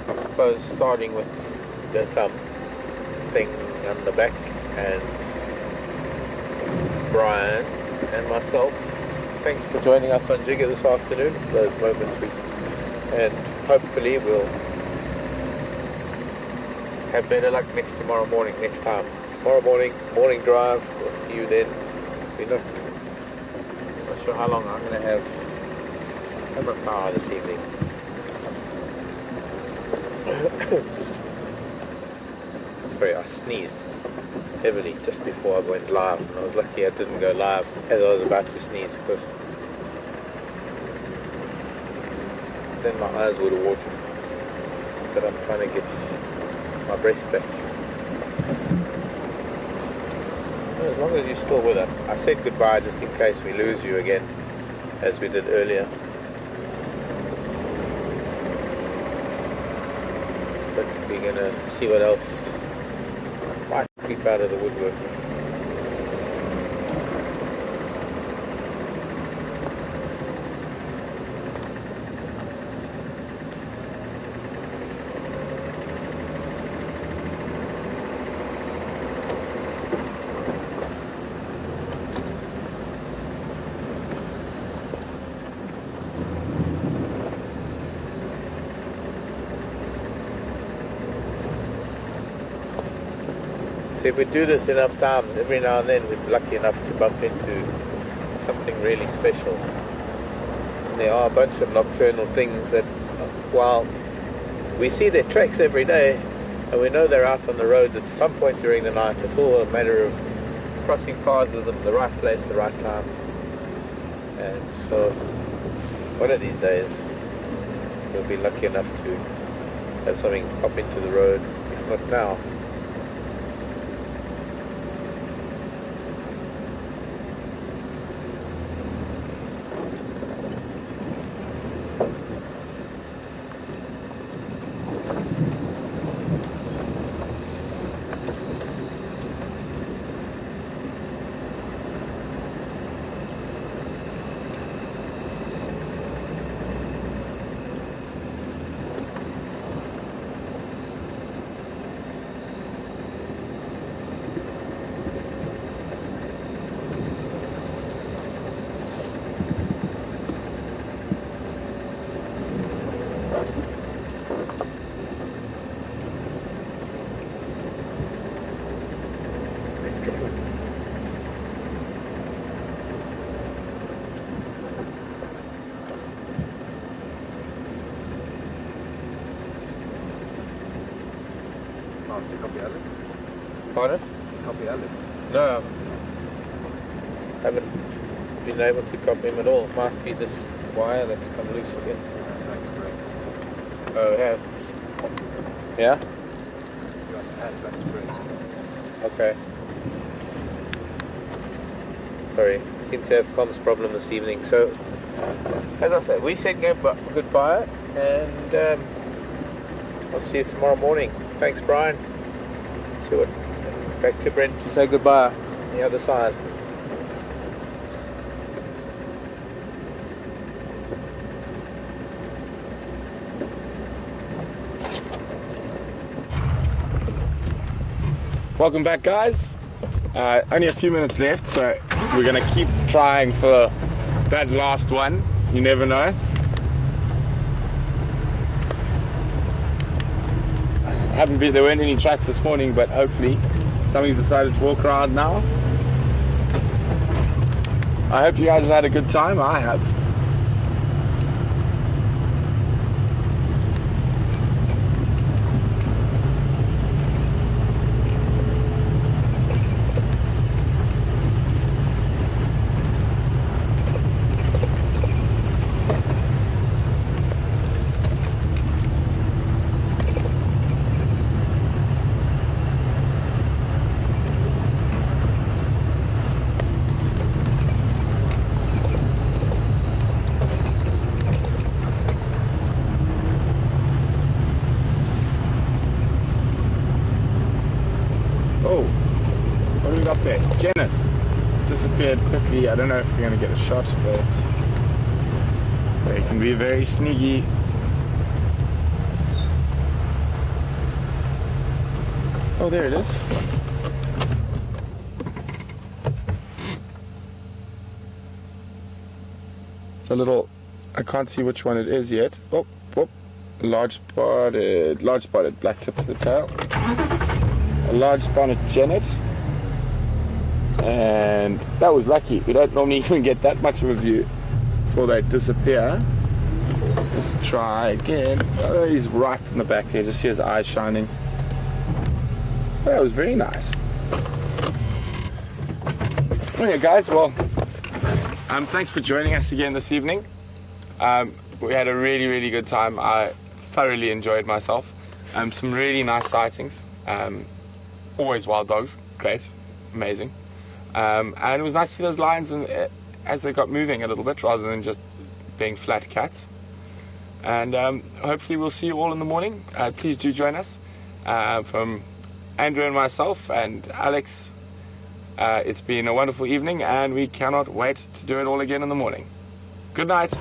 I suppose, starting with the thumb thing on the back, and Brian and myself, thanks for joining us on Jigger this afternoon, those moments and hopefully we'll have better luck tomorrow morning, next time. Tomorrow morning drive, we'll see you then. We're not sure how long I'm going to have camera power this evening. Sorry, I sneezed heavily just before I went live, and I was lucky I didn't go live as I was about to sneeze, because then my eyes would have watered. But I'm trying to get my breath back. Well, as long as you're still with us. I said goodbye just in case we lose you again, as we did earlier. But we're going to see what else might creep out of the woodwork. So if we do this enough times, every now and then we're lucky enough to bump into something really special. And there are a bunch of nocturnal things that, while we see their tracks every day, and we know they're out on the roads at some point during the night, it's all a matter of crossing paths with them, the right place, the right time. And so, one of these days, we'll be lucky enough to have something pop into the road, if not now. Copy Alex? Pardon? Copy Alex? No, haven't been able to copy him at all. Might be this wire that's come loose again. Oh, yeah. Yeah? You have to add back to break. Okay. Sorry, seem to have comms problem this evening. So, as I said, we said goodbye, and I'll see you tomorrow morning. Thanks, Brian. See what. Back to Brent to say goodbye on the other side. Welcome back, guys. Only a few minutes left, so we're going to keep trying for that last one. You never know. There weren't any tracks this morning, but hopefully somebody's decided to walk around now. I hope you guys have had a good time. I have. What do we got there? Janice disappeared quickly. I don't know if we're going to get a shot, but they can be very sneaky. Oh, there it is. It's a little, I can't see which one it is yet. Oh, large spotted black tip to the tail. a large spotted genet, and that was lucky. We don't normally even get that much of a view before they disappear. Let's try again. Oh, he's right in the back there, just see his eyes shining. That was very nice. Okay guys, well, thanks for joining us again this evening. We had a really good time. I thoroughly enjoyed myself. Some really nice sightings. Always wild dogs, great, amazing. And it was nice to see those lions as they got moving a little bit rather than just being flat cats. And hopefully we'll see you all in the morning. Please do join us. From Andrew and myself and Alex, it's been a wonderful evening and we cannot wait to do it all again in the morning. Good night.